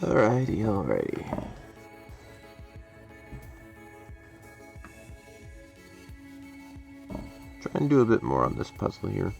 Alrighty, alrighty. Try and do a bit more on this puzzle here.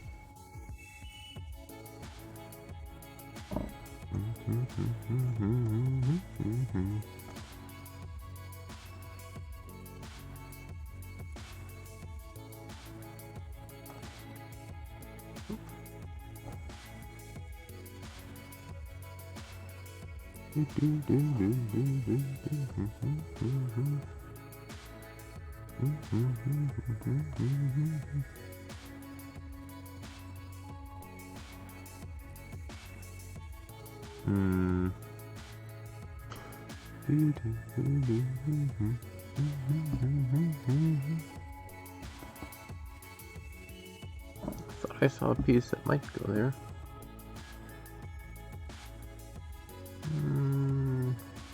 Thought I saw a piece that might go there.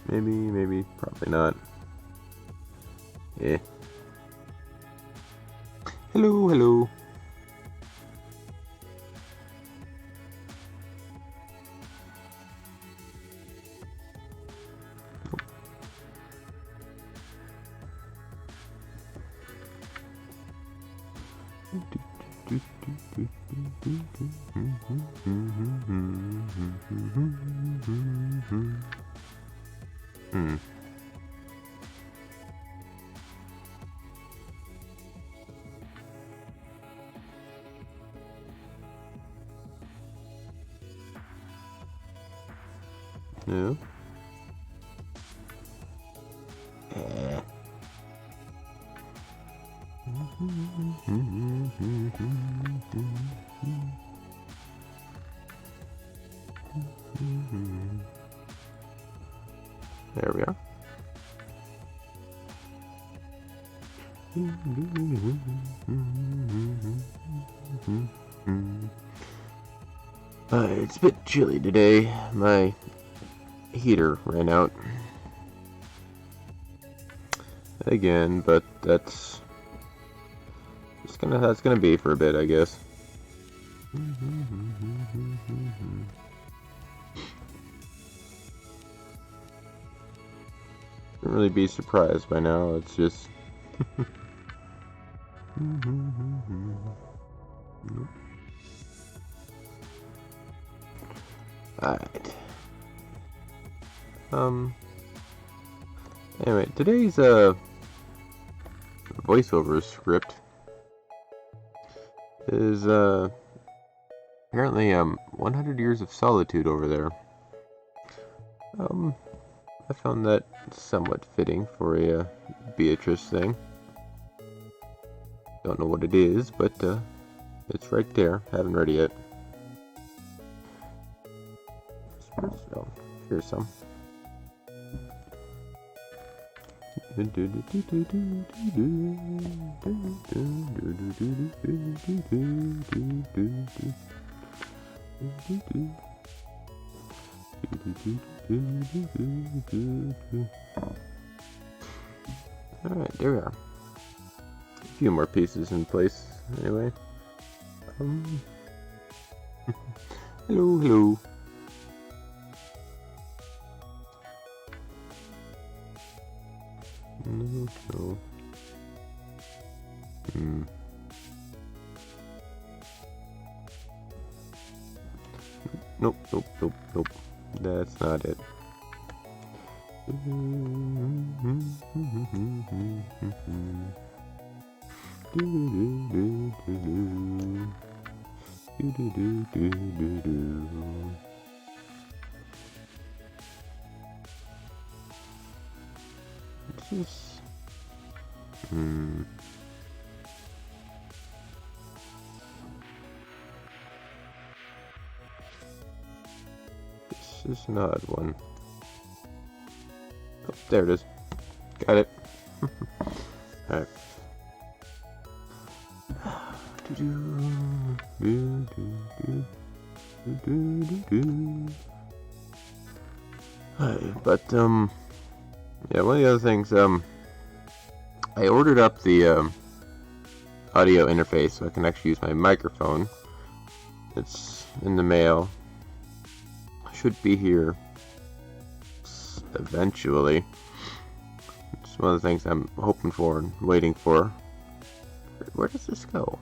Maybe, probably not. Yeah. Hello, hello. No. There we are. It's a bit chilly today. My heater ran out again, but that's gonna be for a bit, I guess. Shouldn't really be surprised by now. It's just alright. Anyway, today's voiceover script is apparently 100 Years of Solitude over there. I found that somewhat fitting for a Beatrice thing. Don't know what it is, but it's right there. Haven't read it yet. Oh, here's some. Alright, there we are. A few more pieces in place, anyway. Hello, hello. No. Nope. That's not it. This is an odd one. Oh, there it is. Got it. Alright. But yeah, one of the other things, I ordered up the audio interface so I can actually use my microphone. It's in the mail. Should be here eventually. It's one of the things I'm hoping for and waiting for. Where does this go?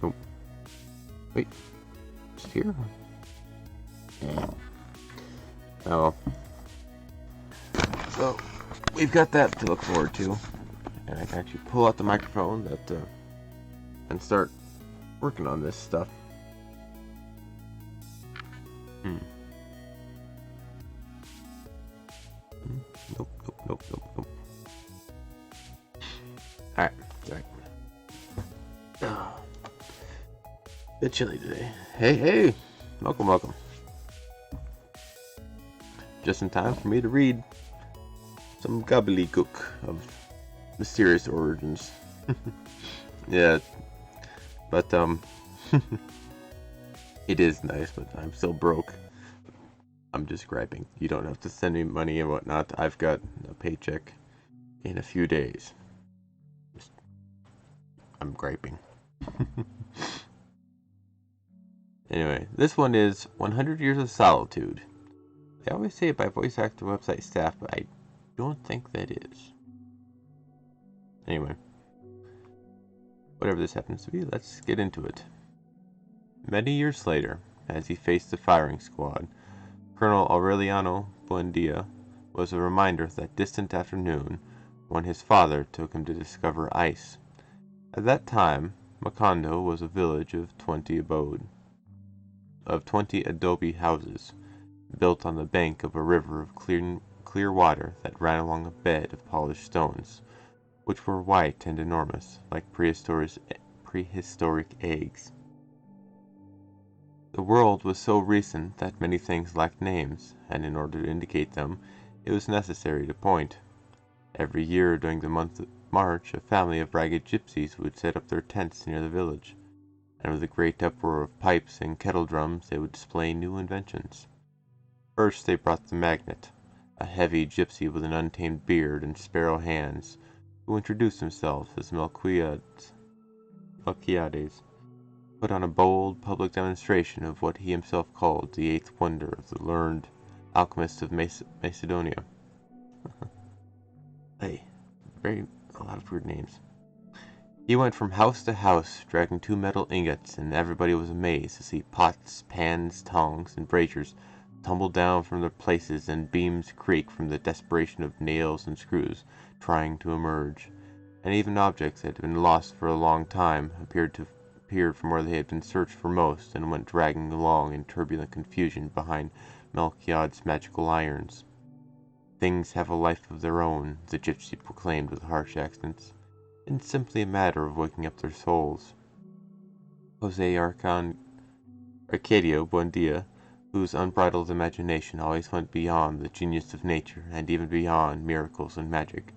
Nope. Wait, it's here? Yeah. Oh. So, we've got that to look forward to. And I can actually pull out the microphone and start working on this stuff. Nope. Alright. Bit chilly today. Hey! Welcome. Just in time for me to read some gobbledygook of mysterious origins. Yeah. But, it is nice, but I'm still broke. I'm just griping. You don't have to send me money and whatnot. I've got a paycheck in a few days. I'm griping. Anyway, this one is 100 Years of Solitude. They always say it by voice actor website staff, but I don't think that is. Anyway, whatever this happens to be, let's get into it. Many years later, as he faced the firing squad, Colonel Aureliano Buendia was a reminder of that distant afternoon when his father took him to discover ice. At that time, Macondo was a village of 20 adobe houses, built on the bank of a river of clear water that ran along a bed of polished stones, which were white and enormous, like prehistoric eggs. The world was so recent that many things lacked names, and in order to indicate them, it was necessary to point. Every year during the month of March, a family of ragged gypsies would set up their tents near the village, and with a great uproar of pipes and kettle drums they would display new inventions. First they brought the magnet, a heavy gypsy with an untamed beard and sparrow hands, who introduced himself as Melquiades, put on a bold public demonstration of what he himself called the eighth wonder of the learned alchemist of Macedonia. A lot of weird names. He went from house to house, dragging 2 metal ingots, and everybody was amazed to see pots, pans, tongs, and braziers tumble down from their places and beams creak from the desperation of nails and screws trying to emerge, and even objects that had been lost for a long time appeared from where they had been searched for most and went dragging along in turbulent confusion behind Melchiad's magical irons. Things have a life of their own, the gypsy proclaimed with harsh accents. It's simply a matter of waking up their souls. Jose Arcadio Buendia, whose unbridled imagination always went beyond the genius of nature and even beyond miracles and magic,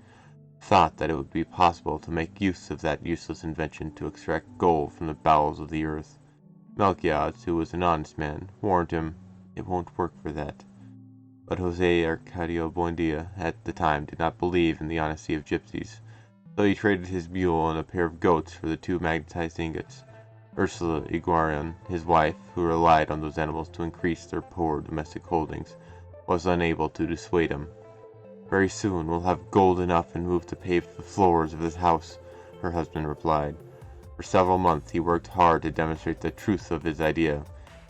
thought that it would be possible to make use of that useless invention to extract gold from the bowels of the earth. Melchiades, who was an honest man, warned him, "It won't work for that." But Jose Arcadio Buendia at the time did not believe in the honesty of gypsies, so he traded his mule and a pair of goats for the 2 magnetized ingots. Ursula Iguarian, his wife, who relied on those animals to increase their poor domestic holdings, was unable to dissuade him. "Very soon we'll have gold enough and move to pave the floors of this house," her husband replied. For several months he worked hard to demonstrate the truth of his idea.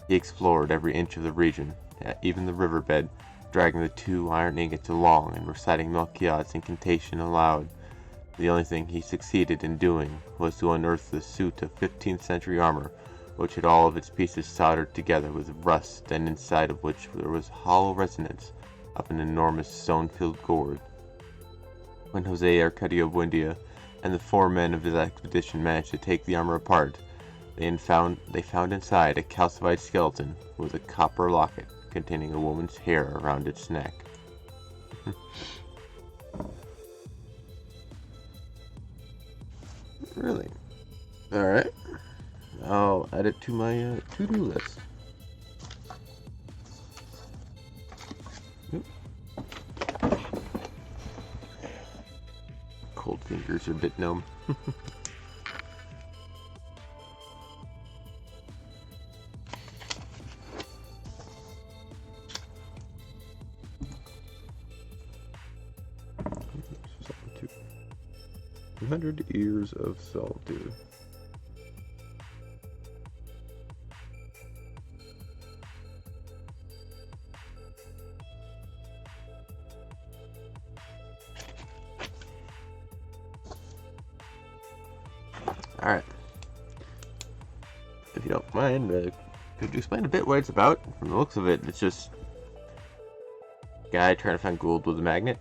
He explored every inch of the region, even the riverbed, dragging the 2 iron ingots along and reciting Melchiad's incantation aloud. The only thing he succeeded in doing was to unearth the suit of 15th century armor, which had all of its pieces soldered together with rust, and inside of which there was hollow resonance of an enormous stone-filled gourd. When Jose Arcadio Buendia and the 4 men of his expedition managed to take the armor apart, they found inside a calcified skeleton with a copper locket containing a woman's hair around its neck. Really? Alright. I'll add it to my to-do list. Cold fingers are a bit numb. 100 Years of Solitude. Alright. If you don't mind, could you explain a bit what it's about? From the looks of it, it's just a guy trying to find gold with a magnet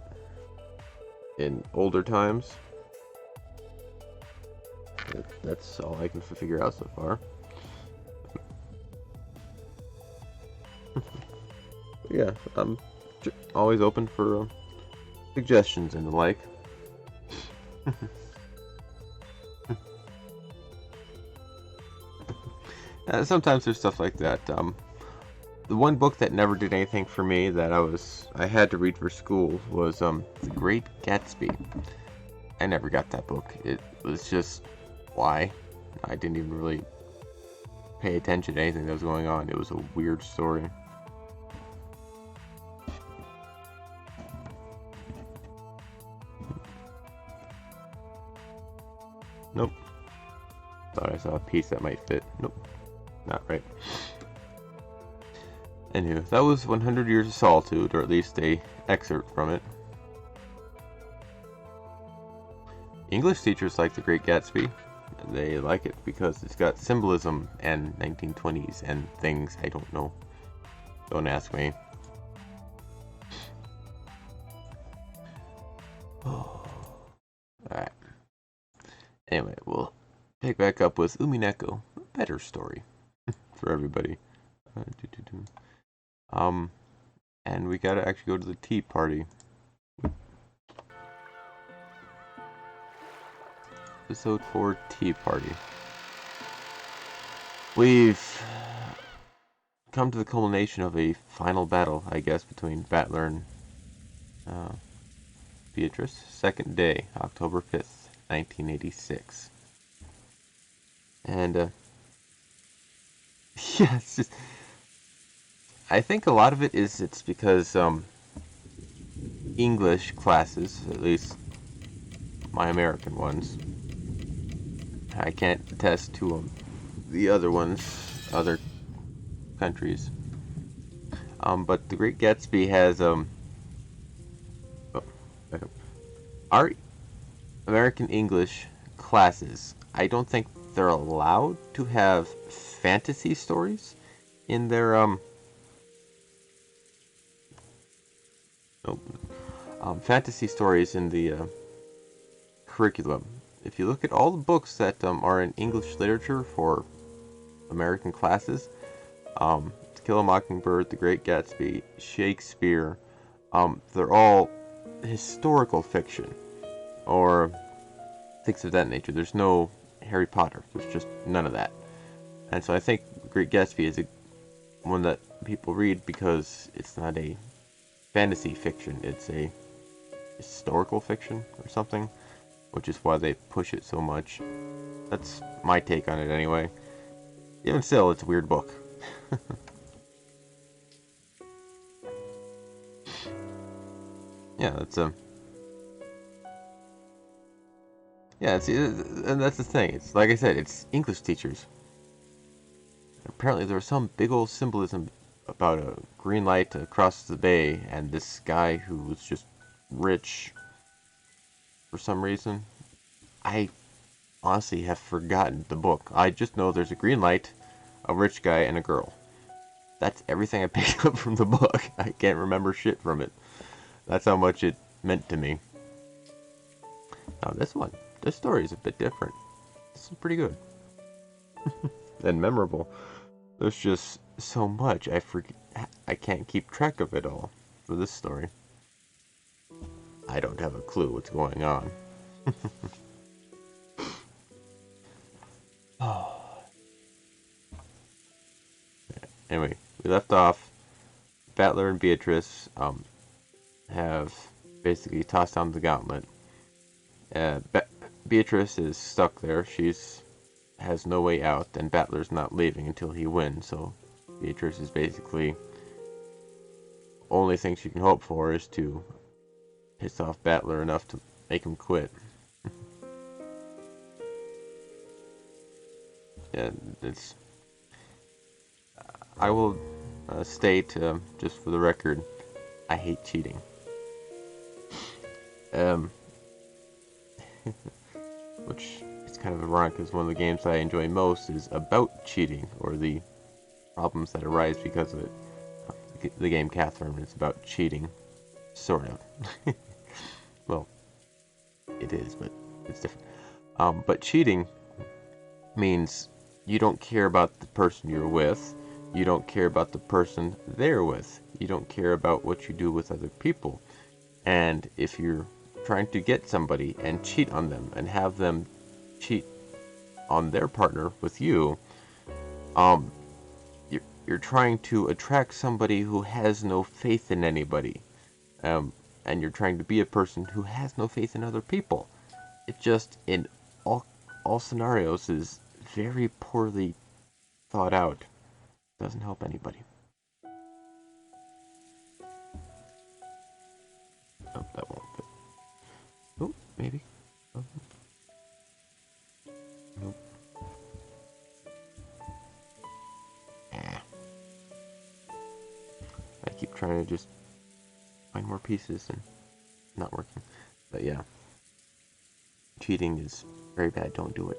in older times. That's all I can figure out so far. Yeah, I'm always open for suggestions and the like. Sometimes there's stuff like that. The one book that never did anything for me that I had to read for school was The Great Gatsby. I never got that book. It was just why? I didn't even really pay attention to anything that was going on. It was a weird story. Nope. Thought I saw a piece that might fit. Nope. Not right. Anywho, that was 100 Years of Solitude, or at least a excerpt from it. English teachers like The Great Gatsby. They like it because it's got symbolism and 1920s and things I don't know. Don't ask me. Alright. Anyway, we'll pick back up with Umineko. A better story for everybody. And we gotta actually go to the tea party. Episode 4, Tea Party. We've come to the culmination of a final battle, I guess, between Battler and Beatrice. Second day, October 5th, 1986. And, yeah, it's just... I think a lot of it's because, English classes, at least my American ones, I can't attest to the other ones, other countries. But The Great Gatsby has, our American English classes, I don't think they're allowed to have fantasy stories in their, fantasy stories in the curriculum. If you look at all the books that are in English literature for American classes, To Kill a Mockingbird, The Great Gatsby, Shakespeare, they're all historical fiction or things of that nature. There's no Harry Potter. There's just none of that. And so I think The Great Gatsby is one that people read because it's not a fantasy fiction. It's a historical fiction or something, which is why they push it so much. That's my take on it anyway. Even still, it's a weird book. Yeah, that's yeah, and that's the thing. It's like I said, it's English teachers. Apparently, there was some big old symbolism about a green light across the bay, and this guy who was just rich for some reason. I honestly have forgotten the book. I just know there's a green light, a rich guy, and a girl. That's everything I picked up from the book. I can't remember shit from it. That's how much it meant to me. Now this story is a bit different. This is pretty good. And memorable. There's just so much I can't keep track of it all for this story. I don't have a clue what's going on. Anyway, we left off. Battler and Beatrice have basically tossed down the gauntlet. Beatrice is stuck there. Has no way out, and Battler's not leaving until he wins. So Beatrice is basically only thing she can hope for is to piss off Battler enough to make him quit. Yeah, it's. I will state, just for the record, I hate cheating. Um, which is kind of ironic because one of the games I enjoy most is about cheating, or the problems that arise because of it. The game Catherine is about cheating, sort of. Well, it is, but it's different. But cheating means you don't care about the person you're with, you don't care about the person they're with, you don't care about what you do with other people. And if you're trying to get somebody and cheat on them and have them cheat on their partner with you, um, you're trying to attract somebody who has no faith in anybody, and you're trying to be a person who has no faith in other people. It just, in all scenarios, is very poorly thought out. Doesn't help anybody. Oh, that won't fit. Oh, maybe. Oh. Nope. Ah. I keep trying to just find more pieces and not working. But yeah. Cheating is very bad. Don't do it.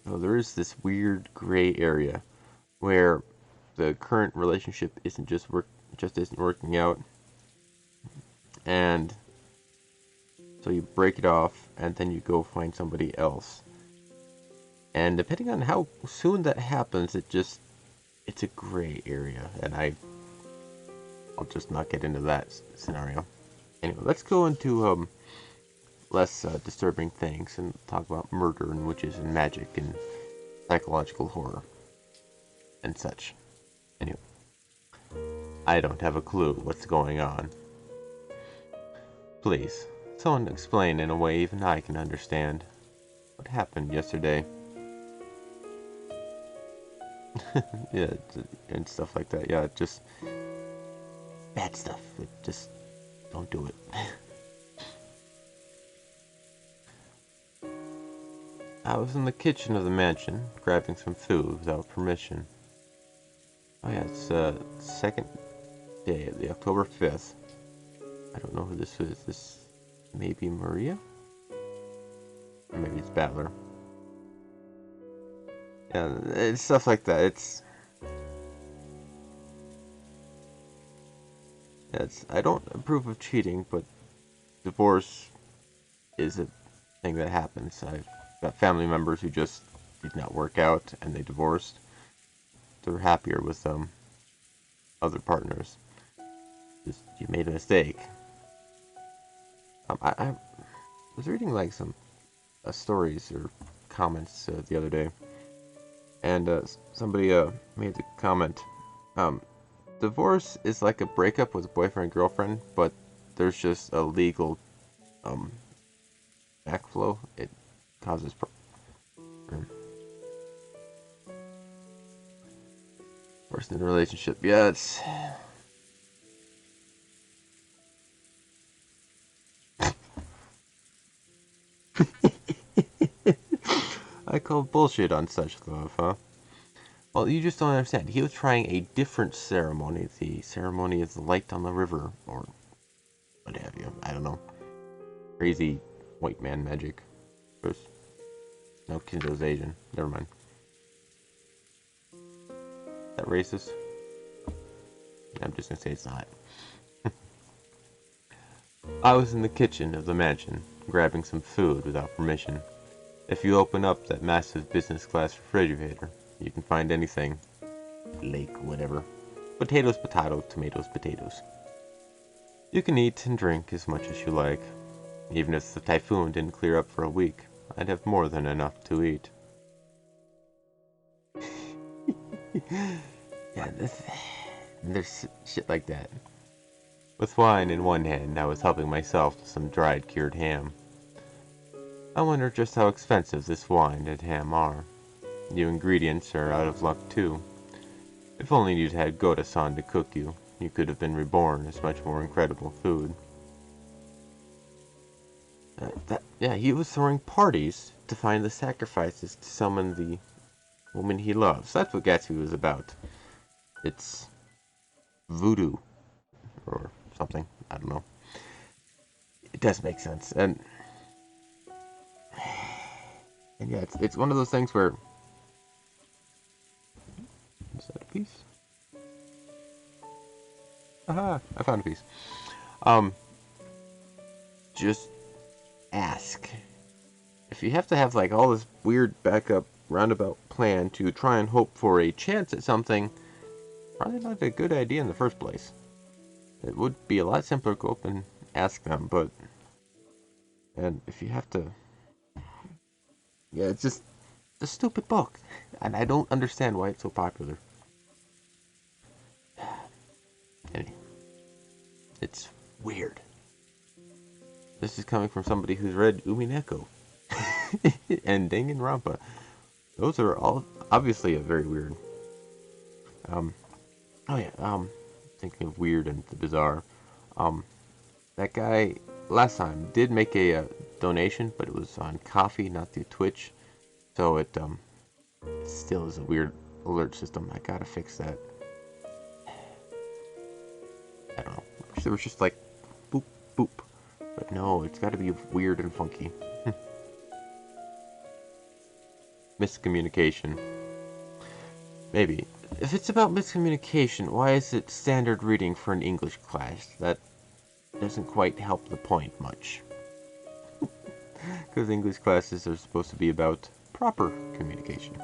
So there is this weird gray area where the current relationship isn't isn't working out, and so you break it off and then you go find somebody else. And depending on how soon that happens, it's a gray area, and I'll just not get into that scenario. Anyway, let's go into less disturbing things and talk about murder and witches and magic and psychological horror and such. Anyway, I don't have a clue what's going on. Please, someone explain in a way even I can understand. What happened yesterday? Yeah, and stuff like that. Yeah, just bad stuff. Just don't do it. I was in the kitchen of the mansion, grabbing some food without permission. Oh yeah, it's second day of the October 5th. I don't know who this is. This may be Maria? Or maybe it's Battler. Yeah, it's stuff like that. I don't approve of cheating, but divorce is a thing that happens. I've got family members who just did not work out and they divorced. They're happier with other partners. Just, you made a mistake. I was reading like some stories or comments the other day, and somebody made the comment. Divorce is like a breakup with a boyfriend and girlfriend, but there's just a legal backflow. It causes worse in a relationship. Yeah, it's I call bullshit on such love, huh? Well, you just don't understand. He was trying a different ceremony. The ceremony of the light on the river, or what have you. I don't know. Crazy white man magic. There's no, Kinzo's Asian. Never mind. Is that racist? I'm just gonna say it's not. I was in the kitchen of the mansion, grabbing some food without permission. If you open up that massive business class refrigerator, you can find anything. Lake, whatever. Potatoes, potato, tomatoes, potatoes. You can eat and drink as much as you like. Even if the typhoon didn't clear up for a week, I'd have more than enough to eat. Yeah, there's shit like that. With wine in one hand, I was helping myself to some dried cured ham. I wonder just how expensive this wine and ham are. You ingredients are out of luck too. If only you'd had Goda-san to cook you, you could have been reborn as much more incredible food. Yeah, he was throwing parties to find the sacrifices to summon the woman he loves. That's what Gatsby was about. It's voodoo or something. I don't know. It does make sense, and yeah, it's one of those things where is that a piece? Aha! I found a piece. Um, just ask. If you have to have like all this weird backup roundabout plan to try and hope for a chance at something, probably not a good idea in the first place. It would be a lot simpler to go up and ask them, and if you have to, yeah, it's just a stupid book, and I don't understand why it's so popular. Anyway, it's weird. This is coming from somebody who's read Umineko and Danganronpa. Those are all obviously very weird. Oh yeah, thinking of weird and the bizarre. That guy last time did make a donation, but it was on Coffee, not through Twitch. So it still is a weird alert system. I gotta fix that. I don't know. I wish there was just like boop boop, but no, it's got to be weird and funky. Miscommunication. Maybe. If it's about miscommunication, why is it standard reading for an English class? That doesn't quite help the point much. Because English classes are supposed to be about proper communication.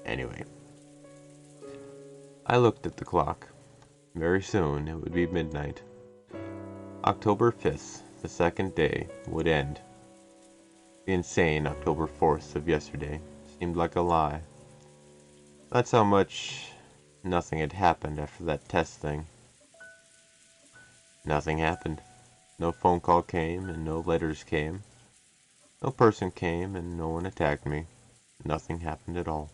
Anyway. I looked at the clock. Very soon it would be midnight. October 5th, the second day, would end. The insane October 4th of yesterday seemed like a lie. That's how much nothing had happened after that test thing. Nothing happened. No phone call came and no letters came. No person came and no one attacked me. Nothing happened at all.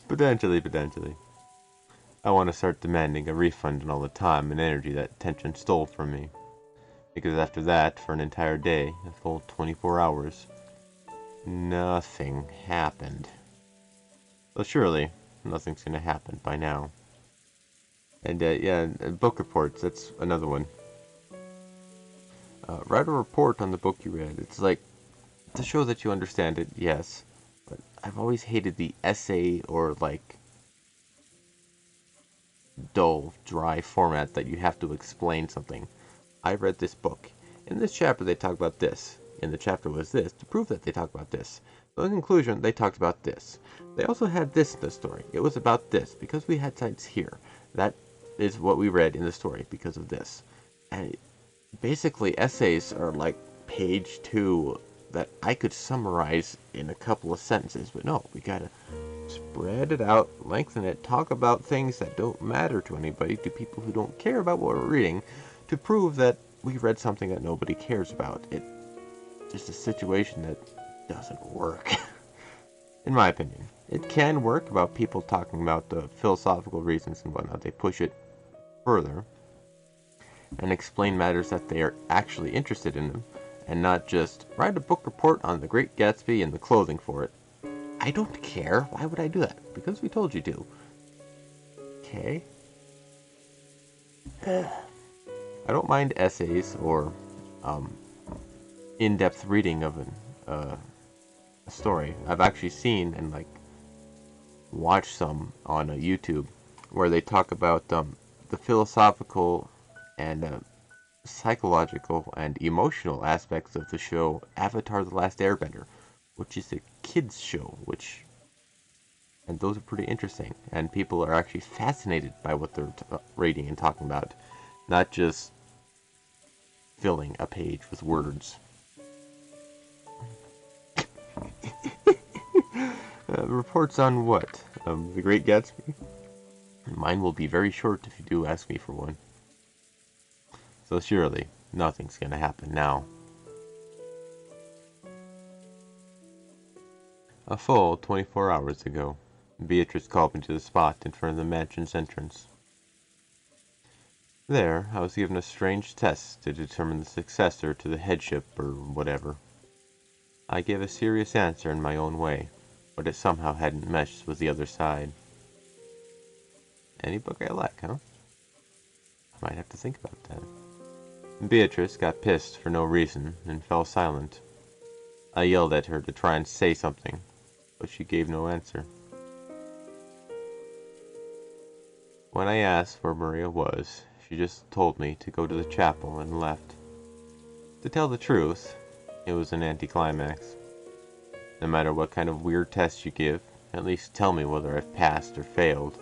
Potentially. I want to start demanding a refund on all the time and energy that tension stole from me. Because after that, for an entire day, a full 24 hours, nothing happened. So surely, nothing's gonna happen by now. And yeah, book reports, that's another one. Write a report on the book you read. It's like, to show that you understand it, yes. But I've always hated the essay or like dull, dry format that you have to explain something. I read this book. In this chapter they talk about this. In the chapter was this, to prove that they talk about this. So in conclusion, they talked about this. They also had this in the story. It was about this, because we had sites here. That is what we read in the story, because of this. And basically, essays are like page 2 that I could summarize in a couple of sentences. But no, we gotta spread it out, lengthen it, talk about things that don't matter to anybody, to people who don't care about what we're reading, to prove that we read something that nobody cares about. It's just a situation that doesn't work. In my opinion. It can work about people talking about the philosophical reasons and whatnot. They push it further and explain matters that they are actually interested in them, and not just write a book report on The Great Gatsby and the clothing for it. I don't care. Why would I do that? Because we told you to. Okay. I don't mind essays or in-depth reading of a story. I've actually seen and like watched some on YouTube where they talk about the philosophical and psychological and emotional aspects of the show Avatar: The Last Airbender, which is a kids show, and those are pretty interesting, and people are actually fascinated by what they're reading and talking about, not just filling a page with words. Reports on what? The Great Gatsby? Mine will be very short if you do ask me for one. So surely, nothing's gonna happen now. A full 24 hours ago, Beatrice called me to the spot in front of the mansion's entrance. There, I was given a strange test to determine the successor to the headship or whatever. I gave a serious answer in my own way, but it somehow hadn't meshed with the other side. Any book I like, huh? I might have to think about that. Beatrice got pissed for no reason and fell silent. I yelled at her to try and say something, but she gave no answer. When I asked where Maria was, she just told me to go to the chapel and left. To tell the truth, it was an anticlimax. No matter what kind of weird test you give, at least tell me whether I've passed or failed.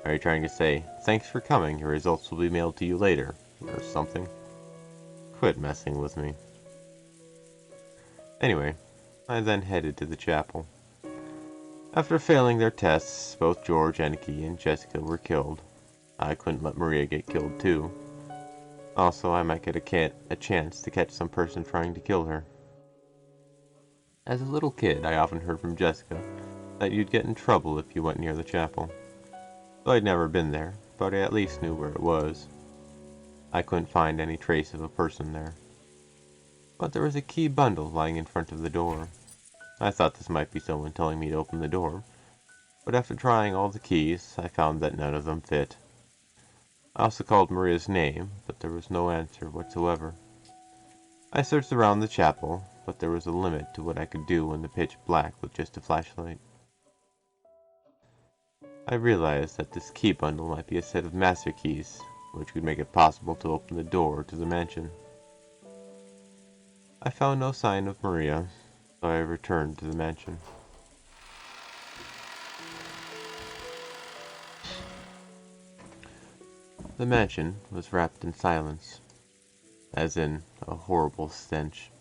Are you trying to say, thanks for coming, your results will be mailed to you later, or something? Quit messing with me. Anyway, I then headed to the chapel. After failing their tests, both George, Aniki, and Jessica were killed. I couldn't let Maria get killed too. Also, I might get a chance to catch some person trying to kill her. As a little kid, I often heard from Jessica that you'd get in trouble if you went near the chapel. Though I'd never been there, but I at least knew where it was. I couldn't find any trace of a person there. But there was a key bundle lying in front of the door. I thought this might be someone telling me to open the door, but after trying all the keys, I found that none of them fit. I also called Maria's name, but there was no answer whatsoever. I searched around the chapel, but there was a limit to what I could do in the pitch black with just a flashlight. I realized that this key bundle might be a set of master keys, which would make it possible to open the door to the mansion. I found no sign of Maria, so I returned to the mansion. The mansion was wrapped in silence, as in a horrible stench.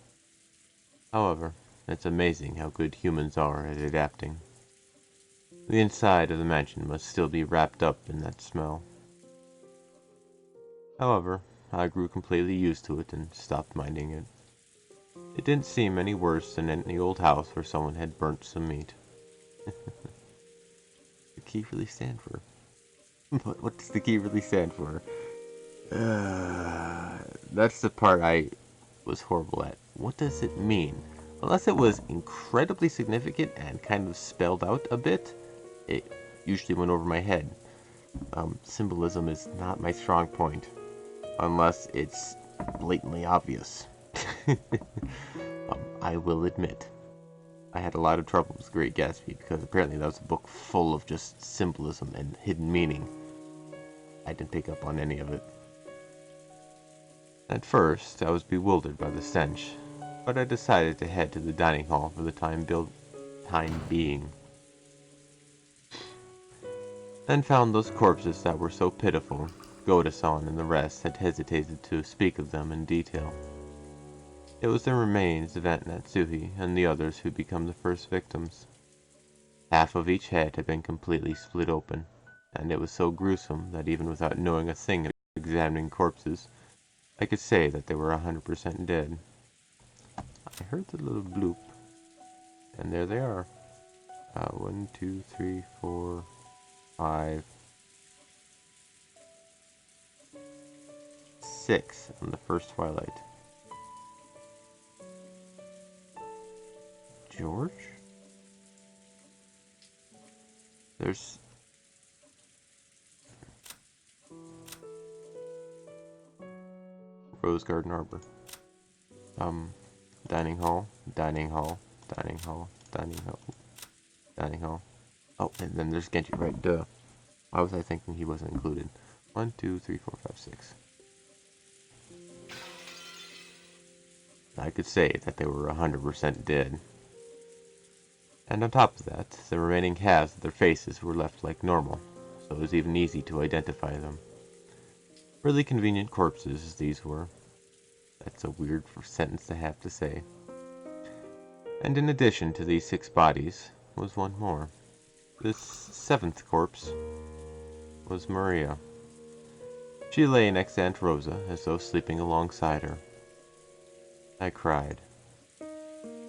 However, it's amazing how good humans are at adapting. The inside of the mansion must still be wrapped up in that smell. However, I grew completely used to it and stopped minding it. It didn't seem any worse than any old house where someone had burnt some meat. The key really stand for? What does the key really stand for? That's the part I was horrible at. What does it mean? Unless it was incredibly significant and kind of spelled out a bit, it usually went over my head. Symbolism is not my strong point, unless it's blatantly obvious. I will admit, I had a lot of trouble with Great Gatsby because apparently that was a book full of just symbolism and hidden meaning. I didn't pick up on any of it. At first, I was bewildered by the stench, but I decided to head to the dining hall for the time being. Then found those corpses that were so pitiful, Goda-san and the rest had hesitated to speak of them in detail. It was the remains of Aunt Natsuhi and the others who become the first victims. Half of each head had been completely split open, and it was so gruesome that even without knowing a thing of examining corpses, I could say that they were 100% dead. I heard the little bloop, and there they are. 1, 2, 3, 4, 5, 6 on the first twilight. George? There's... Rose Garden Arbor. Dining hall, dining hall, dining hall, dining hall, dining hall. Oh, and then there's Genji, right, duh. Why was I thinking he wasn't included? 1, 2, 3, 4, 5, 6. I could say that they were 100% dead. And on top of that, the remaining halves of their faces were left like normal, so it was even easy to identify them. Really convenient corpses as these were. That's a weird sentence to have to say. And in addition to these 6 bodies, was one more. This 7th corpse was Maria. She lay next to Aunt Rosa as though sleeping alongside her. I cried.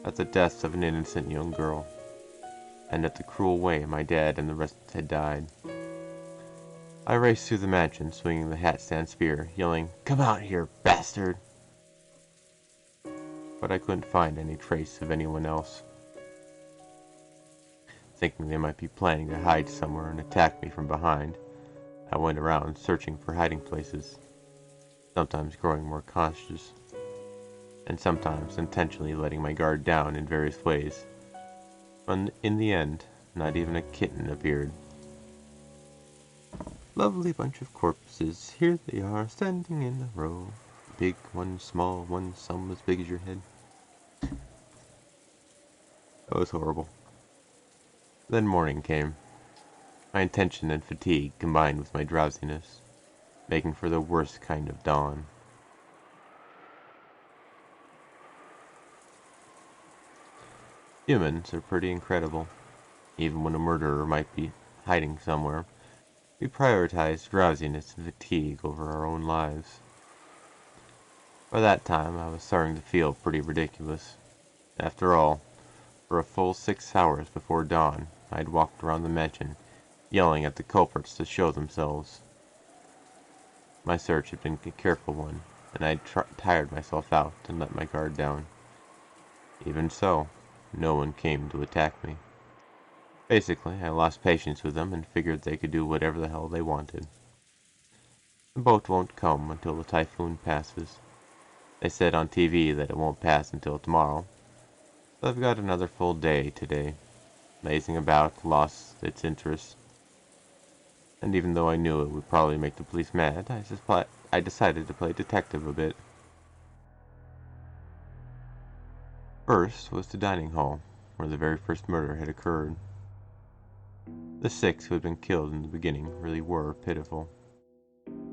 At the deaths of an innocent young girl, and at the cruel way my dad and the rest had died. I raced through the mansion, swinging the hat-stand spear, yelling, "Come out here, bastard!" But I couldn't find any trace of anyone else. Thinking they might be planning to hide somewhere and attack me from behind, I went around searching for hiding places, sometimes growing more cautious, and sometimes intentionally letting my guard down in various ways. But in the end, not even a kitten appeared. Lovely bunch of corpses, here they are, standing in a row. Big one, small one, some as big as your head. That was horrible. Then morning came. My intention and fatigue combined with my drowsiness, making for the worst kind of dawn. Humans are pretty incredible. Even when a murderer might be hiding somewhere, we prioritize drowsiness and fatigue over our own lives. By that time, I was starting to feel pretty ridiculous. After all, for a full 6 hours before dawn, I had walked around the mansion, yelling at the culprits to show themselves. My search had been a careful one, and I had tired myself out and let my guard down. Even so, no one came to attack me. Basically, I lost patience with them and figured they could do whatever the hell they wanted. The boat won't come until the typhoon passes. They said on TV that it won't pass until tomorrow, so I've got another full day today. Lazing about lost its interest, and even though I knew it would probably make the police mad, I decided to play detective a bit. First was the dining hall, where the very first murder had occurred. The 6 who had been killed in the beginning really were pitiful.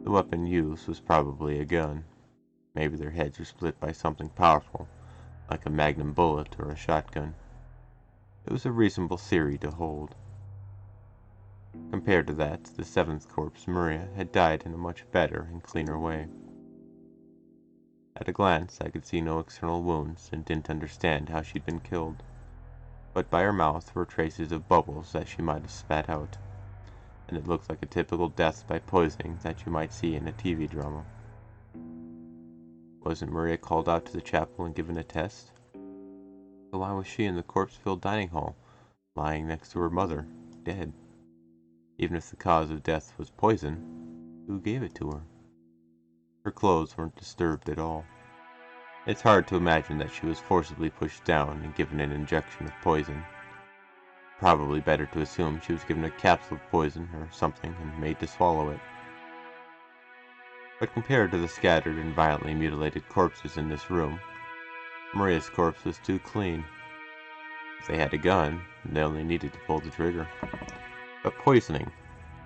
The weapon used was probably a gun. Maybe their heads were split by something powerful, like a magnum bullet or a shotgun. It was a reasonable theory to hold. Compared to that, the 7th corpse, Maria, had died in a much better and cleaner way. At a glance, I could see no external wounds and didn't understand how she'd been killed. But by her mouth were traces of bubbles that she might have spat out, and it looked like a typical death by poisoning that you might see in a TV drama. Wasn't Maria called out to the chapel and given a test? So why was she in the corpse-filled dining hall, lying next to her mother, dead? Even if the cause of death was poison, who gave it to her? Her clothes weren't disturbed at all. It's hard to imagine that she was forcibly pushed down and given an injection of poison. Probably better to assume she was given a capsule of poison or something and made to swallow it. But compared to the scattered and violently mutilated corpses in this room, Maria's corpse was too clean. If they had a gun, they only needed to pull the trigger. But poisoning,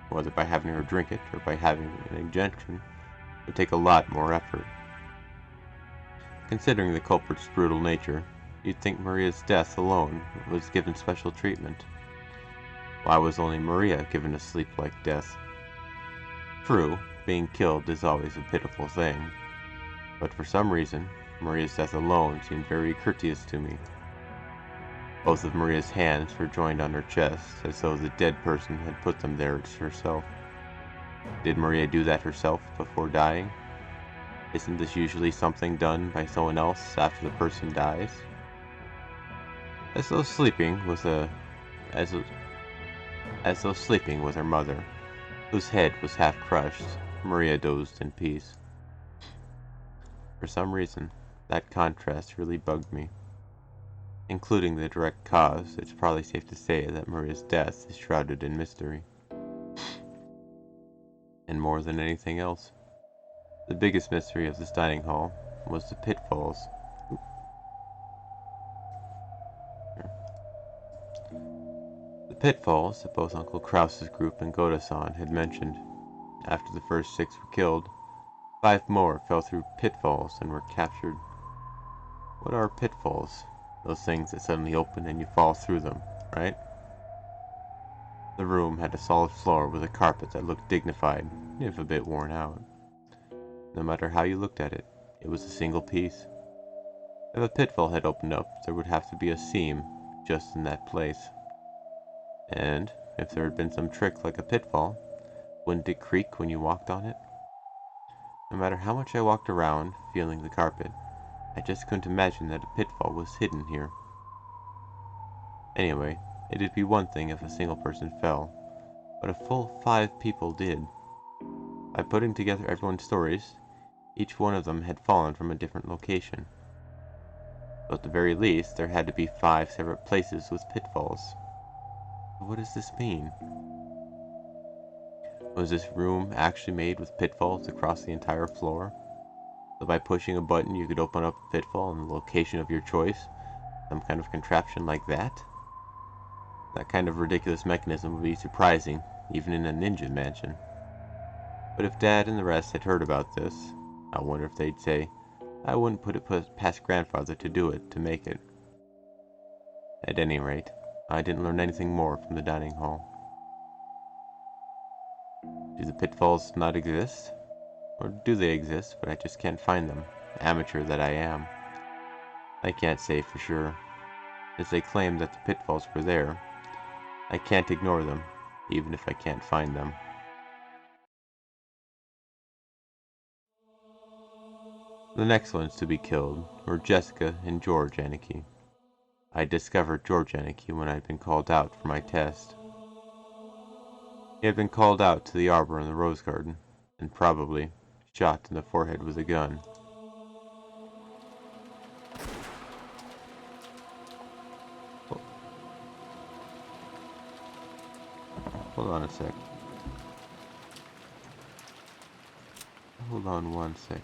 whether by having her drink it or by having an injection, would take a lot more effort. Considering the culprit's brutal nature, you'd think Maria's death alone was given special treatment. Why was only Maria given a sleep-like death? True, being killed is always a pitiful thing, but for some reason, Maria's death alone seemed very courteous to me. Both of Maria's hands were joined on her chest, as though the dead person had put them there herself. Did Maria do that herself before dying? Isn't this usually something done by someone else after the person dies? As though sleeping with her mother, whose head was half crushed, Maria dozed in peace. For some reason, that contrast really bugged me. Including the direct cause, it's probably safe to say that Maria's death is shrouded in mystery. And more than anything else, the biggest mystery of this dining hall was the pitfalls. The pitfalls that both Uncle Krause's group and Goda-san had mentioned. After the first 6 were killed, 5 more fell through pitfalls and were captured. What are pitfalls? Those things that suddenly open and you fall through them, right? The room had a solid floor with a carpet that looked dignified, if a bit worn out. No matter how you looked at it, it was a single piece. If a pitfall had opened up, there would have to be a seam just in that place. And if there had been some trick like a pitfall, Wouldn't it creak when you walked on it? No matter how much I walked around, feeling the carpet, I just couldn't imagine that a pitfall was hidden here. Anyway, it'd be one thing if a single person fell, but a full 5 people did. By putting together everyone's stories, each one of them had fallen from a different location. So at the very least, there had to be 5 separate places with pitfalls. But what does this mean? Was this room actually made with pitfalls across the entire floor? So by pushing a button you could open up a pitfall in the location of your choice? Some kind of contraption like that? That kind of ridiculous mechanism would be surprising, even in a ninja mansion. But if Dad and the rest had heard about this, I wonder if they'd say, I wouldn't put it past Grandfather to do it, to make it. At any rate, I didn't learn anything more from the dining hall. Do the pitfalls not exist? Or do they exist, but I just can't find them, amateur that I am? I can't say for sure. As they claim that the pitfalls were there, I can't ignore them, even if I can't find them. The next ones to be killed were Jessica and George Anarchy. I discovered George Anarchy when I had been called out for my test. He had been called out to the arbor in the rose garden, and probably shot in the forehead with a gun. Hold on a sec. Hold on one sec.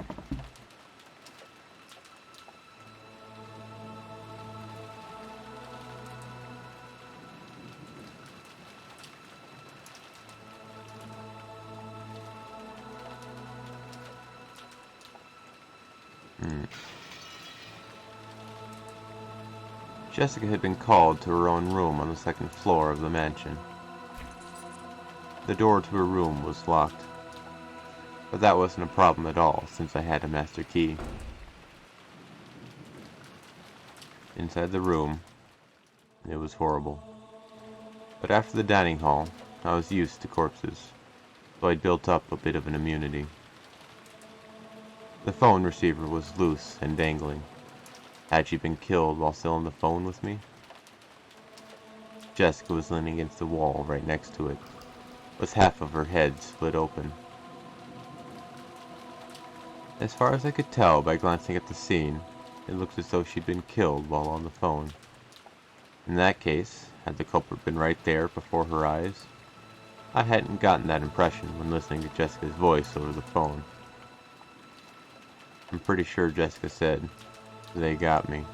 Jessica had been called to her own room on the 2nd floor of the mansion. The door to her room was locked, but that wasn't a problem at all since I had a master key. Inside the room, it was horrible. But after the dining hall, I was used to corpses, so I'd built up a bit of an immunity. The phone receiver was loose and dangling. Had she been killed while still on the phone with me? Jessica was leaning against the wall right next to it, with half of her head split open. As far as I could tell by glancing at the scene, it looked as though she'd been killed while on the phone. In that case, had the culprit been right there before her eyes? I hadn't gotten that impression when listening to Jessica's voice over the phone. I'm pretty sure Jessica said, "They got me."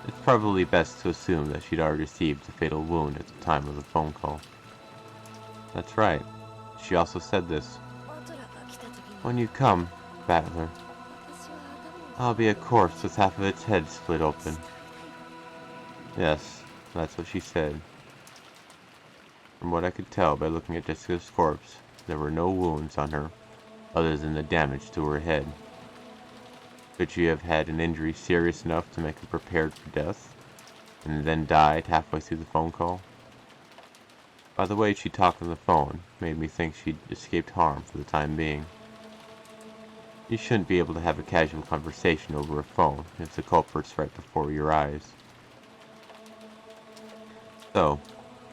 It's probably best to assume that she'd already received a fatal wound at the time of the phone call. That's right. She also said this. "When you come, battler, I'll be a corpse with half of its head split open." Yes, that's what she said. From what I could tell by looking at Jessica's corpse, there were no wounds on her, other than the damage to her head. Could she have had an injury serious enough to make her prepared for death, and then died halfway through the phone call? By the way she talked on the phone, made me think she'd escaped harm for the time being. You shouldn't be able to have a casual conversation over a phone if the culprit's right before your eyes. So,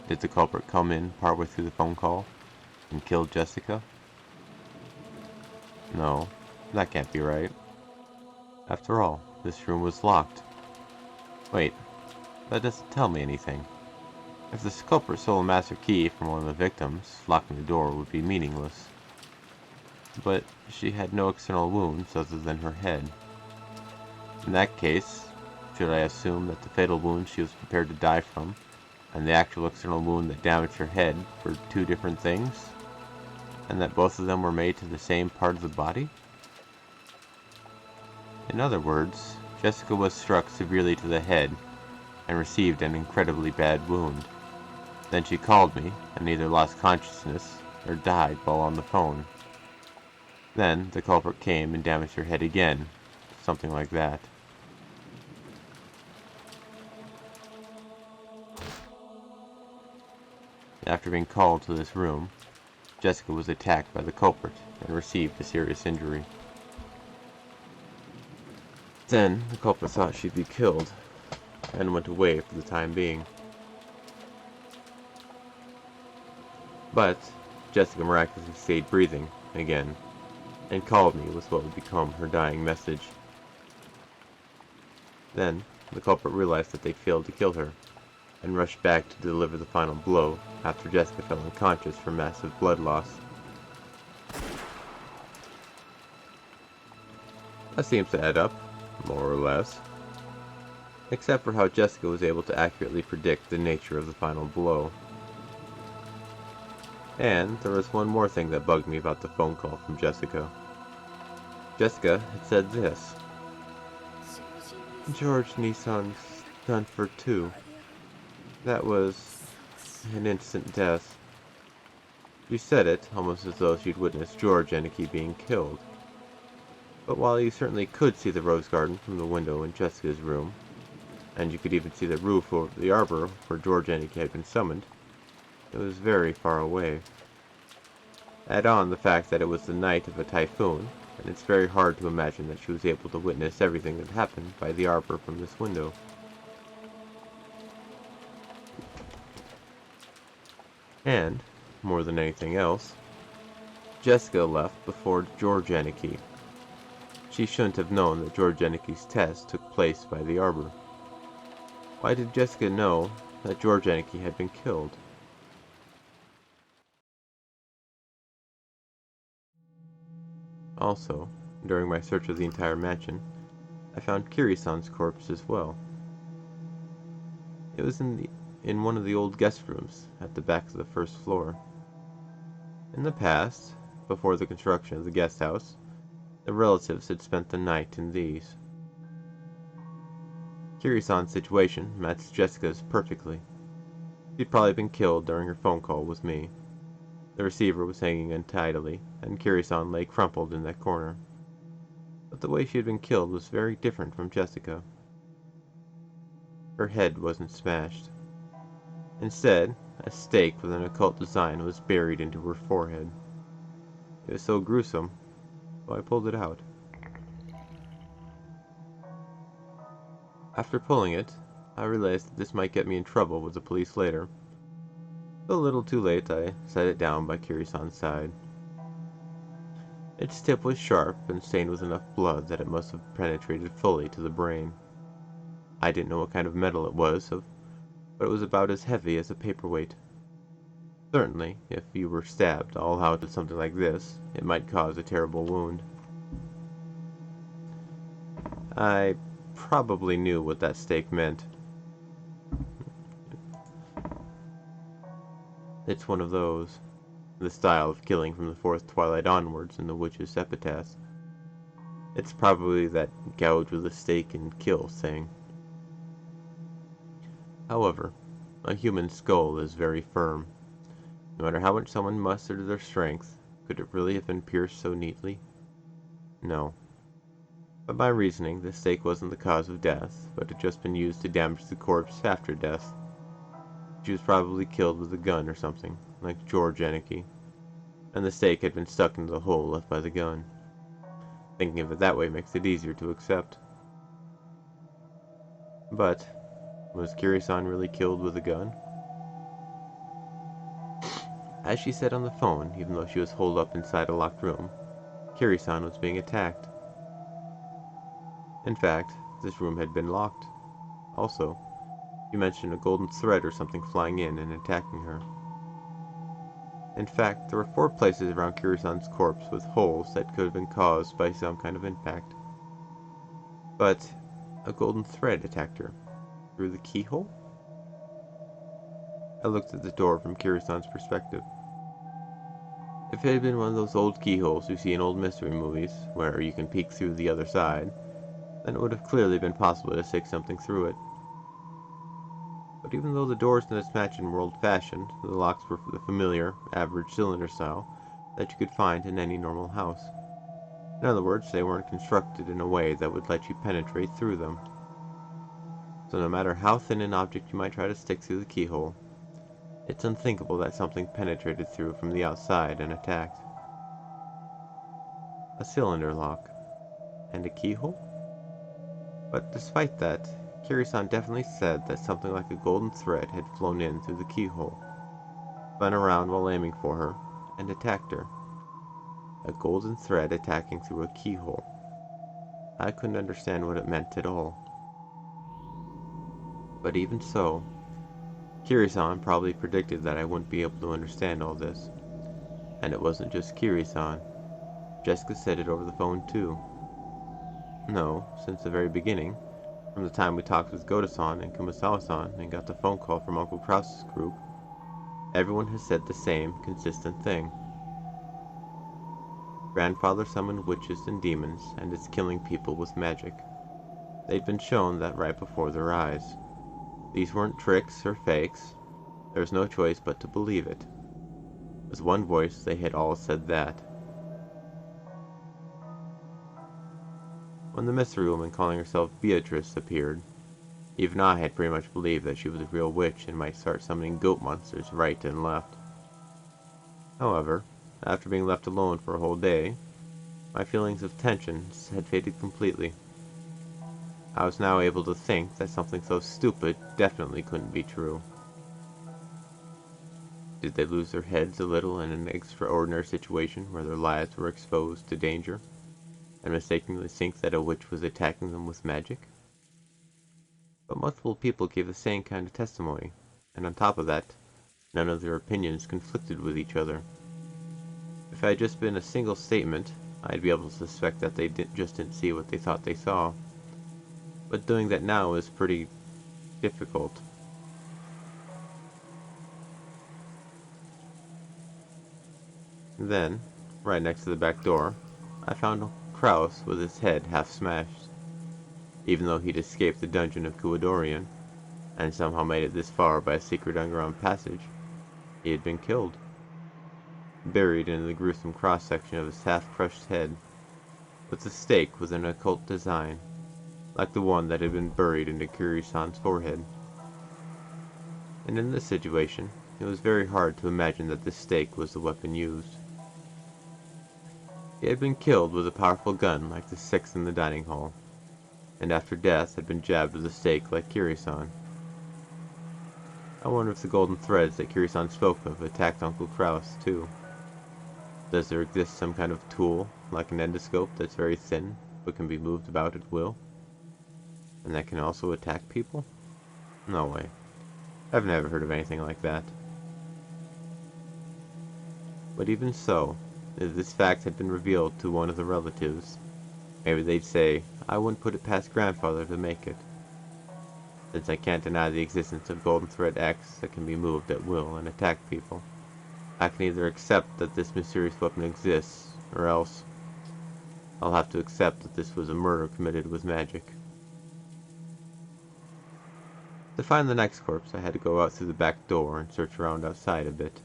did the culprit come in partway through the phone call and kill Jessica? No, that can't be right. After all, this room was locked. Wait, that doesn't tell me anything. If the culprit stole a master key from one of the victims, locking the door would be meaningless. But she had no external wounds other than her head. In that case, should I assume that the fatal wound she was prepared to die from, and the actual external wound that damaged her head, were 2 different things? And that both of them were made to the same part of the body? In other words, Jessica was struck severely to the head, and received an incredibly bad wound. Then she called me, and either lost consciousness, or died while on the phone. Then the culprit came and damaged her head again, something like that. After being called to this room, Jessica was attacked by the culprit and received a serious injury. Then, the culprit thought she'd be killed, and went away for the time being. But Jessica miraculously stayed breathing again, and called me with what would become her dying message. Then, the culprit realized that they'd failed to kill her, and rushed back to deliver the final blow after Jessica fell unconscious from massive blood loss. That seems to add up, more or less. Except for how Jessica was able to accurately predict the nature of the final blow. And there was one more thing that bugged me about the phone call from Jessica. Jessica had said this: "George Nissan's done for two. That was an instant death." She said it almost as though she'd witnessed George Eneke being killed. But while you certainly could see the rose garden from the window in Jessica's room, and you could even see the roof over the arbor where George Eneke had been summoned, it was very far away. Add on the fact that it was the night of a typhoon, and it's very hard to imagine that she was able to witness everything that happened by the arbor from this window. And, more than anything else, Jessica left before George Eneke. She shouldn't have known that George Eneke's test took place by the arbor. Why did Jessica know that George Eneke had been killed? Also, during my search of the entire mansion, I found Kiri-san's corpse as well. It was in one of the old guest rooms at the back of the first floor. In the past, before the construction of the guest house, the relatives had spent the night in these. Kiri-san's situation matched Jessica's perfectly. She'd probably been killed during her phone call with me. The receiver was hanging untidily, and Kiri-san lay crumpled in that corner. But the way she had been killed was very different from Jessica. Her head wasn't smashed. Instead, a stake with an occult design was buried into her forehead. It was so gruesome, so I pulled it out. After pulling it, I realized that this might get me in trouble with the police later. So a little too late, I set it down by Kiri-san's side. Its tip was sharp and stained with enough blood that it must have penetrated fully to the brain. I didn't know what kind of metal it was, but it was about as heavy as a paperweight. Certainly, if you were stabbed all out with something like this, it might cause a terrible wound. I probably knew what that stake meant. It's one of those, the style of killing from the fourth twilight onwards in the witch's epitaph. It's probably that gouge with a stake and kill thing. However, a human skull is very firm. No matter how much someone mustered their strength, could it really have been pierced so neatly? No. By my reasoning, the stake wasn't the cause of death, but had just been used to damage the corpse after death. She was probably killed with a gun or something, like George Eneke, and the stake had been stuck into the hole left by the gun. Thinking of it that way makes it easier to accept. But, was Kiri-san really killed with a gun? As she said on the phone, even though she was holed up inside a locked room, Kiri-san was being attacked. In fact, this room had been locked. Also, she mentioned a golden thread or something flying in and attacking her. In fact, there were 4 places around Kiri-san's corpse with holes that could have been caused by some kind of impact. But a golden thread attacked her. Through the keyhole? I looked at the door from Kiri-san's perspective. If it had been one of those old keyholes you see in old mystery movies, where you can peek through the other side, then it would have clearly been possible to stick something through it. But even though the doors in this mansion were old-fashioned, the locks were the familiar, average cylinder style that you could find in any normal house. In other words, they weren't constructed in a way that would let you penetrate through them. So no matter how thin an object you might try to stick through the keyhole, It's unthinkable that something penetrated through from the outside and attacked. A cylinder lock. And a keyhole? But despite that, Kiri-san definitely said that something like a golden thread had flown in through the keyhole, spun around while aiming for her, and attacked her. A golden thread attacking through a keyhole. I couldn't understand what it meant at all. But even so, Kiri-san probably predicted that I wouldn't be able to understand all this. And it wasn't just Kiri-san. Jessica said it over the phone too. No, since the very beginning, from the time we talked with Goto-san and Kumasawa-san and got the phone call from Uncle Krause's group, everyone has said the same consistent thing. Grandfather summoned witches and demons and is killing people with magic. They'd been shown that right before their eyes. These weren't tricks or fakes. There was no choice but to believe it. With one voice, they had all said that. When the mystery woman calling herself Beatrice appeared, even I had pretty much believed that she was a real witch and might start summoning goat monsters right and left. However, after being left alone for a whole day, my feelings of tension had faded completely. I was now able to think that something so stupid definitely couldn't be true. Did they lose their heads a little in an extraordinary situation where their lives were exposed to danger, and mistakenly think that a witch was attacking them with magic? But multiple people gave the same kind of testimony, and on top of that, none of their opinions conflicted with each other. If it had just been a single statement, I'd be able to suspect that they just didn't see what they thought they saw. But doing that now is pretty difficult. Then, right next to the back door, I found Krause with his head half smashed. Even though he'd escaped the dungeon of Kuwadorian, and somehow made it this far by a secret underground passage, he had been killed. Buried in the gruesome cross-section of his half-crushed head, with a stake with an occult design, like the one that had been buried into Kiri-san's forehead. And in this situation, it was very hard to imagine that this stake was the weapon used. He had been killed with a powerful gun like the 6 in the dining hall, and after death had been jabbed with a stake like Kiri-san. I wonder if the golden threads that Kiri-san spoke of attacked Uncle Krause too. Does there exist some kind of tool, like an endoscope, that's very thin, but can be moved about at will? And that can also attack people? No way. I've never heard of anything like that. But even so, if this fact had been revealed to one of the relatives, maybe they'd say, I wouldn't put it past grandfather to make it. Since I can't deny the existence of Golden Thread X that can be moved at will and attack people, I can either accept that this mysterious weapon exists, or else I'll have to accept that this was a murder committed with magic. To find the next corpse, I had to go out through the back door and search around outside a bit.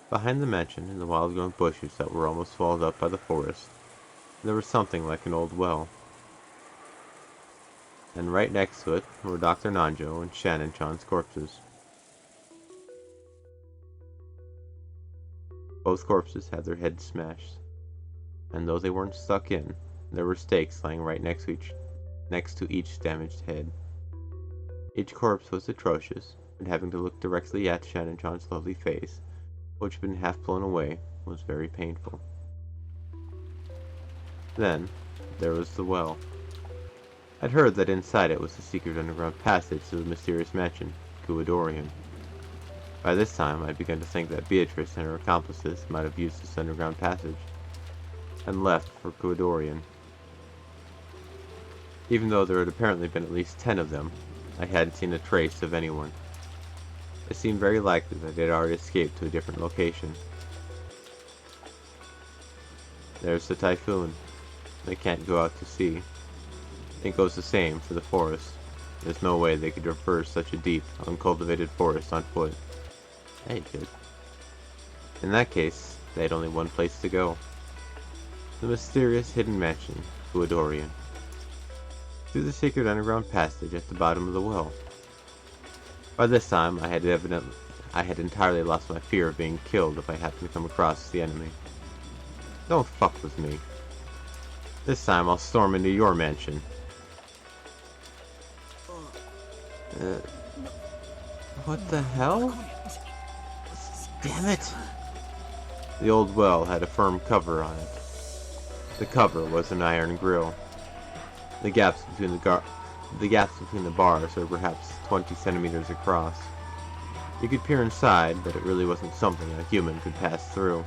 Behind the mansion, in the wild-grown bushes that were almost swallowed up by the forest, there was something like an old well. And right next to it were Dr. Nanjo and Shannon-chan's corpses. Both corpses had their heads smashed, and though they weren't stuck in, there were stakes lying right next to each damaged head. Each corpse was atrocious, and having to look directly at Shannon-chan's lovely face, which had been half blown away, was very painful. Then, there was the well. I'd heard that inside it was a secret underground passage to the mysterious mansion, Kuwadorian. By this time, I'd begun to think that Beatrice and her accomplices might have used this underground passage, and left for Kuwadorian. Even though there had apparently been at least 10 of them, I hadn't seen a trace of anyone. It seemed very likely that they had already escaped to a different location. There's the typhoon. They can't go out to sea. It goes the same for the forest. There's no way they could traverse such a deep, uncultivated forest on foot. Hey, kid. In that case, they had only one place to go. The mysterious hidden mansion, to a Dorian. Through the secret underground passage at the bottom of the well. By this time, I had entirely lost my fear of being killed if I happened to come across the enemy. Don't fuck with me. This time I'll storm into your mansion. What the hell? Damn it! The old well had a firm cover on it. The cover was an iron grill. The gaps between the bars were perhaps 20 centimeters across. You could peer inside, but it really wasn't something a human could pass through.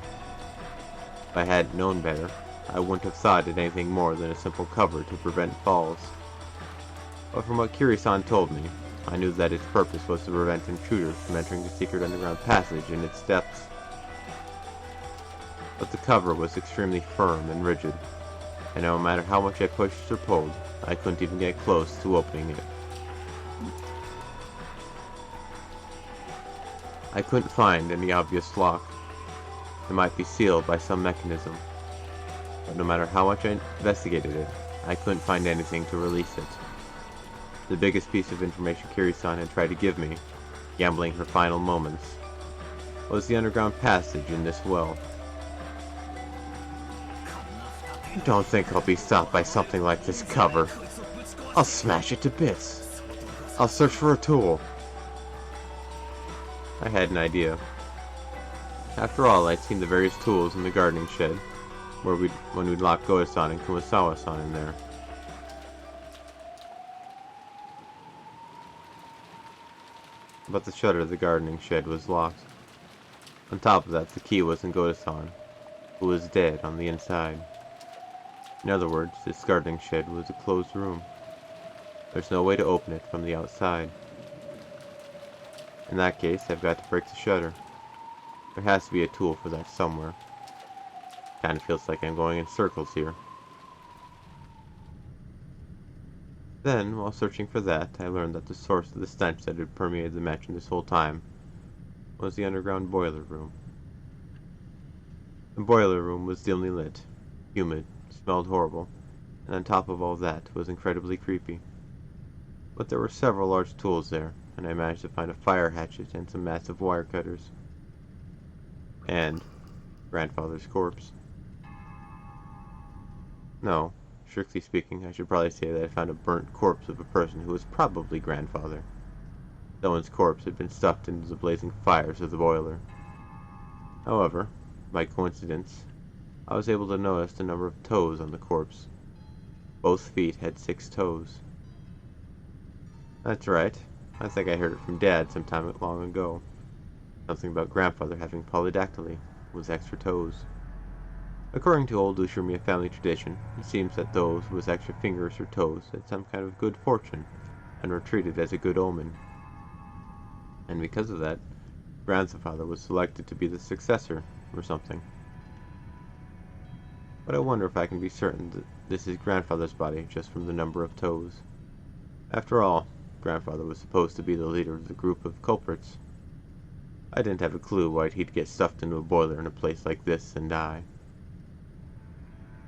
If I hadn't known better, I wouldn't have thought it anything more than a simple cover to prevent falls. But from what Kiri-san told me, I knew that its purpose was to prevent intruders from entering the secret underground passage in its depths. But the cover was extremely firm and rigid, and no matter how much I pushed or pulled, I couldn't even get close to opening it. I couldn't find any obvious lock. It might be sealed by some mechanism, but no matter how much I investigated it, I couldn't find anything to release it. The biggest piece of information Kiri-san had tried to give me, gambling her final moments, was the underground passage in this well. You don't think I'll be stopped by something like this cover? I'll smash it to bits. I'll search for a tool. I had an idea. After all, I'd seen the various tools in the gardening shed, when we'd locked Goda-san and Kumasawa-san in there. But the shutter of the gardening shed was locked. On top of that, the key was in Goda-san, who was dead on the inside. In other words, this gardening shed was a closed room. There's no way to open it from the outside. In that case, I've got to break the shutter. There has to be a tool for that somewhere. Kinda feels like I'm going in circles here. Then, while searching for that, I learned that the source of the stench that had permeated the mansion this whole time was the underground boiler room. The boiler room was dimly lit, humid, smelled horrible, and on top of all that was incredibly creepy. But there were several large tools there, and I managed to find a fire hatchet and some massive wire cutters. And grandfather's corpse. No, strictly speaking, I should probably say that I found a burnt corpse of a person who was probably grandfather. Someone's corpse had been stuffed into the blazing fires of the boiler. However, by coincidence, I was able to notice the number of toes on the corpse. Both feet had 6 toes. That's right. I think I heard it from Dad some time long ago. Something about grandfather having polydactyly, with extra toes. According to old Ushumiya family tradition, it seems that those with extra fingers or toes had some kind of good fortune, and were treated as a good omen. And because of that, grandfather was selected to be the successor, or something. But I wonder if I can be certain that this is grandfather's body just from the number of toes. After all, grandfather was supposed to be the leader of the group of culprits. I didn't have a clue why he'd get stuffed into a boiler in a place like this and die.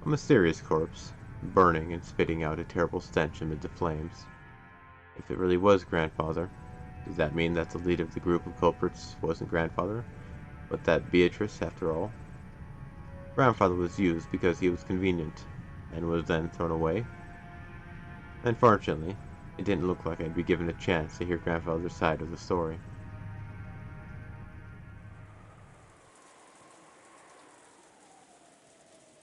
A mysterious corpse, burning and spitting out a terrible stench amid the flames. If it really was grandfather, does that mean that the leader of the group of culprits wasn't grandfather, but that Beatrice after all? Grandfather was used because he was convenient, and was then thrown away. Unfortunately, it didn't look like I'd be given a chance to hear grandfather's side of the story.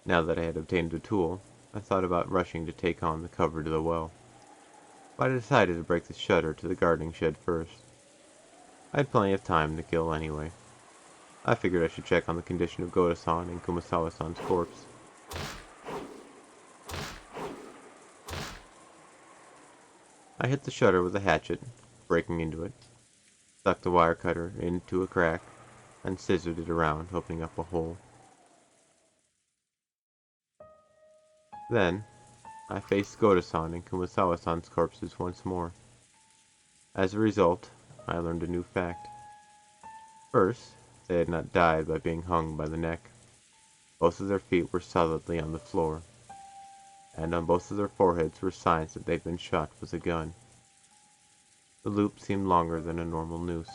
Now that I had obtained a tool, I thought about rushing to take on the cover to the well. But I decided to break the shutter to the gardening shed first. I had plenty of time to kill anyway. I figured I should check on the condition of Goda-san and Kumasawa-san's corpse. I hit the shutter with a hatchet, breaking into it, stuck the wire cutter into a crack, and scissored it around, opening up a hole. Then, I faced Goda-san and Kumasawa-san's corpses once more. As a result, I learned a new fact. First, they had not died by being hung by the neck. Both of their feet were solidly on the floor. and on both of their foreheads were signs that they'd been shot with a gun. The loop seemed longer than a normal noose.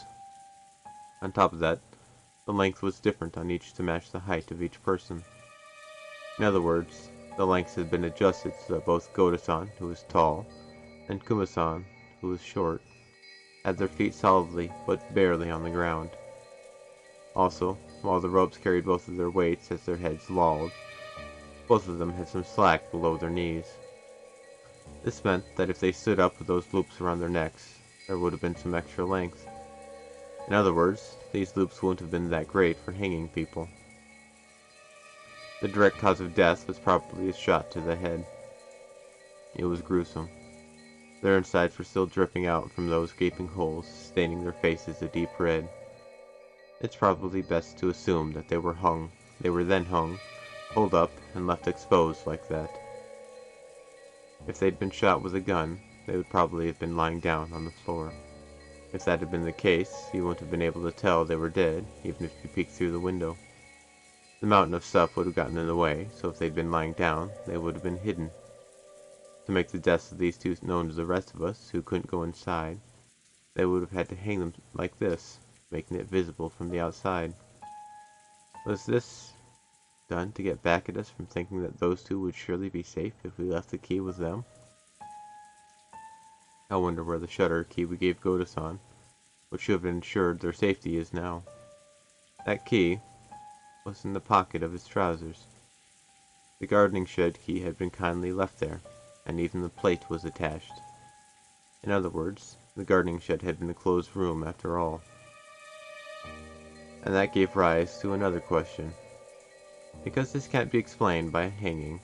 On top of that, the length was different on each to match the height of each person. In other words, the lengths had been adjusted so that both Goto-san, who was tall, and Kuma-san, who was short, had their feet solidly but barely on the ground. Also, while the ropes carried both of their weights as their heads lolled, both of them had some slack below their knees. This meant that if they stood up with those loops around their necks, there would have been some extra length. In other words, these loops wouldn't have been that great for hanging people. The direct cause of death was probably a shot to the head. It was gruesome. Their insides were still dripping out from those gaping holes, staining their faces a deep red. It's probably best to assume that they were then hung, pulled up, and left exposed like that. If they'd been shot with a gun, they would probably have been lying down on the floor. If that had been the case, you wouldn't have been able to tell they were dead, even if you peeked through the window. The mountain of stuff would have gotten in the way, so if they'd been lying down, they would have been hidden. To make the deaths of these two known to the rest of us, who couldn't go inside, they would have had to hang them like this, making it visible from the outside. Was this done to get back at us from thinking that those two would surely be safe if we left the key with them? I wonder where the shutter key we gave Goto-san, which should have ensured their safety, is now. That key was in the pocket of his trousers. The gardening shed key had been kindly left there, and even the plate was attached. In other words, the gardening shed had been a closed room after all. And that gave rise to another question. Because this can't be explained by hanging,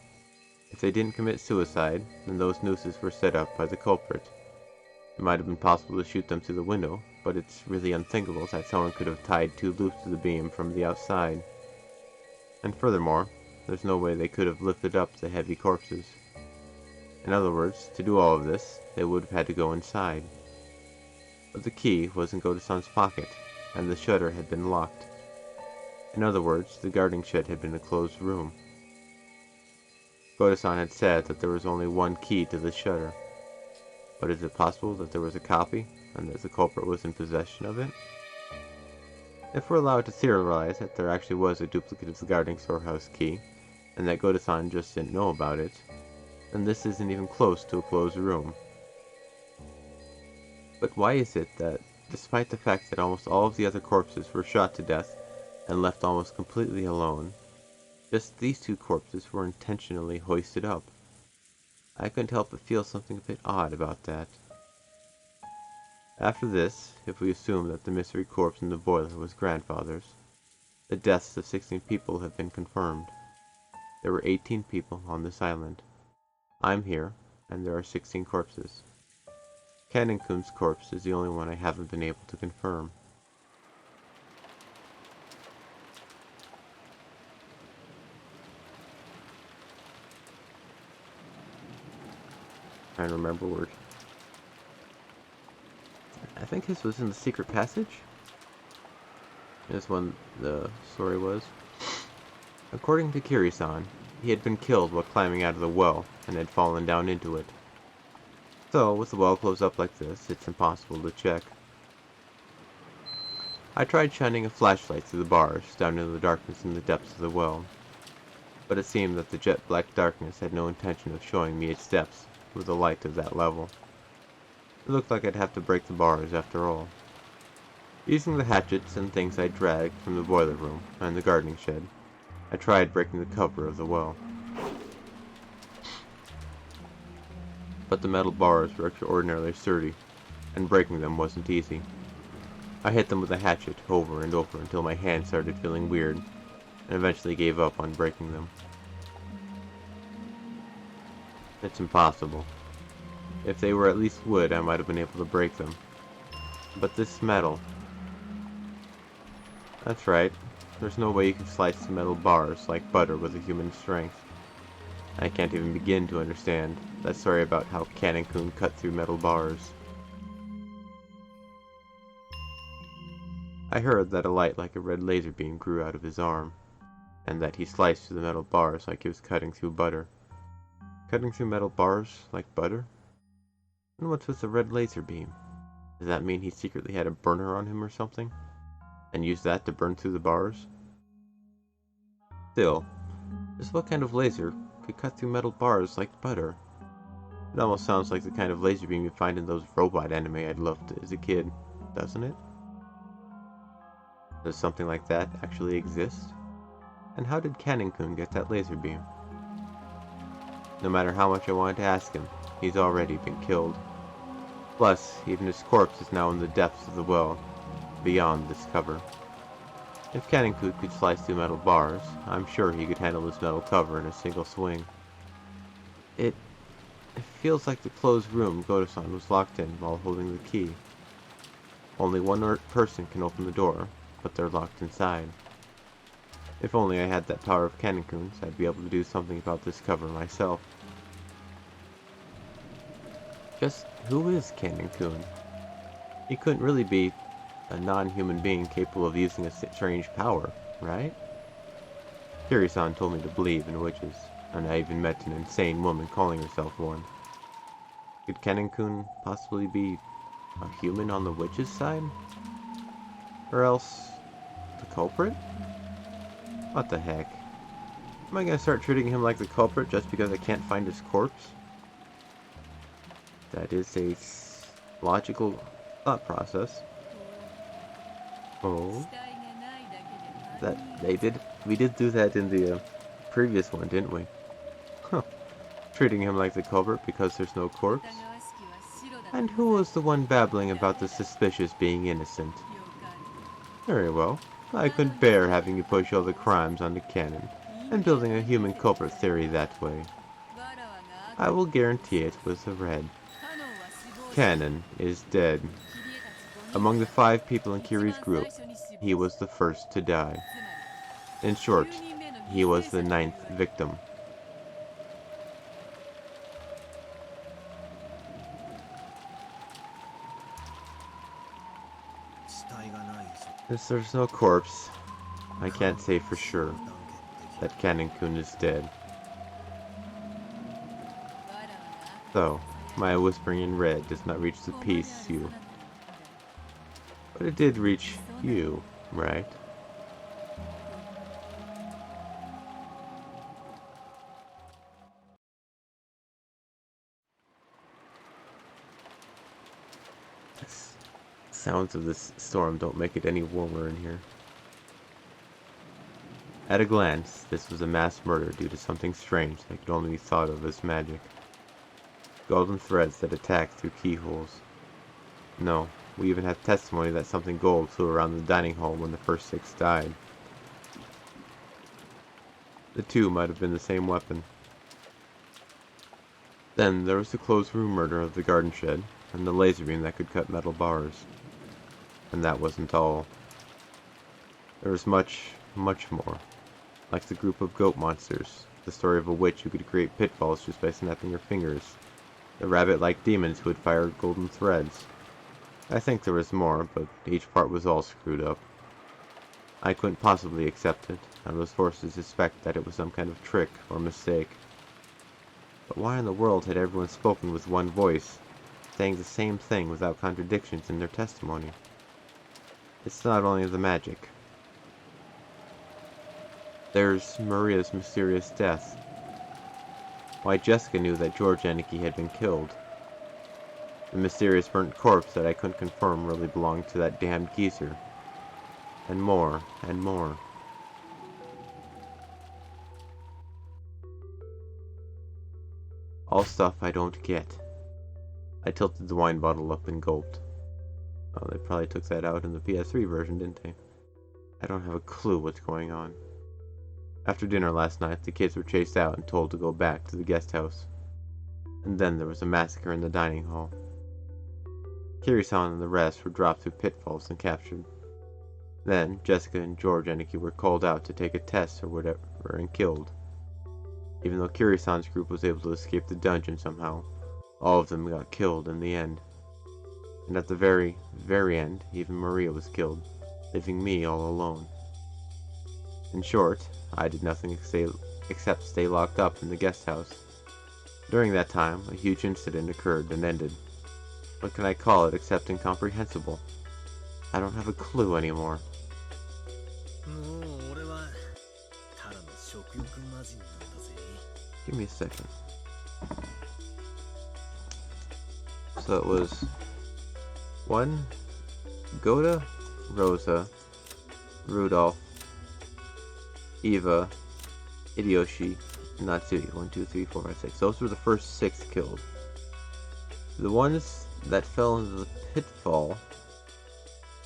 if they didn't commit suicide, then those nooses were set up by the culprit. It might have been possible to shoot them through the window, but it's really unthinkable that someone could have tied two loops to the beam from the outside. And furthermore, there's no way they could have lifted up the heavy corpses. In other words, to do all of this, they would have had to go inside. But the key was in Goto-san's pocket, and the shutter had been locked. In other words, the gardening shed had been a closed room. Goto-san had said that there was only one key to the shutter. But is it possible that there was a copy, and that the culprit was in possession of it? If we're allowed to theorize that there actually was a duplicate of the gardening storehouse key, and that Goto-san just didn't know about it, then this isn't even close to a closed room. But why is it that, despite the fact that almost all of the other corpses were shot to death and left almost completely alone, just these two corpses were intentionally hoisted up? I couldn't help but feel something a bit odd about that. After this, if we assume that the mystery corpse in the boiler was grandfather's, the deaths of 16 people have been confirmed. There were 18 people on this island. I'm here, and there are 16 corpses. Kanen-kun's corpse is the only one I haven't been able to confirm. Trying to remember word. I think this was in the secret passage. This one, the story was. According to Kiri-san, he had been killed while climbing out of the well and had fallen down into it. So, with the well closed up like this, it's impossible to check. I tried shining a flashlight through the bars down into the darkness in the depths of the well, but it seemed that the jet black darkness had no intention of showing me its depths with a light of that level. It looked like I'd have to break the bars after all. Using the hatchets and things I dragged from the boiler room and the gardening shed, I tried breaking the cover of the well. But the metal bars were extraordinarily sturdy, and breaking them wasn't easy. I hit them with a hatchet over and over until my hand started feeling weird, and eventually gave up on breaking them. It's impossible. If they were at least wood, I might have been able to break them. But this metal... That's right. There's no way you can slice the metal bars like butter with a human strength. I can't even begin to understand that story about how Kanen-kun cut through metal bars. I heard that a light like a red laser beam grew out of his arm, and that he sliced through the metal bars like he was cutting through butter. Cutting through metal bars like butter? And what's with the red laser beam? Does that mean he secretly had a burner on him or something? And used that to burn through the bars? Still, just what kind of laser could cut through metal bars like butter? It almost sounds like the kind of laser beam you find in those robot anime I'd loved as a kid, doesn't it? Does something like that actually exist? And how did Cannon-kun get that laser beam? No matter how much I wanted to ask him, he's already been killed. Plus, even his corpse is now in the depths of the well, beyond this cover. If Cannon-kun could slice through metal bars, I'm sure he could handle this metal cover in a single swing. It feels like the closed room Goto-san was locked in while holding the key. Only one person can open the door, but they're locked inside. If only I had that power of Cannon-kun's, I'd be able to do something about this cover myself. Just who is Cannon-kun? He couldn't really be a non-human being capable of using a strange power, right? Kiri-san told me to believe in witches, and I even met an insane woman calling herself one. Could Cannon-kun possibly be a human on the witch's side? Or else the culprit? What the heck? Am I gonna start treating him like the culprit just because I can't find his corpse? That is a logical thought process. Oh. We did do that in the previous one, didn't we? Huh. Treating him like the culprit because there's no corpse? And who was the one babbling about the suspicious being innocent? Very well. I couldn't bear having you push all the crimes onto Cannon, and building a human culprit theory that way. I will guarantee it was a red. Cannon is dead. Among the 5 people in Kiri's group, he was the first to die. In short, he was the 9th victim. Since there's no corpse, I can't say for sure that Cannon-kun is dead. So, my whispering in red does not reach the peace you. But it did reach you, right? Sounds of this storm don't make it any warmer in here. At a glance, this was a mass murder due to something strange that could only be thought of as magic. Golden threads that attacked through keyholes. No, we even have testimony that something gold flew around the dining hall when the first 6 died. The 2 might have been the same weapon. Then there was the closed room murder of the garden shed, and the laser beam that could cut metal bars. And that wasn't all. There was much, much more. Like the group of goat monsters, the story of a witch who could create pitfalls just by snapping her fingers, the rabbit-like demons who would fire golden threads. I think there was more, but each part was all screwed up. I couldn't possibly accept it, and was forced to suspect that it was some kind of trick or mistake. But why in the world had everyone spoken with one voice, saying the same thing without contradictions in their testimony? It's not only the magic. There's Maria's mysterious death. Why Jessica knew that George Aniki had been killed. The mysterious burnt corpse that I couldn't confirm really belonged to that damned geezer. And more, and more. All stuff I don't get. I tilted the wine bottle up and gulped. Oh, they probably took that out in the PS3 version, didn't they? I don't have a clue what's going on. After dinner last night, the kids were chased out and told to go back to the guest house. And then there was a massacre in the dining hall. Kiri-san and the rest were dropped through pitfalls and captured. Then, Jessica and George Aniki were called out to take a test or whatever and killed. Even though Kiri-san's group was able to escape the dungeon somehow, all of them got killed in the end. And at the very, very end, even Maria was killed, leaving me all alone. In short, I did nothing except stay locked up in the guest house. During that time, a huge incident occurred and ended. What can I call it except incomprehensible? I don't have a clue anymore. Give me a second. So it was 1, Goda, Rosa, Rudolph, Eva, Hideyoshi, Natsui. 1, 2, 3, 4, 5, 6. Those were the first 6 killed. The ones that fell into the pitfall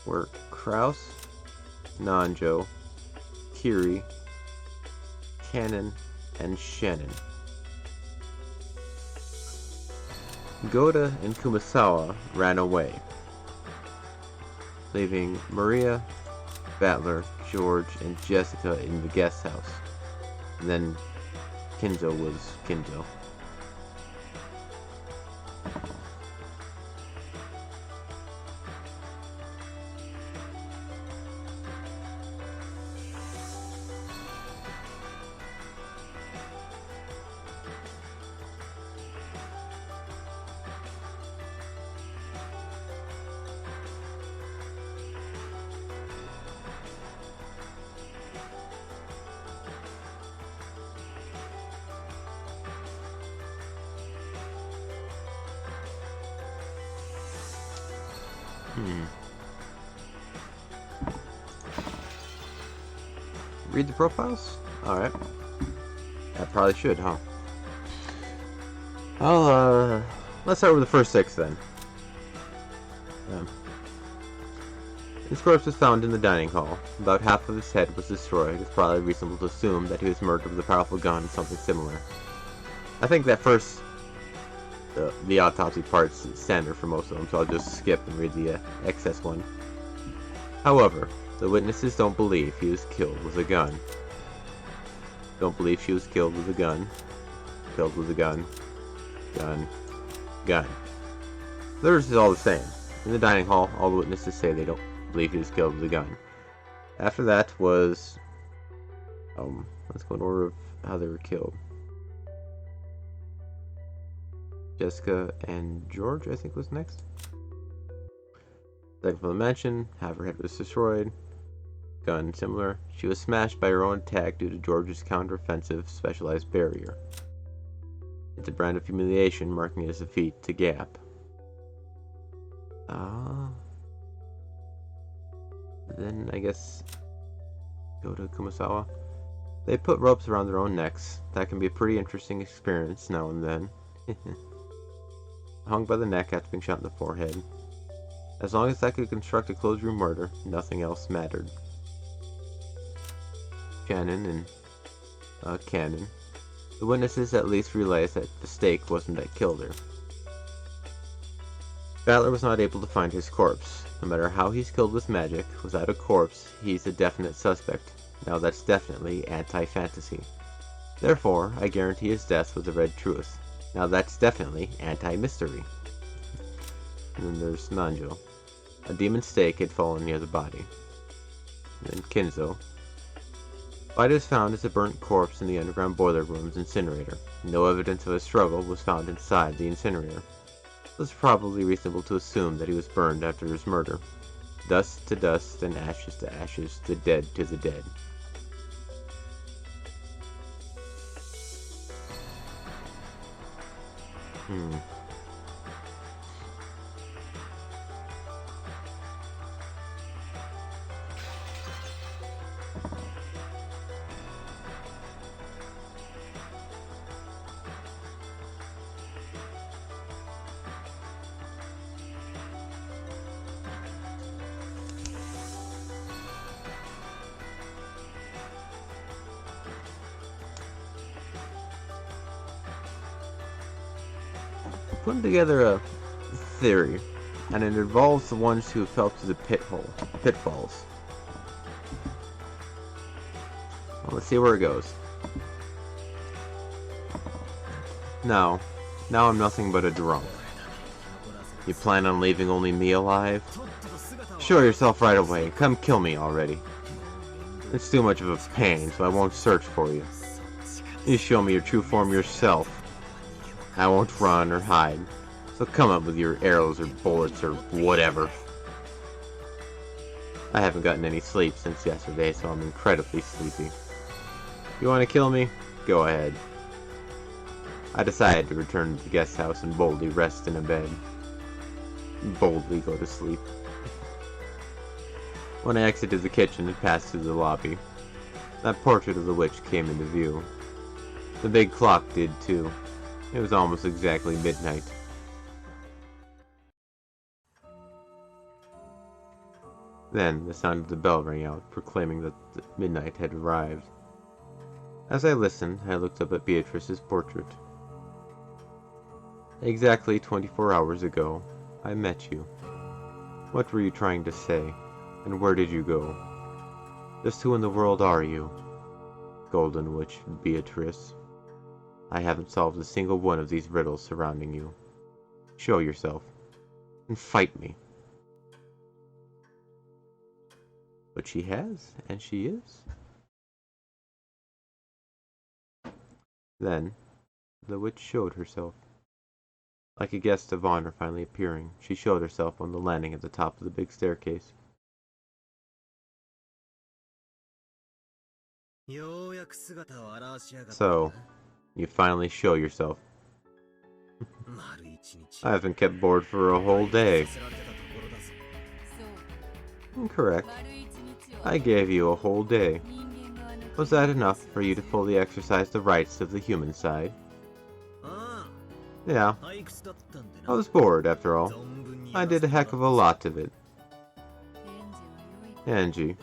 were Kraus, Nanjo, Kiri, Cannon, and Shannon. Goda and Kumasawa ran away, leaving Maria, Battler, George, and Jessica in the guest house. And then Kinzo was Kinzo. Read the profiles? Alright. I probably should, huh? Well, let's start with the first 6 then. His corpse was found in the dining hall. About half of his head was destroyed. It's probably reasonable to assume that he was murdered with a powerful gun or something similar. I think that first, the autopsy part's standard for most of them, so I'll just skip and read the excess one. However, the witnesses don't believe he was killed with a gun. Don't believe she was killed with a gun. Killed with a gun. Gun. Gun. Theirs is all the same. In the dining hall, all the witnesses say they don't believe he was killed with a gun. After that was... let's go in order of how they were killed. Jessica and George, I think, was next. Second from the mansion, half her head was destroyed. Gun similar. She was smashed by her own attack due to George's counter-offensive specialized barrier. It's a brand of humiliation, marking his defeat to Gap. Then I guess go to Kumasawa. They put ropes around their own necks. That can be a pretty interesting experience now and then. Hung by the neck after being shot in the forehead. As long as I could construct a closed room murder, nothing else mattered. Shannon and Cannon. The witnesses at least realized that the stake wasn't that killed her. Battler was not able to find his corpse. No matter how he's killed with magic, without a corpse, he's a definite suspect. Now that's definitely anti-fantasy. Therefore, I guarantee his death was a red truth. Now that's definitely anti-mystery. And then there's Nanjo. A demon stake had fallen near the body. And then Kinzo. Body was found as a burnt corpse in the underground boiler room's incinerator. No evidence of a struggle was found inside the incinerator. It was probably reasonable to assume that he was burned after his murder. Dust to dust and ashes to ashes, the dead to the dead. Putting together a theory, and it involves the ones who fell to the pitfalls. Well, let's see where it goes. Now I'm nothing but a drunk. You plan on leaving only me alive? Show yourself right away and come kill me already. It's too much of a pain, so I won't search for you. You show me your true form yourself. I won't run or hide, so come up with your arrows or bullets or whatever. I haven't gotten any sleep since yesterday, so I'm incredibly sleepy. You want to kill me? Go ahead. I decided to return to the guest house and boldly rest in a bed. Boldly go to sleep. When I exited the kitchen and passed through the lobby, that portrait of the witch came into view. The big clock did too. It was almost exactly midnight. Then the sound of the bell rang out, proclaiming that midnight had arrived. As I listened, I looked up at Beatrice's portrait. Exactly 24 hours ago, I met you. What were you trying to say, and where did you go? Just who in the world are you? Golden Witch Beatrice. I haven't solved a single one of these riddles surrounding you. Show yourself, and fight me. But she has, and she is. Then, the witch showed herself. Like a guest of honor finally appearing, she showed herself on the landing at the top of the big staircase. So, you finally show yourself. I haven't kept board for a whole day. Incorrect. I gave you a whole day. Was that enough for you to fully exercise the rights of the human side? Yeah. I was bored, after all. I did a heck of a lot of it. Angie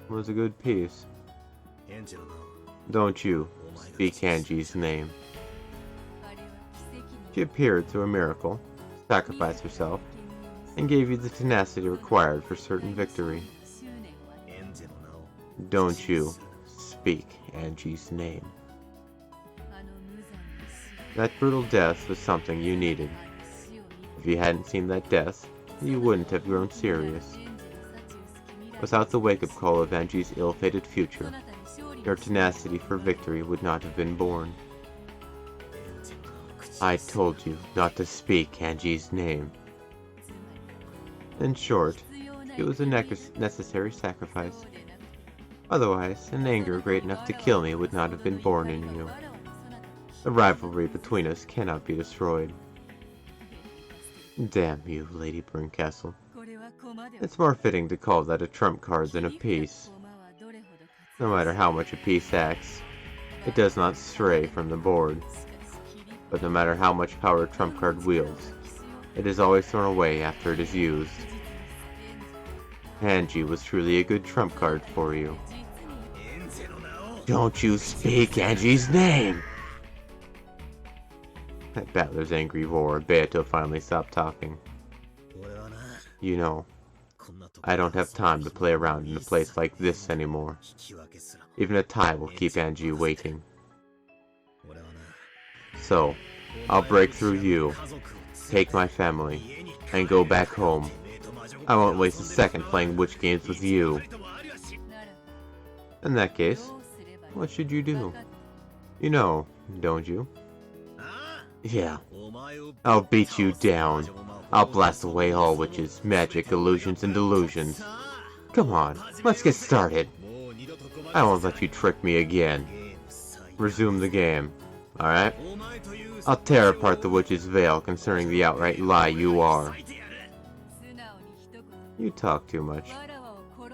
was a good piece. Don't you speak Angie's name. She appeared through a miracle, sacrificed herself, and gave you the tenacity required for certain victory. Don't you speak Angie's name. That brutal death was something you needed. If you hadn't seen that death, you wouldn't have grown serious. Without the wake-up call of Angie's ill-fated future, your tenacity for victory would not have been born. I told you not to speak Angie's name. In short, it was a necessary sacrifice. Otherwise, an anger great enough to kill me would not have been born in you. The rivalry between us cannot be destroyed. Damn you, Lady Brincastle. It's more fitting to call that a trump card than a piece. No matter how much a piece acts, it does not stray from the board. But no matter how much power a trump card wields, it is always thrown away after it is used. Angie was truly a good trump card for you. Don't you speak Angie's name! At Battler's angry roar, Beato finally stopped talking. You know, I don't have time to play around in a place like this anymore. Even a tie will keep Angie waiting. So, I'll break through you, take my family, and go back home. I won't waste a second playing witch games with you. In that case, what should you do? You know, don't you? Yeah. I'll beat you down. I'll blast away all witches, magic, illusions, and delusions. Come on, let's get started. I won't let you trick me again. Resume the game, alright? I'll tear apart the witch's veil concerning the outright lie you are. You talk too much.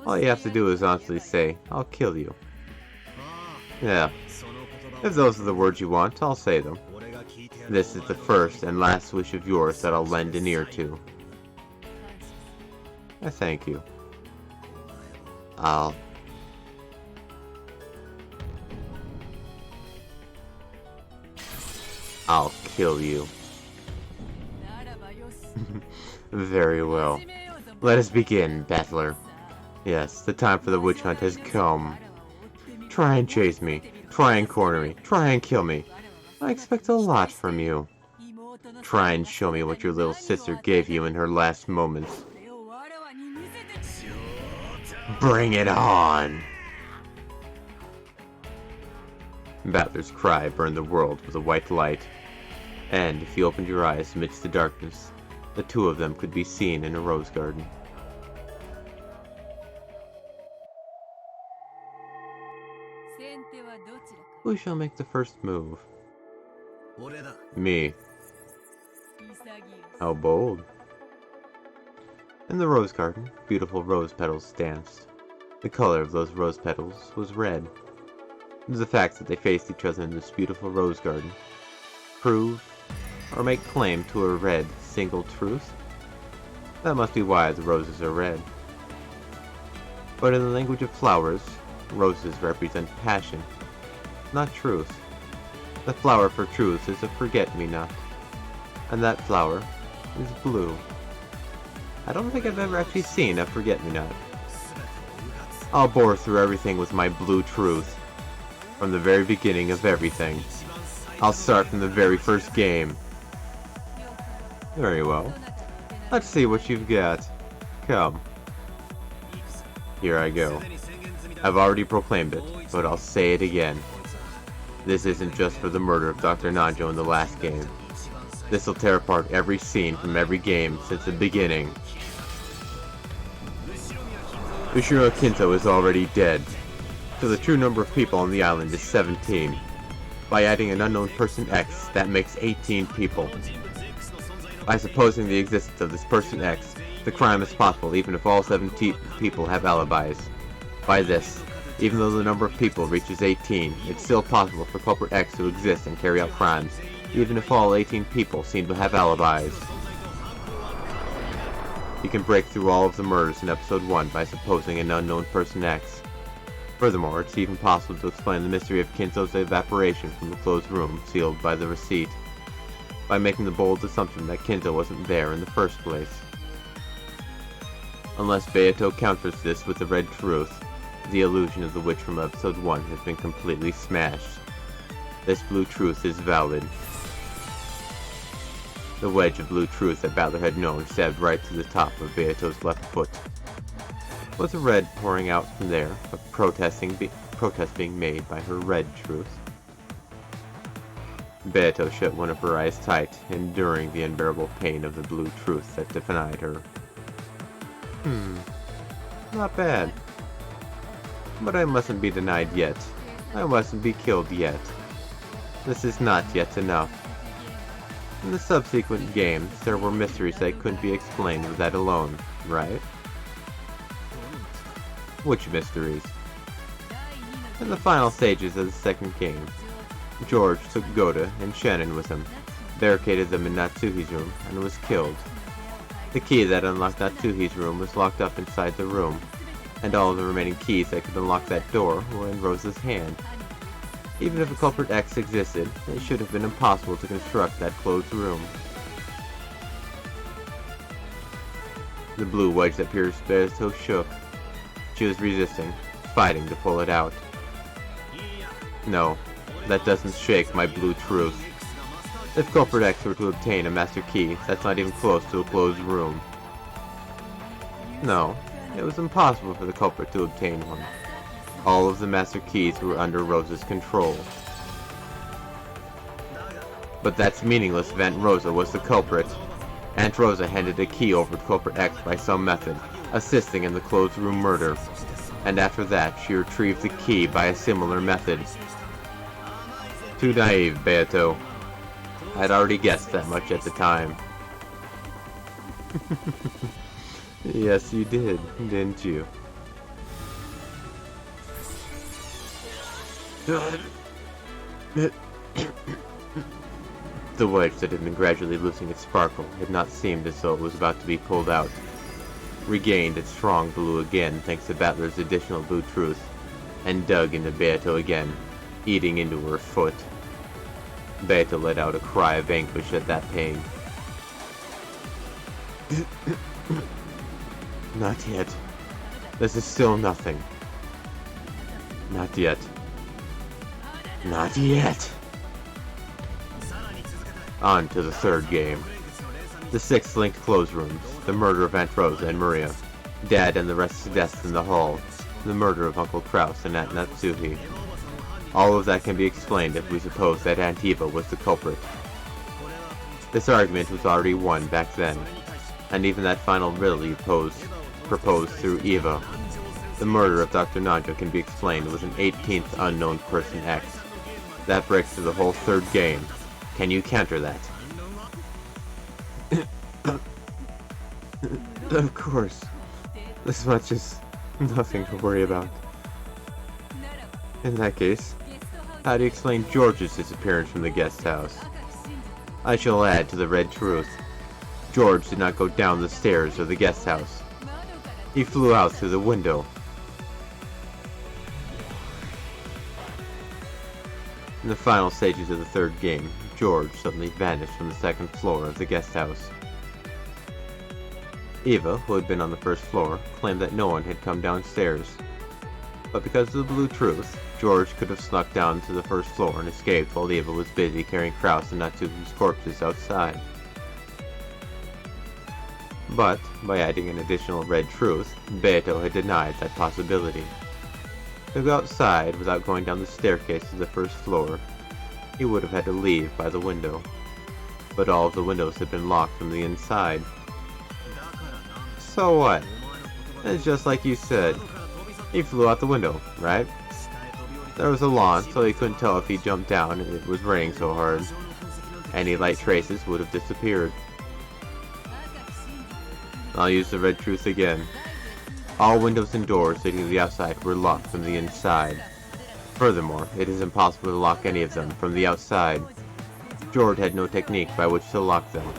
All you have to do is honestly say, I'll kill you. Yeah. If those are the words you want, I'll say them. This is the first and last wish of yours that I'll lend an ear to. I thank you. I'll kill you. Very well. Let us begin, battler. Yes, the time for the witch hunt has come. Try and chase me. Try and corner me. Try and kill me. I expect a lot from you. Try and show me what your little sister gave you in her last moments. Bring it on! Battler's cry burned the world with a white light. And if you opened your eyes amidst the darkness, the two of them could be seen in a rose garden. Who shall make the first move? Me. How bold. In the rose garden, beautiful rose petals danced. The color of those rose petals was red. The fact that they faced each other in this beautiful rose garden prove or make claim to a red single truth? That must be why the roses are red. But in the language of flowers, roses represent passion, not truth. The flower for truth is a forget-me-not, and that flower is blue. I don't think I've ever actually seen a forget-me-not. I'll bore through everything with my blue truth, from the very beginning of everything. I'll start from the very first game. Very well. Let's see what you've got. Come. Here I go. I've already proclaimed it, but I'll say it again. This isn't just for the murder of Dr. Nanjo in the last game. This'll tear apart every scene from every game since the beginning. Ushiro Kinto is already dead, so the true number of people on the island is 17. By adding an unknown person X, that makes 18 people. By supposing the existence of this person X, the crime is possible even if all 17 people have alibis. By this, even though the number of people reaches 18, it's still possible for culprit X to exist and carry out crimes, even if all 18 people seem to have alibis. You can break through all of the murders in episode 1 by supposing an unknown person X. Furthermore, it's even possible to explain the mystery of Kinto's evaporation from the closed room sealed by the receipt, by making the bold assumption that Kinto wasn't there in the first place. Unless Beato counters this with the red truth, the illusion of the witch from episode 1 has been completely smashed. This blue truth is valid. The wedge of blue truth that Battler had known stabbed right to the top of Beato's left foot. Was the red pouring out from there, a protest being made by her red truth? Beato shut one of her eyes tight, enduring the unbearable pain of the blue truth that denied her. Not bad. But I mustn't be denied yet. I mustn't be killed yet. This is not yet enough. In the subsequent games, there were mysteries that couldn't be explained with that alone, right? Which mysteries? In the final stages of the second game, George took Goda and Shannon with him, barricaded them in Natsuhi's room, and was killed. The key that unlocked Natsuhi's room was locked up inside the room, and all of the remaining keys that could unlock that door were in Rosa's hand. Even if a culprit X existed, it should have been impossible to construct that closed room. The blue wedge that pierced Beato shook. She was resisting, fighting to pull it out. No, that doesn't shake my blue truth. If culprit X were to obtain a master key, that's not even close to a closed room. No, it was impossible for the culprit to obtain one. All of the master keys were under Rosa's control. But that's meaningless if Aunt Rosa was the culprit. Aunt Rosa handed a key over to culprit X by some method, assisting in the closed room murder, and after that she retrieved the key by a similar method. Too naive, Beato. I'd already guessed that much at the time. Yes, you did, didn't you? The wedge that had been gradually losing its sparkle had not seemed as though it was about to be pulled out. Regained its strong blue again thanks to Battler's additional blue truth, and dug into Beato again, eating into her foot. Beato let out a cry of anguish at that pain. Not yet. This is still nothing. Not yet. Not yet! On to the third game. The 6 linked closed rooms, the murder of Aunt Rosa and Maria, Dad and the rest of deaths in the hall, the murder of Uncle Kraus and Aunt Natsuhi. All of that can be explained if we suppose that Aunt Eva was the culprit. This argument was already won back then, and even that final riddle you proposed through Eva. The murder of Dr. Naja can be explained with an 18th unknown person X. That breaks through the whole third game. Can you counter that? Of course. This much is nothing to worry about. In that case, how do you explain George's disappearance from the guest house? I shall add to the red truth. George did not go down the stairs of the guest house. He flew out through the window. In the final stages of the third game, George suddenly vanished from the second floor of the guest house. Eva, who had been on the first floor, claimed that no one had come downstairs. But because of the blue truth, George could have snuck down to the first floor and escaped while Eva was busy carrying Kraus and Natsuki's corpses outside. But, by adding an additional red truth, Beto had denied that possibility. To go outside without going down the staircase to the first floor, he would have had to leave by the window. But all of the windows had been locked from the inside. So what? It's just like you said. He flew out the window, right? There was a lawn, so he couldn't tell if he jumped down and it was raining so hard. Any light traces would have disappeared. I'll use the red truth again. All windows and doors leading to the outside were locked from the inside. Furthermore, it is impossible to lock any of them from the outside. George had no technique by which to lock them.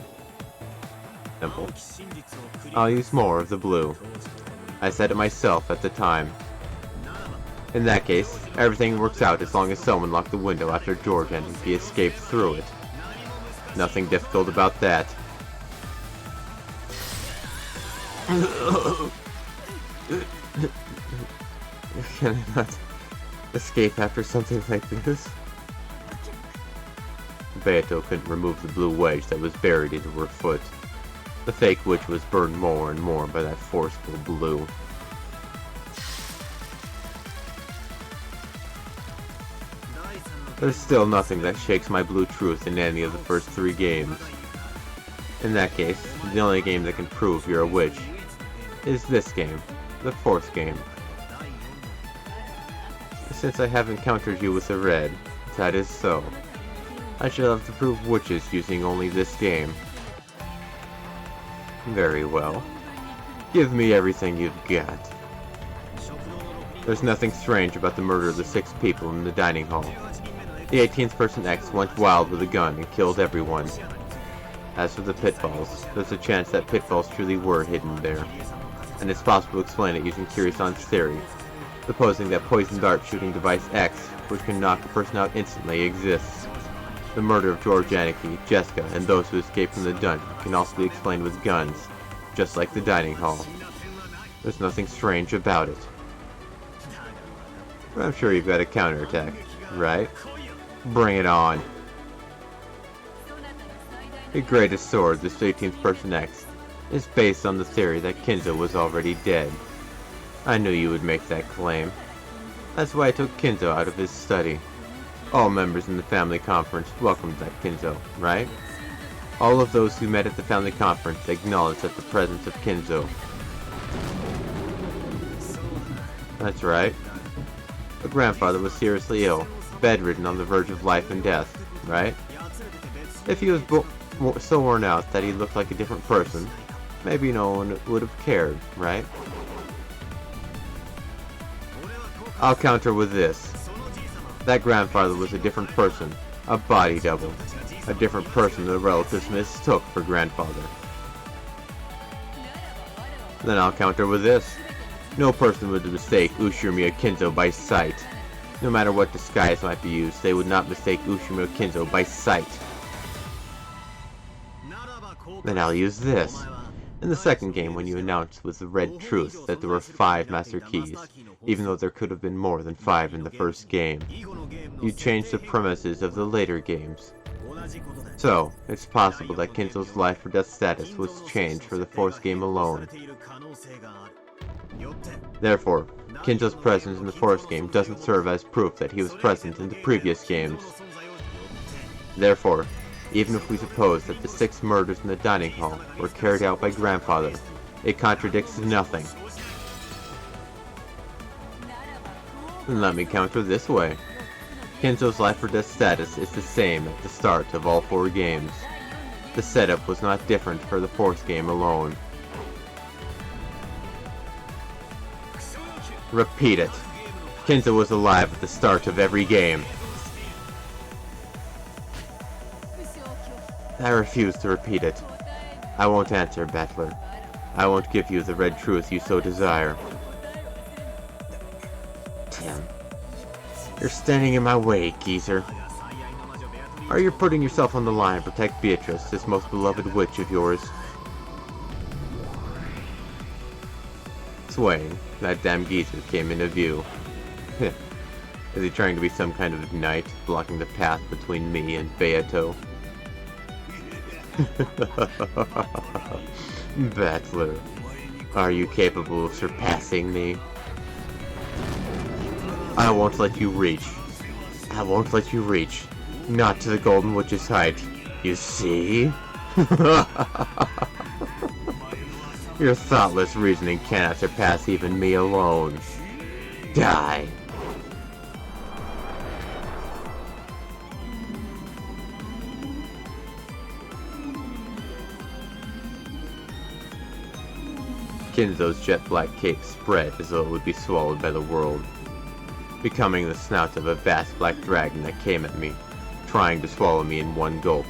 Simple. I'll use more of the blue. I said it myself at the time. In that case, everything works out as long as someone locked the window after George and he escaped through it. Nothing difficult about that. Can I not escape after something like this? Beto couldn't remove the blue wedge that was buried into her foot. The fake witch was burned more and more by that forceful blue. There's still nothing that shakes my blue truth in any of the first three games. In that case, the only game that can prove you're a witch is this game, the fourth game. Since I have encountered you with the red, that is so. I shall have to prove witches using only this game. Very well. Give me everything you've got. There's nothing strange about the murder of the 6 people in the dining hall. The 18th person X went wild with a gun and killed everyone. As for the pitfalls, there's a chance that pitfalls truly were hidden there. And it's possible to explain it using Kirisan's theory, supposing that poison dart shooting device X, which can knock a person out instantly, exists. The murder of George Anarchy, Jessica, and those who escaped from the dungeon can also be explained with guns, just like the dining hall. There's nothing strange about it. But I'm sure you've got a counterattack, right? Bring it on. The greatest sword, this 18th person X, is based on the theory that Kinzo was already dead. I knew you would make that claim. That's why I took Kinzo out of his study. All members in the family conference welcomed that Kinzo, right? All of those who met at the family conference acknowledged that the presence of Kinzo. That's right. The grandfather was seriously ill, bedridden on the verge of life and death, right? If he was so worn out that he looked like a different person, maybe no one would have cared, right? I'll counter with this. That grandfather was a different person, a body double. A different person the relatives mistook for grandfather. Then I'll counter with this. No person would mistake Ushimiya Kinzo by sight. No matter what disguise might be used, they would not mistake Ushimiya Kinzo by sight. Then I'll use this. In the second game, when you announced with the red truth that there were 5 master keys, even though there could have been more than 5 in the first game, you changed the premises of the later games. So, it's possible that Kinzo's life or death status was changed for the fourth game alone. Therefore, Kinzo's presence in the fourth game doesn't serve as proof that he was present in the previous games. Therefore, Even if we suppose that the 6 murders in the dining hall were carried out by Grandfather, it contradicts nothing. And let me counter this way. Kinzo's life or death status is the same at the start of all 4 games. The setup was not different for the 4th game alone. Repeat it. Kinzo was alive at the start of every game. I refuse to repeat it. I won't answer, Battler. I won't give you the red truth you so desire. Damn. You're standing in my way, geezer. Are you putting yourself on the line to protect Beatrice, this most beloved witch of yours? Swaying, that damn geezer came into view. Is he trying to be some kind of knight, blocking the path between me and Beato? Battler, are you capable of surpassing me? I won't let you reach. I won't let you reach. Not to the Golden Witch's height. You see? Your thoughtless reasoning cannot surpass even me alone. Die. Kinzo's jet black cape spread as though it would be swallowed by the world, becoming the snout of a vast black dragon that came at me, trying to swallow me in one gulp.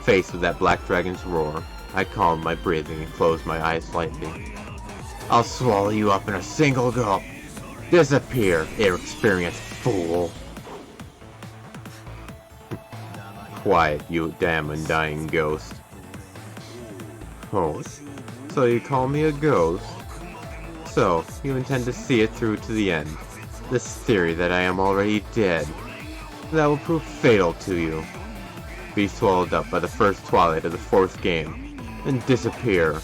Faced with that black dragon's roar, I calmed my breathing and closed my eyes slightly. I'll swallow you up in a single gulp. Disappear, inexperienced fool. Quiet, you damn undying ghost. Oh, so you call me a ghost? So, you intend to see it through to the end. This theory that I am already dead. That will prove fatal to you. Be swallowed up by the first twilight of the 4th game, and disappear.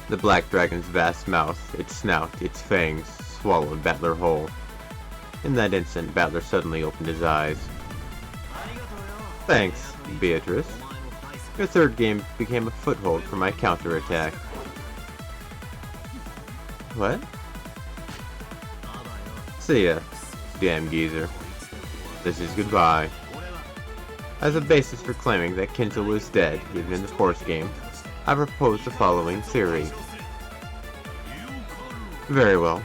The black dragon's vast mouth, its snout, its fangs, swallowed Battler whole. In that instant, Battler suddenly opened his eyes. Thanks, Beatrice. Your 3rd game became a foothold for my counterattack. What? See ya, damn geezer. This is goodbye. As a basis for claiming that Kinzo was dead, even in the 4th game, I propose the following theory. Very well.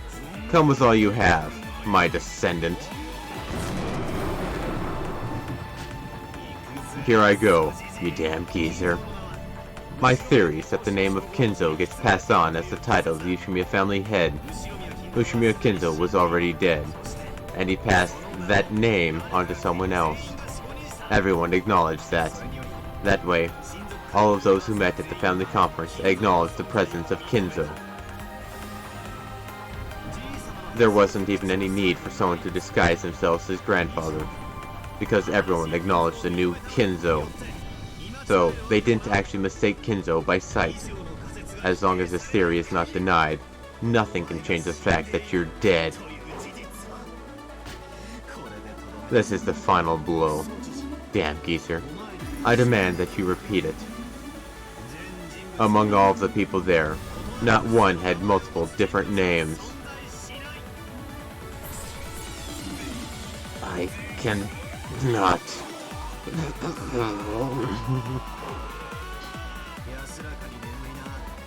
Come with all you have, my descendant. Here I go, you damn geezer. My theory is that the name of Kinzo gets passed on as the title of the Ushimiya family head. Ushimiya Kinzo was already dead, and he passed that name onto someone else. Everyone acknowledged that. That way, all of those who met at the family conference acknowledged the presence of Kinzo. There wasn't even any need for someone to disguise themselves as grandfather, because everyone acknowledged the new Kinzo. So, they didn't actually mistake Kinzo by sight. As long as this theory is not denied, nothing can change the fact that you're dead. This is the final blow. Damn geezer. I demand that you repeat it. Among all of the people there, not one had multiple different names. I cannot.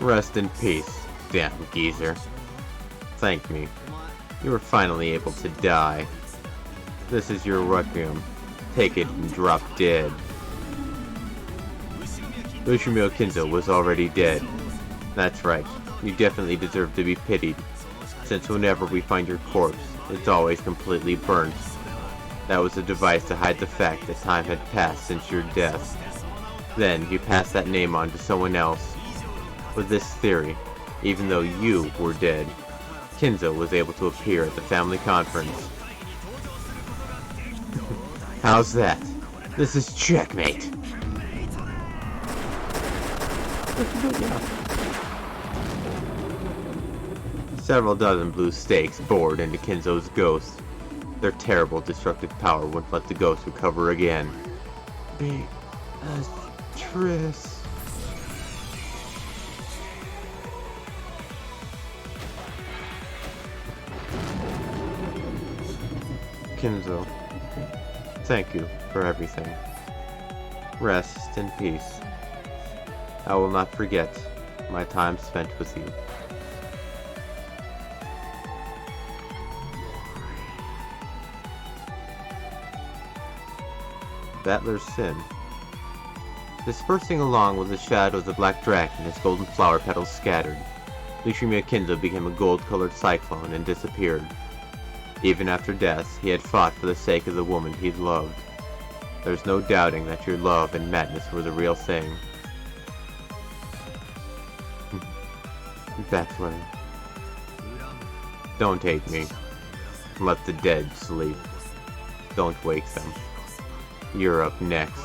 Rest in peace, damn geezer. Thank me. You were finally able to die. This is your requiem. Take it and drop dead. Ushimiya Kinzo was already dead. That's right. You definitely deserve to be pitied, since whenever we find your corpse, it's always completely burnt. That was a device to hide the fact that time had passed since your death. Then, you passed that name on to someone else. With this theory, even though you were dead, Kinzo was able to appear at the family conference. How's that? This is checkmate! Several dozen blue stakes bored into Kinzo's ghost. Their terrible destructive power wouldn't let the ghost recover again. Beatrice. Kinzo, thank you for everything. Rest in peace. I will not forget my time spent with you. Battler's Sin. Dispersing along with the shadow of the black dragon, its golden flower petals scattered. Umineko Kinzo became a gold-colored cyclone and disappeared. Even after death, he had fought for the sake of the woman he'd loved. There's no doubting that your love and madness were the real thing. Battler. Don't hate me. Let the dead sleep. Don't wake them. You're up next.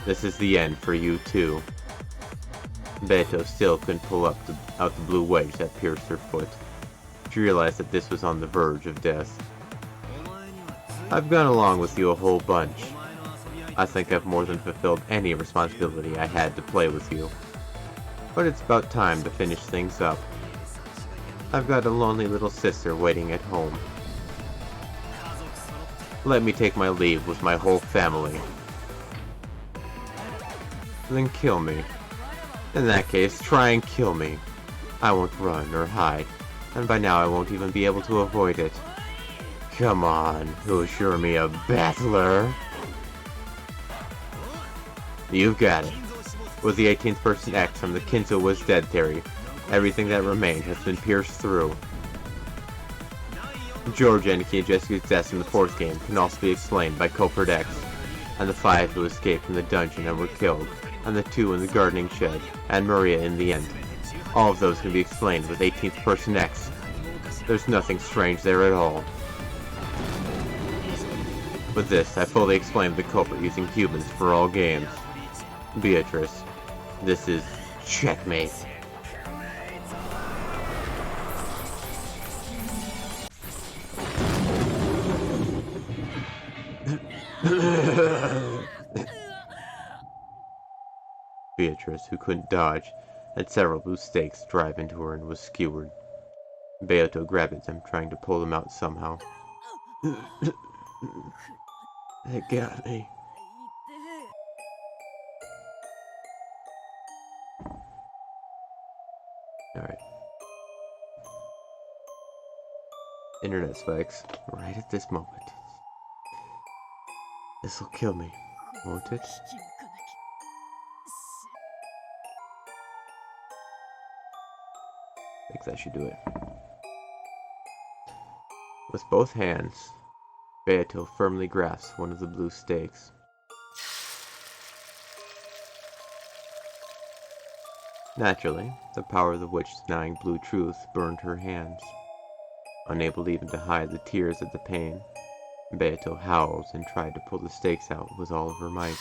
This is the end for you too. Beto still couldn't pull out the blue wedge that pierced her foot. She realized that this was on the verge of death. I've gone along with you a whole bunch. I think I've more than fulfilled any responsibility I had to play with you. But it's about time to finish things up. I've got a lonely little sister waiting at home. Let me take my leave with my whole family. Then kill me. In that case, try and kill me. I won't run or hide, and by now I won't even be able to avoid it. Come on, assure me a battler. You've got it. With the 18th person X from the Kinzo was dead theory, everything that remained has been pierced through. Georgia and Jessica's deaths in the 4th game can also be explained by Culprit X, and the 5 who escaped from the dungeon and were killed, and the 2 in the gardening shed, and Maria in the end. All of those can be explained with 18th person X. There's nothing strange there at all. With this, I fully explained the culprit using humans for all games. Beatrice, this is checkmate. Beatrice, who couldn't dodge, had several blue stakes drive into her and was skewered. Beato grabbed at them, trying to pull them out somehow. They got me. Alright. Internet spikes, right at this moment. This'll kill me, won't it? I think that should do it. With both hands, Beato firmly grasps one of the blue stakes. Naturally, the power of the witch denying blue truth burned her hands. Unable even to hide the tears at the pain, Beato howled and tried to pull the stakes out with all of her might.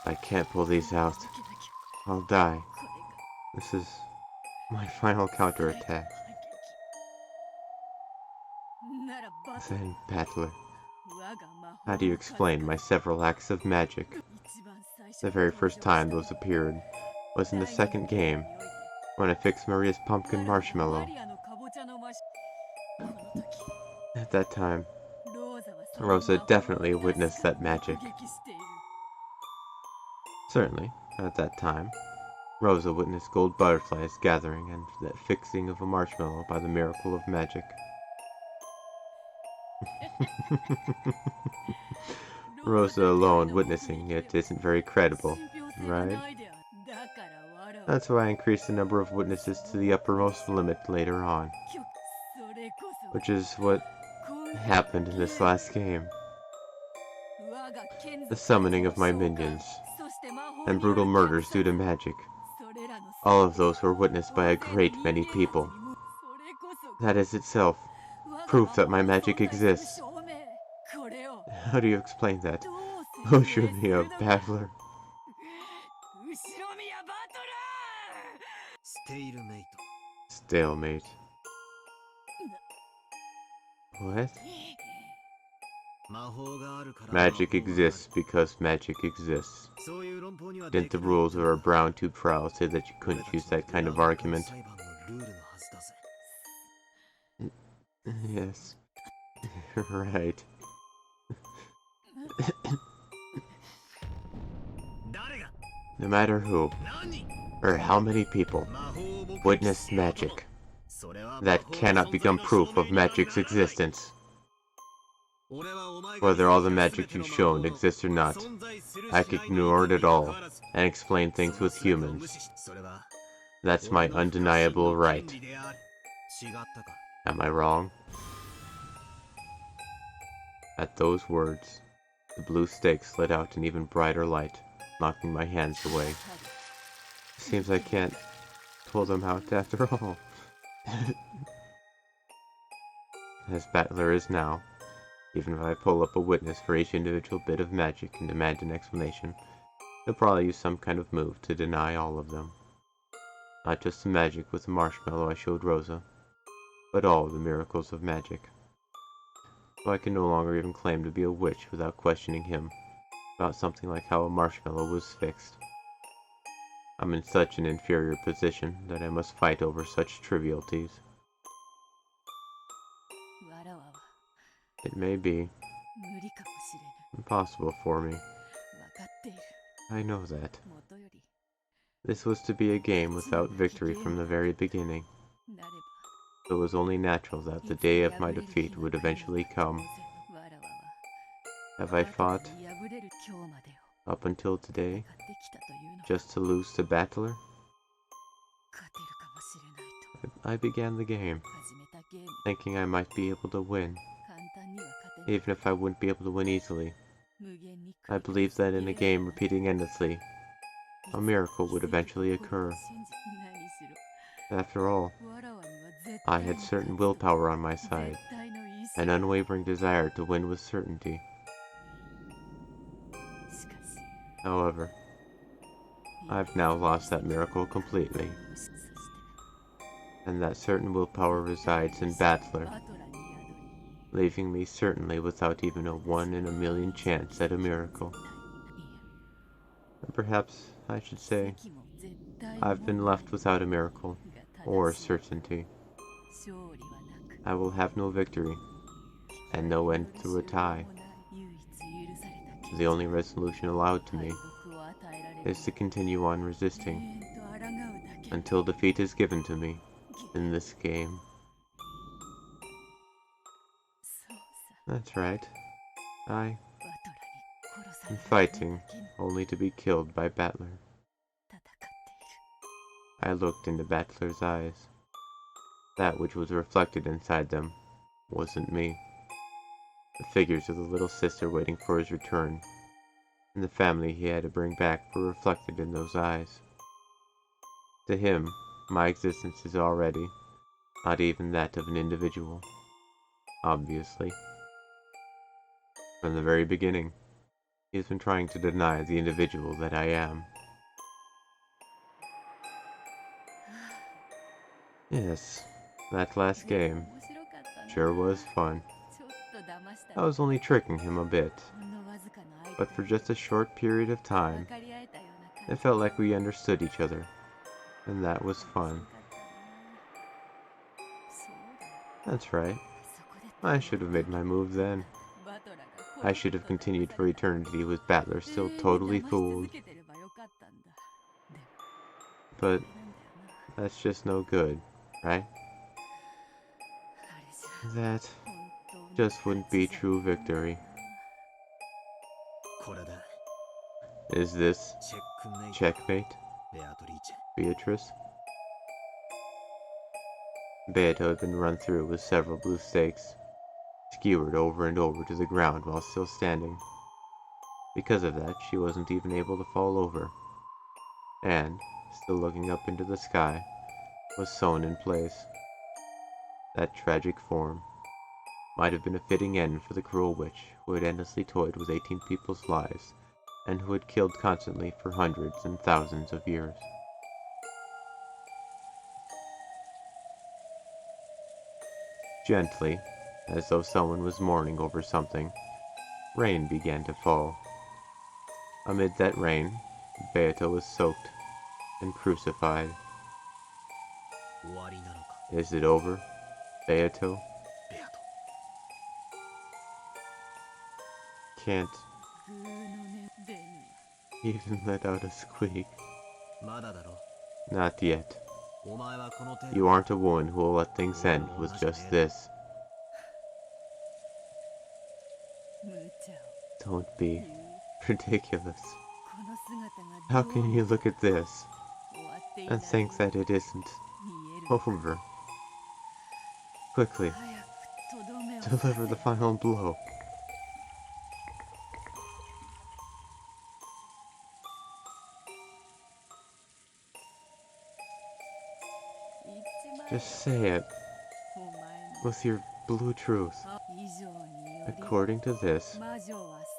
I can't pull these out. I'll die. This is my final counterattack. Then, Battler, how do you explain my several acts of magic? The very first time those appeared was in the 2nd game, when I fixed Maria's pumpkin marshmallow. At that time, Rosa definitely witnessed that magic. Certainly, at that time, Rosa witnessed gold butterflies gathering and the fixing of a marshmallow by the miracle of magic. Rosa alone witnessing it isn't very credible, right? That's why I increased the number of witnesses to the uppermost limit later on. Which is what happened in this last game. The summoning of my minions, and brutal murders due to magic. All of those were witnessed by a great many people. That is itself proof that my magic exists. How do you explain that? Oh, show me a battler. Stalemate. What? Magic exists because magic exists. Didn't the rules of our brown tube trial say that you couldn't use that kind of argument? Yes. Right. No matter who, or how many people, witnessed magic, that cannot become proof of magic's existence. Whether all the magic you've shown exists or not, I can ignore it at all and explain things with humans. That's my undeniable right. Am I wrong? At those words, the blue stakes let out an even brighter light, knocking my hands away. Seems I can't pull them out after all. As Battler is now, even if I pull up a witness for each individual bit of magic and demand an explanation, he'll probably use some kind of move to deny all of them. Not just the magic with the marshmallow I showed Rosa, but all the miracles of magic. So I can no longer even claim to be a witch without questioning him about something like how a marshmallow was fixed. I'm in such an inferior position that I must fight over such trivialities. It may be impossible for me. I know that. This was to be a game without victory from the very beginning. So it was only natural that the day of my defeat would eventually come. Have I fought up until today just to lose to Battler? I began the game thinking I might be able to win, even if I wouldn't be able to win easily. I believed that in a game repeating endlessly, a miracle would eventually occur. After all, I had certain willpower on my side, an unwavering desire to win with certainty. However, I've now lost that miracle completely, and that certain willpower resides in Battler, leaving me certainly without even a 1 in a million chance at a miracle. Or perhaps I should say, I've been left without a miracle, or certainty. I will have no victory, and no end through a tie. The only resolution allowed to me is to continue on resisting, until defeat is given to me in this game. That's right. I am fighting only to be killed by Battler. I looked into Battler's eyes. That which was reflected inside them wasn't me. The figures of the little sister waiting for his return, and the family he had to bring back were reflected in those eyes. To him, my existence is already not even that of an individual, obviously. From the very beginning, he has been trying to deny the individual that I am. Yes, that last game sure was fun. I was only tricking him a bit, but for just a short period of time, it felt like we understood each other, and that was fun. That's right. I should have made my move then. I should have continued for eternity with Battler still totally fooled. But that's just no good, right? That just wouldn't be true victory. Is this checkmate, Beatrice? Beato had been run through with several blue stakes, skewered over and over to the ground while still standing. Because of that, she wasn't even able to fall over, and, still looking up into the sky, was sewn in place. That tragic form might have been a fitting end for the cruel witch who had endlessly toyed with 18 people's lives, and who had killed constantly for hundreds and thousands of years. Gently, As though someone was mourning over something, rain began to fall. Amid that rain, Beato was soaked and crucified. Is it over, Beato? Can't even let out a squeak. Not yet. You aren't a woman who will let things end with just this. Don't be ridiculous. How can you look at this and think that it isn't over? Quickly, deliver the final blow. Just say it with your blue truth. According to this,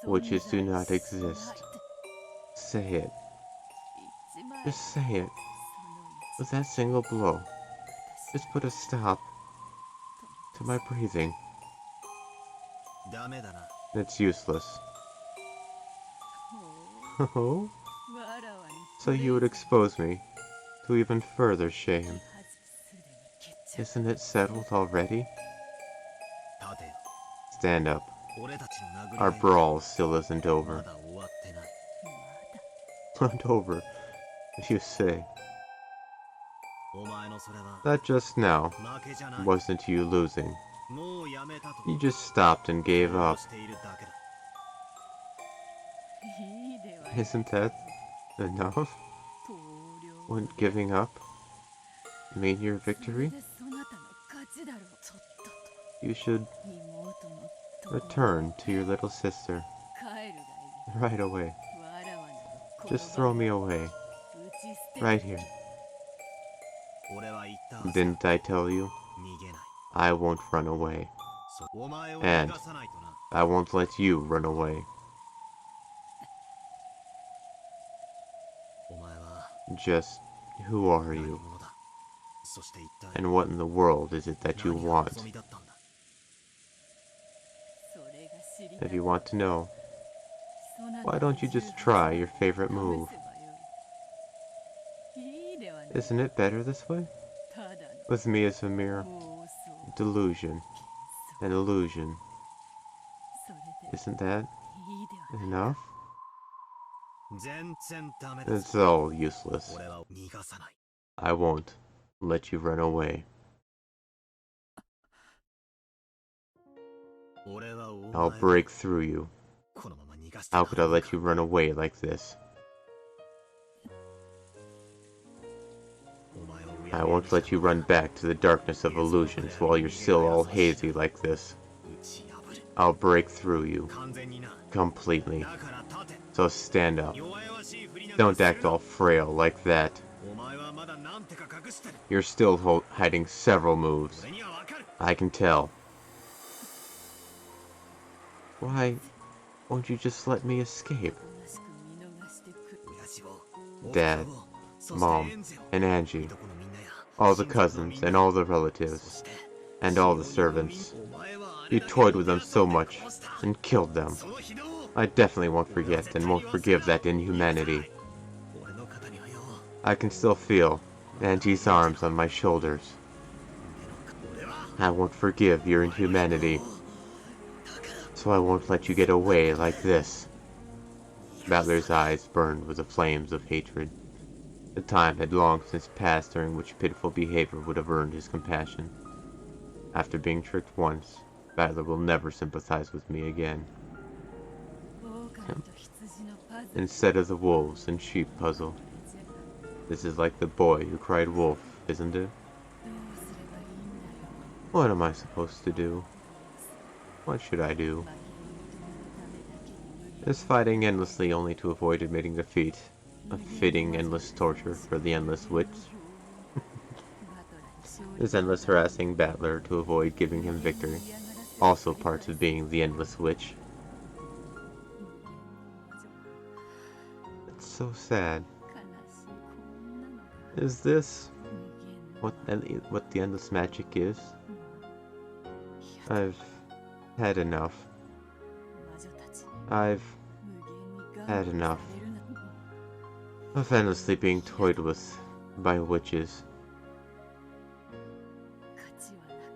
witches do not exist. Say it. Just say it. With that single blow, just put a stop to my breathing. It's useless. Oh? So you would expose me to even further shame. Isn't it settled already? Stand up. Our brawl still isn't over. Not over, you say. That just now wasn't you losing. You just stopped and gave up. Isn't that enough? Wouldn't giving up mean your victory? You should return to your little sister. Right away. Just throw me away. Right here. Didn't I tell you? I won't run away. And I won't let you run away. Just who are you? And what in the world is it that you want? If you want to know, why don't you just try your favorite move? Isn't it better this way? With me as a mere delusion, an illusion. Isn't that enough? It's all useless. I won't let you run away. I'll break through you. How could I let you run away like this? I won't let you run back to the darkness of illusions while you're still all hazy like this. I'll break through you. Completely. So stand up. Don't act all frail like that. You're still hiding several moves. I can tell. Why won't you just let me escape? Dad, Mom, and Angie, all the cousins and all the relatives, and all the servants. You toyed with them so much and killed them. I definitely won't forget and won't forgive that inhumanity. I can still feel Angie's arms on my shoulders. I won't forgive your inhumanity. So I won't let you get away like this. Battler's eyes burned with the flames of hatred. The time had long since passed during which pitiful behavior would have earned his compassion. After being tricked once, Battler will never sympathize with me again. Instead of the wolves and sheep puzzle, this is like the boy who cried wolf, isn't it? What am I supposed to do? What should I do? Is fighting endlessly only to avoid admitting defeat a fitting endless torture for the endless witch? Is endless harassing Battler to avoid giving him victory also parts of being the endless witch? It's so sad. Is this what the endless magic is? I've had enough. I've had enough of endlessly being toyed with by witches.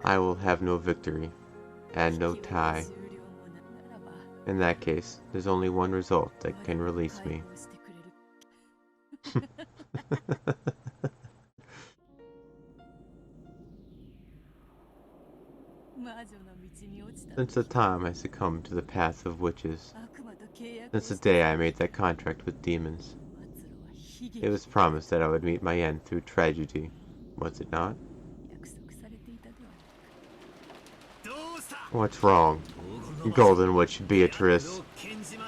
I will have no victory, and no tie. In that case, there's only one result that can release me. Since the time I succumbed to the path of witches, since the day I made that contract with demons, it was promised that I would meet my end through tragedy, was it not? What's wrong, Golden Witch Beatrice?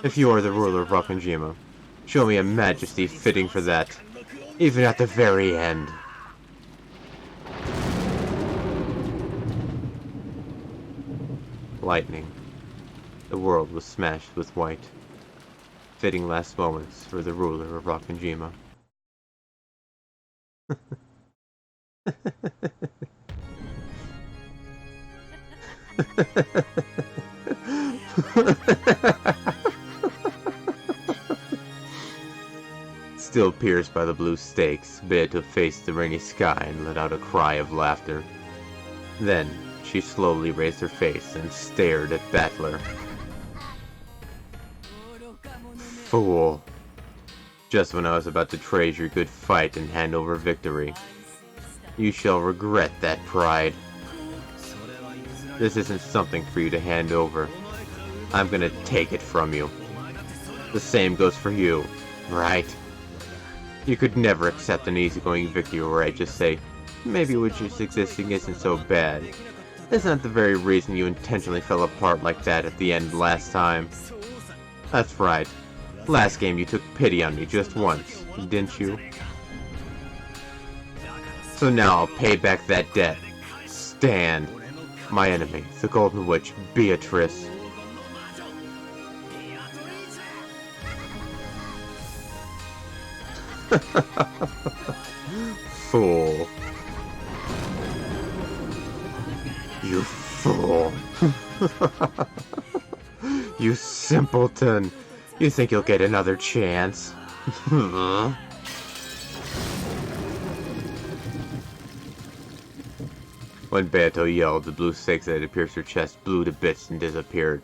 If you are the ruler of Rokkenjima, show me a majesty fitting for that, even at the very end. Lightning. The world was smashed with white. Fitting last moments for the ruler of Rokkenjima. Still pierced by the blue stakes, Beato faced the rainy sky and let out a cry of laughter. Then, she slowly raised her face and stared at Battler. Fool. Just when I was about to praise your good fight and hand over victory, you shall regret that pride. This isn't something for you to hand over. I'm gonna take it from you. The same goes for you, right? You could never accept an easygoing victory where I just say, maybe witches existing isn't so bad. Isn't that the very reason you intentionally fell apart like that at the end last time? That's right. Last game you took pity on me just once, didn't you? So now I'll pay back that debt. Stand. My enemy, the Golden Witch, Beatrice. Fool. You fool. You simpleton. You think you'll get another chance? When Beato yelled, the blue stakes that had pierced her chest blew to bits and disappeared.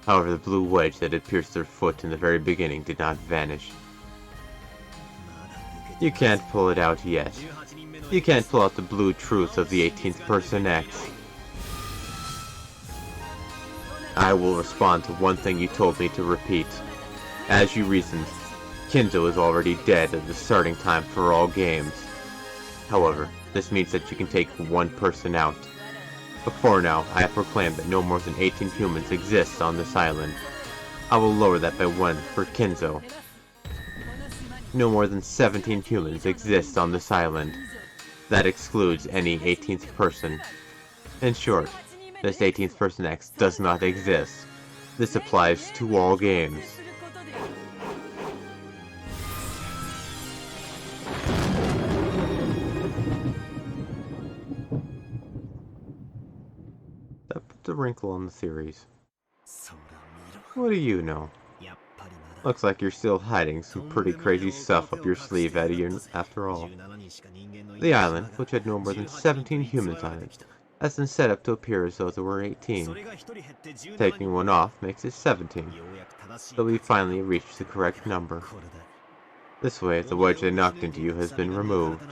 However, the blue wedge that had pierced her foot in the very beginning did not vanish. You can't pull it out yet. You can't pull out the blue truth of the 18th person X. I will respond to one thing you told me to repeat. As you reasoned, Kinzo is already dead at the starting time for all games. However, this means that you can take one person out. Before now, I have proclaimed that no more than 18 humans exist on this island. I will lower that by 1 for Kinzo. No more than 17 humans exist on this island. That excludes any 18th person. In short, this 18th person X does not exist. This applies to all games. That puts a wrinkle on the series. What do you know? Looks like you're still hiding some pretty crazy stuff up your sleeve, after all. The island, which had no more than 17 humans on it, has been set up to appear as though there were 18. Taking one off makes it 17. So we finally reached the correct number. This way, the wedge that knocked into you has been removed.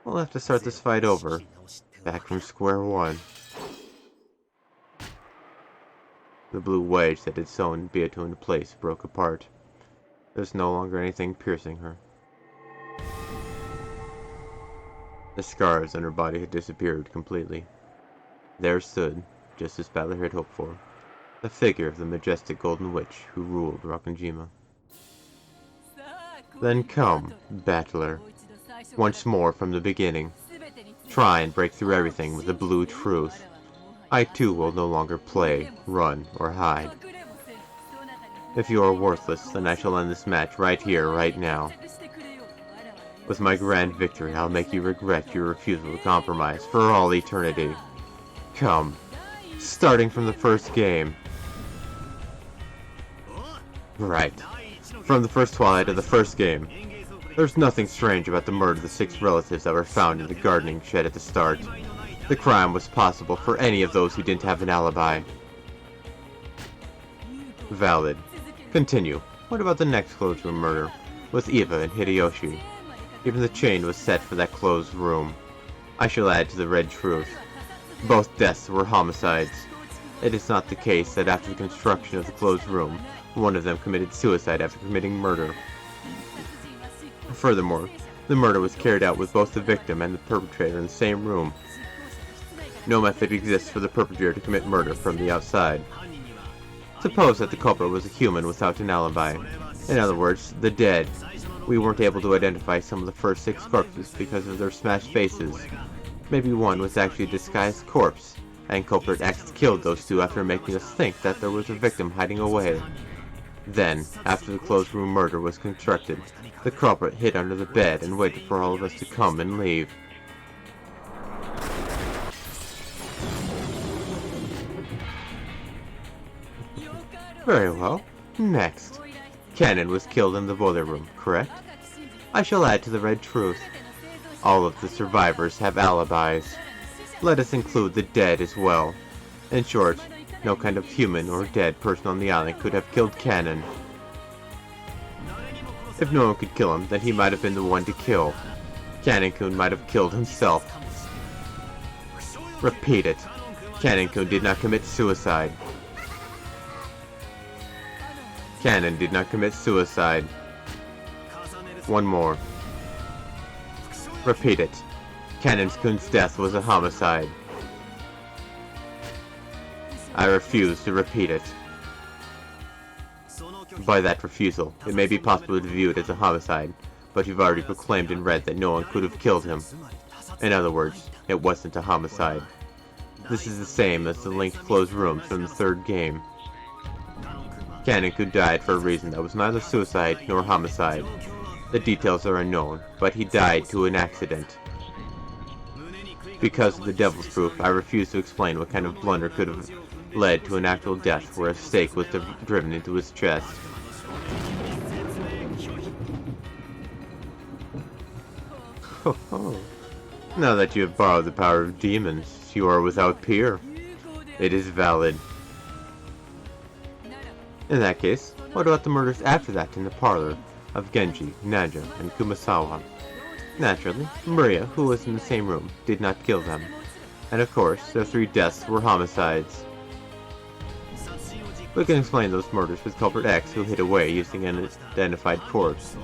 We'll have to start this fight over, back from square one. The blue wedge that had sewn Beato into place broke apart. There's no longer anything piercing her. The scars on her body had disappeared completely. There stood, just as Battler had hoped for, the figure of the majestic Golden Witch who ruled Rokkenjima. Then come, Battler, once more from the beginning. Try and break through everything with the blue truth. I too will no longer play, run, or hide. If you are worthless, then I shall end this match right here, right now. With my grand victory, I'll make you regret your refusal to compromise for all eternity. Come, Starting from the first game. Right. From the first twilight of the first game. There's nothing strange about the murder of the 6 relatives that were found in the gardening shed at the start. The crime was possible for any of those who didn't have an alibi. Valid. Continue. What about the next closed room murder? With Eva and Hideyoshi. Even the chain was set for that closed room. I shall add to the red truth. Both deaths were homicides. It is not the case that after the construction of the closed room, one of them committed suicide after committing murder. Furthermore, the murder was carried out with both the victim and the perpetrator in the same room. No method exists for the perpetrator to commit murder from the outside. Suppose that the culprit was a human without an alibi. In other words, the dead. We weren't able to identify some of the first 6 corpses because of their smashed faces. Maybe one was actually a disguised corpse, and culprit X killed those 2 after making us think that there was a victim hiding away. Then, after the closed room murder was constructed, the culprit hid under the bed and waited for all of us to come and leave. Very well. Next. Cannon was killed in the boiler room, correct? I shall add to the red truth. All of the survivors have alibis. Let us include the dead as well. In short, no kind of human or dead person on the island could have killed Cannon. If no one could kill him, then he might have been the one to kill. Cannon-kun might have killed himself. Repeat it. Cannon-kun did not commit suicide. Cannon did not commit suicide. One more. Repeat it. Cannon-kun's death was a homicide. I refuse to repeat it. By that refusal, it may be possible to view it as a homicide, but you've already proclaimed in red that no one could have killed him. In other words, it wasn't a homicide. This is the same as the linked closed rooms from the 3rd game. Cannon-kun died for a reason that was neither suicide nor homicide. The details are unknown, but he died to an accident. Because of the devil's proof, I refuse to explain what kind of blunder could have led to an actual death where a stake was driven into his chest. Now that you have borrowed the power of demons, you are without peer. It is valid. In that case, what about the murders after that in the parlor of Genji, Naja, and Kumasawa? Naturally, Maria, who was in the same room, did not kill them. And of course, their 3 deaths were homicides. We can explain those murders with culprit X, who hid away using an identified corpse.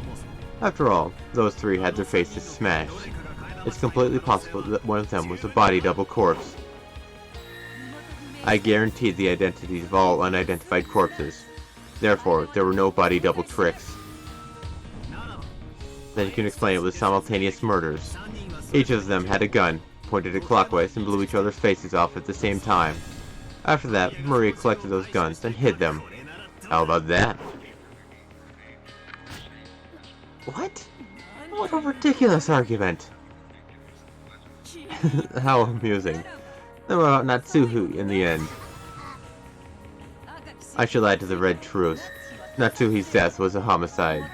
After all, those 3 had their faces smashed. It's completely possible that one of them was a body double corpse. I guaranteed the identities of all unidentified corpses. Therefore, there were no body double tricks. Then you can explain it with simultaneous murders. Each of them had a gun, pointed it clockwise, and blew each other's faces off at the same time. After that, Maria collected those guns and hid them. How about that? What? What a ridiculous argument! How amusing. Then what about Natsuhi in the end? I shall add to the red truth. Natsuhi's death was a homicide.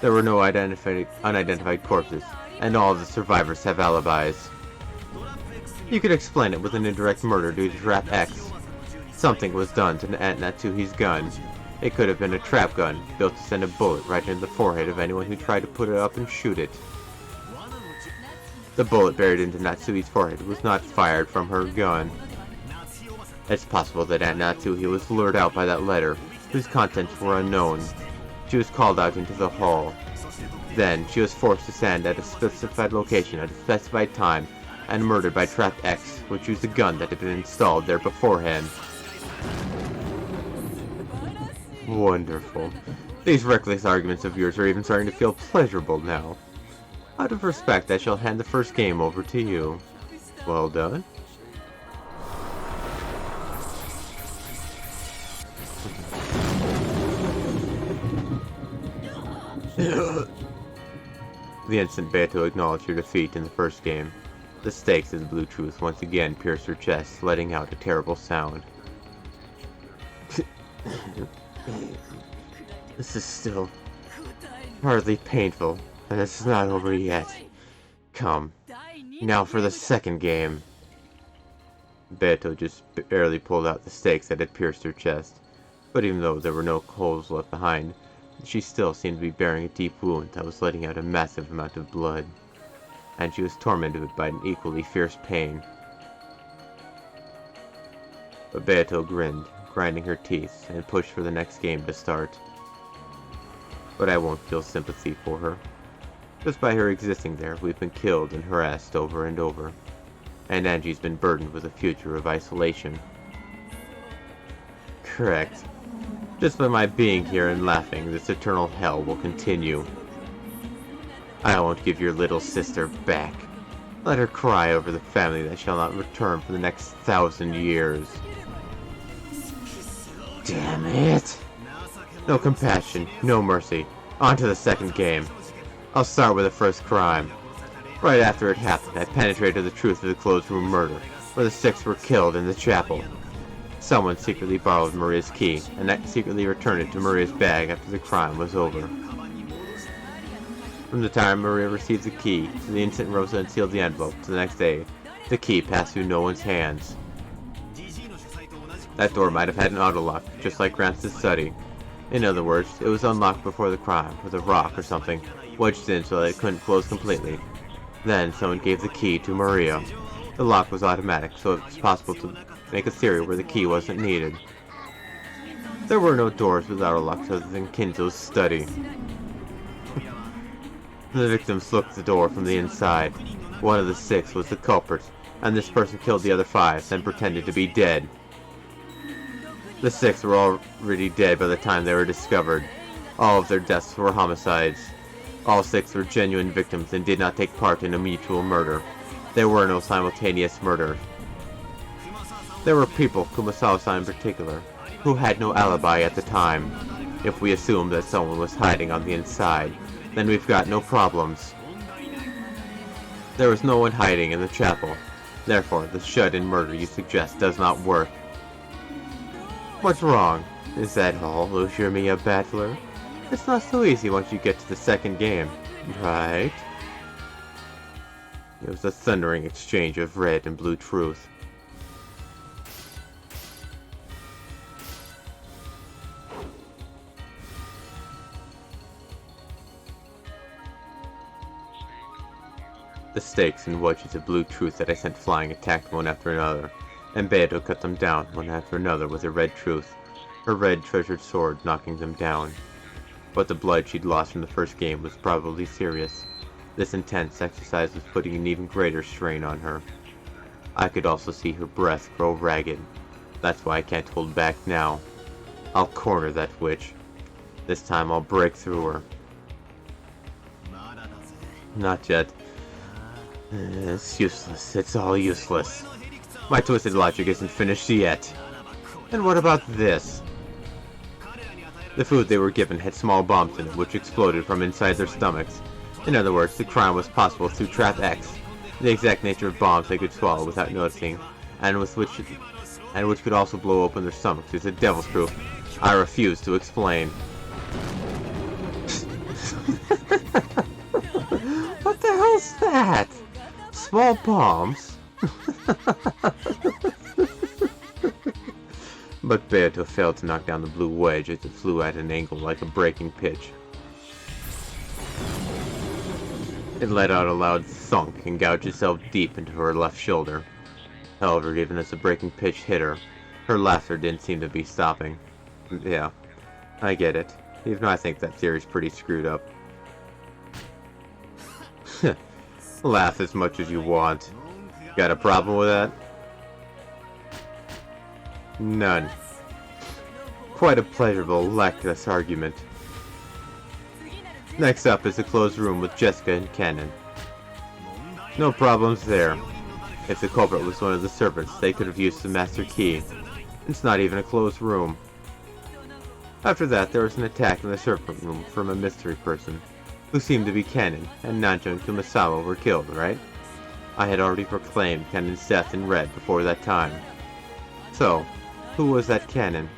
There were no unidentified corpses, and all of the survivors have alibis. You could explain it with an indirect murder due to trap X. Something was done to Natsuhi's gun. It could have been a trap gun, built to send a bullet right into the forehead of anyone who tried to put it up and shoot it. The bullet buried into Natsuhi's forehead was not fired from her gun. It's possible that Aunt Natsuhi was lured out by that letter, whose contents were unknown. She was called out into the hall. Then, she was forced to stand at a specified location at a specified time, and murdered by Trapped X, which used a gun that had been installed there beforehand. Wonderful. These reckless arguments of yours are even starting to feel pleasurable now. Out of respect, I shall hand the first game over to you. Well done. The instant Beto acknowledged your defeat in the first game. The stakes of the blue truth once again pierced her chest, letting out a terrible sound. This is still hardly painful, and it's not over yet. Come, now for the second game. Beto just barely pulled out the stakes that had pierced her chest, but even though there were no holes left behind, she still seemed to be bearing a deep wound that was letting out a massive amount of blood, and she was tormented by an equally fierce pain. But Beto grinned, grinding her teeth, and pushed for the next game to start. But I won't feel sympathy for her. Just by her existing there, we've been killed and harassed over and over, and Angie's been burdened with a future of isolation. Correct. Just by my being here and laughing, this eternal hell will continue. I won't give your little sister back. Let her cry over the family that shall not return for the next 1,000 years. Damn it! No compassion, no mercy. On to the second game. I'll start with the first crime. Right after it happened, I penetrated the truth of the closed room murder, where the 6 were killed in the chapel. Someone secretly borrowed Maria's key, and secretly returned it to Maria's bag after the crime was over. From the time Maria received the key, to the instant Rosa unsealed the envelope, to the next day, the key passed through no one's hands. That door might have had an autolock, just like Gramps' study. In other words, it was unlocked before the crime, with a rock or something, wedged in so that it couldn't close completely. Then, someone gave the key to Maria. The lock was automatic, so it was possible to make a theory where the key wasn't needed. There were no doors without a lock other than Kinzo's study. The victims looked at the door from the inside. One of the 6 was the culprit, and this person killed the other 5, then pretended to be dead. The 6 were already dead by the time they were discovered. All of their deaths were homicides. All 6 were genuine victims and did not take part in a mutual murder. There were no simultaneous murders. There were people, Kumasawa-san in particular, who had no alibi at the time. If we assume that someone was hiding on the inside, then we've got no problems. There was no one hiding in the chapel. Therefore, the shut-in murder you suggest does not work. What's wrong? Is that all, Ushirmiya Battler? It's not so easy once you get to the second game, right? It was a thundering exchange of red and blue truth. The stakes and wedges of blue truth that I sent flying attacked one after another, and Beto cut them down one after another with her red truth, her red treasured sword knocking them down. But the blood she'd lost from the first game was probably serious. This intense exercise was putting an even greater strain on her. I could also see her breath grow ragged. That's why I can't hold back now. I'll corner that witch. This time I'll break through her. Not yet. It's useless. It's all useless. My twisted logic isn't finished yet. And what about this? The food they were given had small bombs in it, which exploded from inside their stomachs. In other words, the crime was possible through Trap X, the exact nature of bombs they could swallow without noticing, and which could also blow open their stomachs is a devil's proof I refuse to explain. What the hell's that? Small bombs? But Beto failed to knock down the blue wedge as it flew at an angle like a breaking pitch. It let out a loud thunk and gouged itself deep into her left shoulder. However, even as the breaking pitch hit her, her laughter didn't seem to be stopping. Yeah, I get it, even though I think that theory's pretty screwed up. Laugh as much as you want. Got a problem with that? None. Quite a pleasurable, lactless argument. Next up is the closed room with Jessica and Cannon. No problems there. If the culprit was one of the servants, they could have used the master key. It's not even a closed room. After that, there was an attack in the servant room from a mystery person, who seemed to be Cannon, and Nanjo and Kumasawa were killed, right? I had already proclaimed Kennen's death in red before that time. So, who was that Kennen?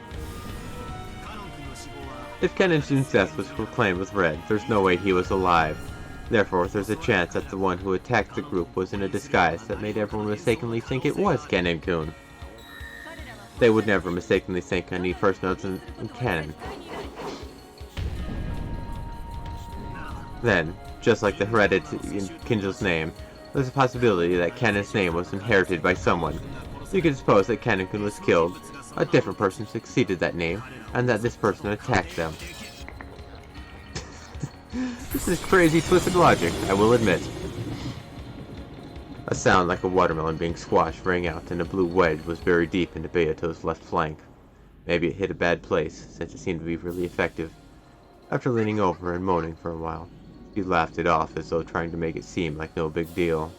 If Kennen-jun's death was proclaimed with red, there's no way he was alive. Therefore, there's a chance that the one who attacked the group was in a disguise that made everyone mistakenly think it was Kennen-kun. They would never mistakenly think any person other than Kennen. Then, just like the heredity in Kinjo's name, there's a possibility that Kennen's name was inherited by someone. You could suppose that Kennen-kun was killed, a different person succeeded that name, and that this person attacked them. This is crazy twisted logic, I will admit. A sound like a watermelon being squashed rang out, and a blue wedge was buried deep into Beato's left flank. Maybe it hit a bad place, since it seemed to be really effective. After leaning over and moaning for a while, he laughed it off as though trying to make it seem like no big deal.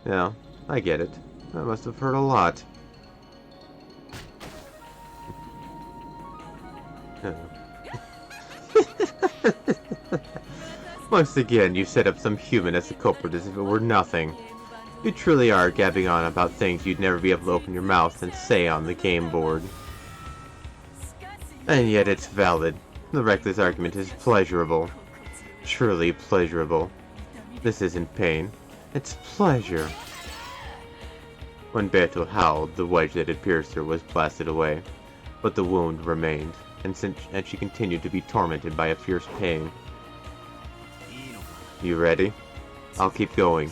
Yeah, I get it. That must have hurt a lot. Once again, you set up some human as the culprit as if it were nothing. You truly are gabbing on about things you'd never be able to open your mouth and say on the game board. And yet it's valid. The reckless argument is pleasurable. Truly pleasurable. This isn't pain. It's pleasure. When Beato howled, the wedge that had pierced her was blasted away. But the wound remained, and she continued to be tormented by a fierce pain. You ready? I'll keep going.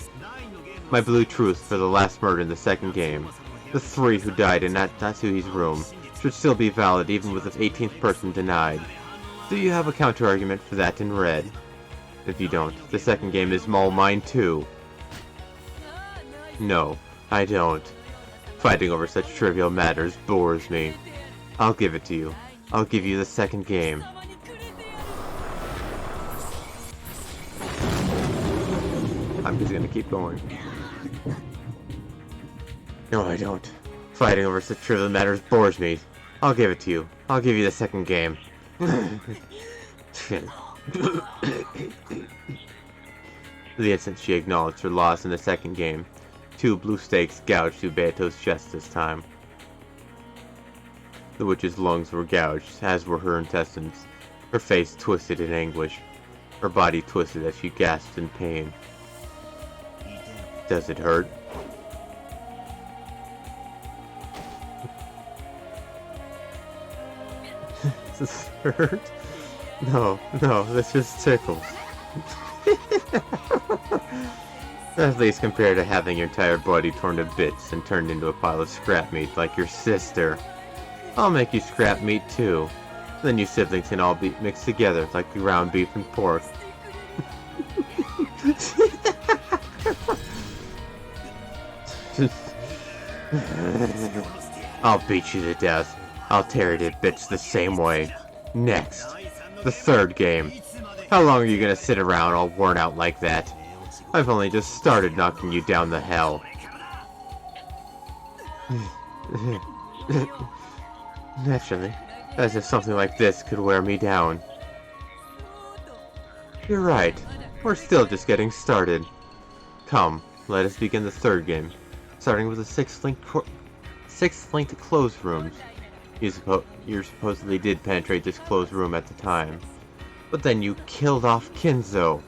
My blue truth for the last murder in the second game, the 3 who died in Natsuhi's room, should still be valid even with the 18th person denied. Do you have a counter-argument for that in red? If you don't, the second game is all mine too. No, I don't. Fighting over such trivial matters bores me. I'll give it to you. I'll give you the second game. I'm just gonna keep going. No, I don't. Fighting over such trivial matters bores me. I'll give it to you. I'll give you the second game. The instant she acknowledged her loss in the second game, 2 blue stakes gouged through Beato's chest this time. The witch's lungs were gouged, as were her intestines. Her face twisted in anguish. Her body twisted as she gasped in pain. Does it hurt? Does this hurt? No, this just tickles. At least compared to having your entire body torn to bits and turned into a pile of scrap meat like your sister. I'll make you scrap meat too. Then you siblings can all be mixed together like ground beef and pork. I'll beat you to death. I'll tear you to bits the same way. Next, the third game. How long are you gonna sit around all worn out like that? I've only just started knocking you down the hell. Naturally, as if something like this could wear me down. You're right. We're still just getting started. Come, let us begin the third game, starting with the sixth linked closed rooms. You supposedly did penetrate this closed room at the time, but then you killed off Kinzo.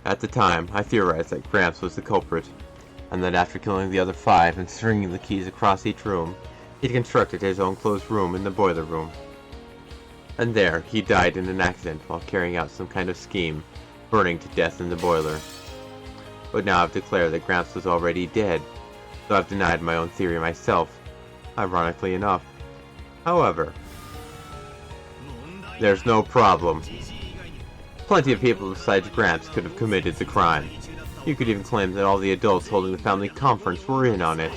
At the time, I theorized that Gramps was the culprit, and that after killing the other 5 and stringing the keys across each room, he'd constructed his own closed room in the boiler room. And there, he died in an accident while carrying out some kind of scheme, burning to death in the boiler. But now I've declared that Gramps was already dead, so I've denied my own theory myself, ironically enough. However, there's no problem. Plenty of people besides Gramps could have committed the crime. You could even claim that all the adults holding the family conference were in on it.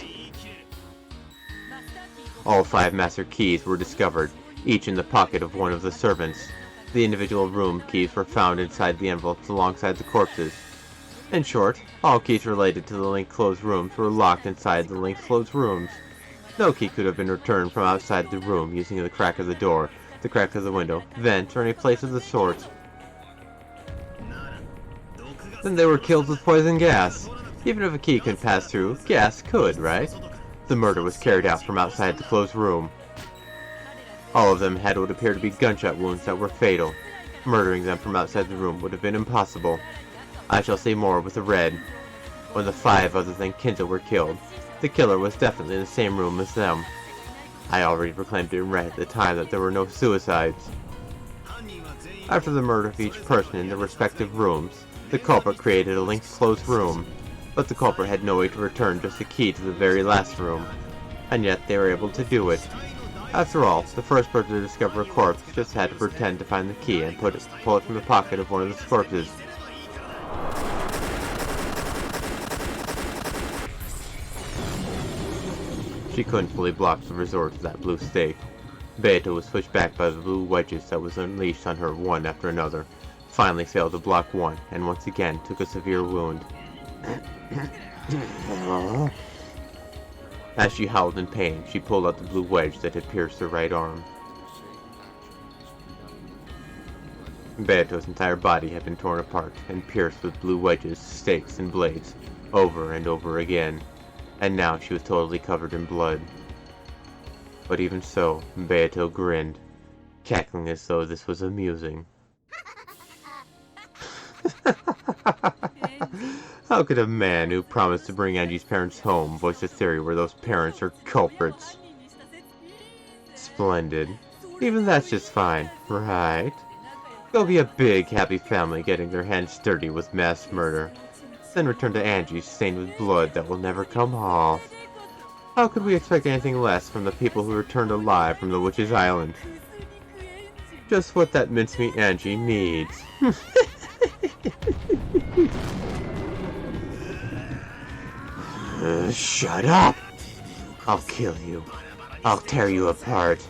All 5 master keys were discovered, each in the pocket of one of the servants. The individual room keys were found inside the envelopes alongside the corpses. In short, all keys related to the linked closed rooms were locked inside the linked closed rooms. No key could have been returned from outside the room using the crack of the door, the crack of the window, vent, or any place of the sort. Then they were killed with poison gas. Even if a key couldn't pass through, gas could, right? The murder was carried out from outside the closed room. All of them had what appeared to be gunshot wounds that were fatal. Murdering them from outside the room would have been impossible. I shall say more with the red. When the 5 other than Kinzo were killed, the killer was definitely in the same room as them. I already proclaimed in red at the time that there were no suicides. After the murder of each person in their respective rooms, the culprit created a linked closed room, but the culprit had no way to return just the key to the very last room, and yet they were able to do it. After all, the first person to discover a corpse just had to pretend to find the key and pull it from the pocket of one of the corpses. She couldn't fully block the resort of that blue stake. Beato was pushed back by the blue wedges that was unleashed on her one after another, finally failed to block one, and once again took a severe wound. As she howled in pain, she pulled out the blue wedge that had pierced her right arm. Beato's entire body had been torn apart and pierced with blue wedges, stakes, and blades, over and over again, and now she was totally covered in blood. But even so, Beato grinned, cackling as though this was amusing. How could a man who promised to bring Angie's parents home voice a theory where those parents are culprits? Splendid. Even that's just fine, right? Go be a big, happy family getting their hands dirty with mass murder. Then return to Angie stained with blood that will never come off. How could we expect anything less from the people who returned alive from the Witch's Island? Just what that mincemeat Angie needs. Shut up! I'll kill you. I'll tear you apart.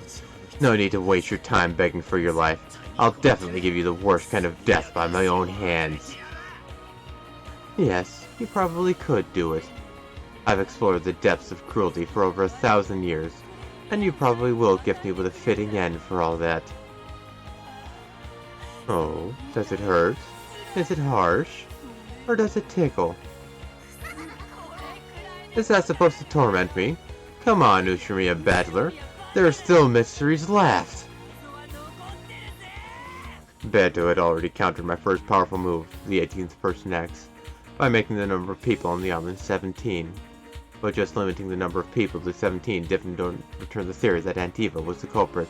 No need to waste your time begging for your life. I'll definitely give you the worst kind of death by my own hands. Yes, you probably could do it. I've explored the depths of cruelty for over 1,000 years, and you probably will gift me with a fitting end for all that. Oh, does it hurt? Is it harsh? Or does it tickle? Is that supposed to torment me? Come on, Ushimiya Battler. There are still mysteries left. Beto had already countered my first powerful move, the 18th Person X, by making the number of people on the island 17. But just limiting the number of people to 17 didn't return the theory that Antiva was the culprit.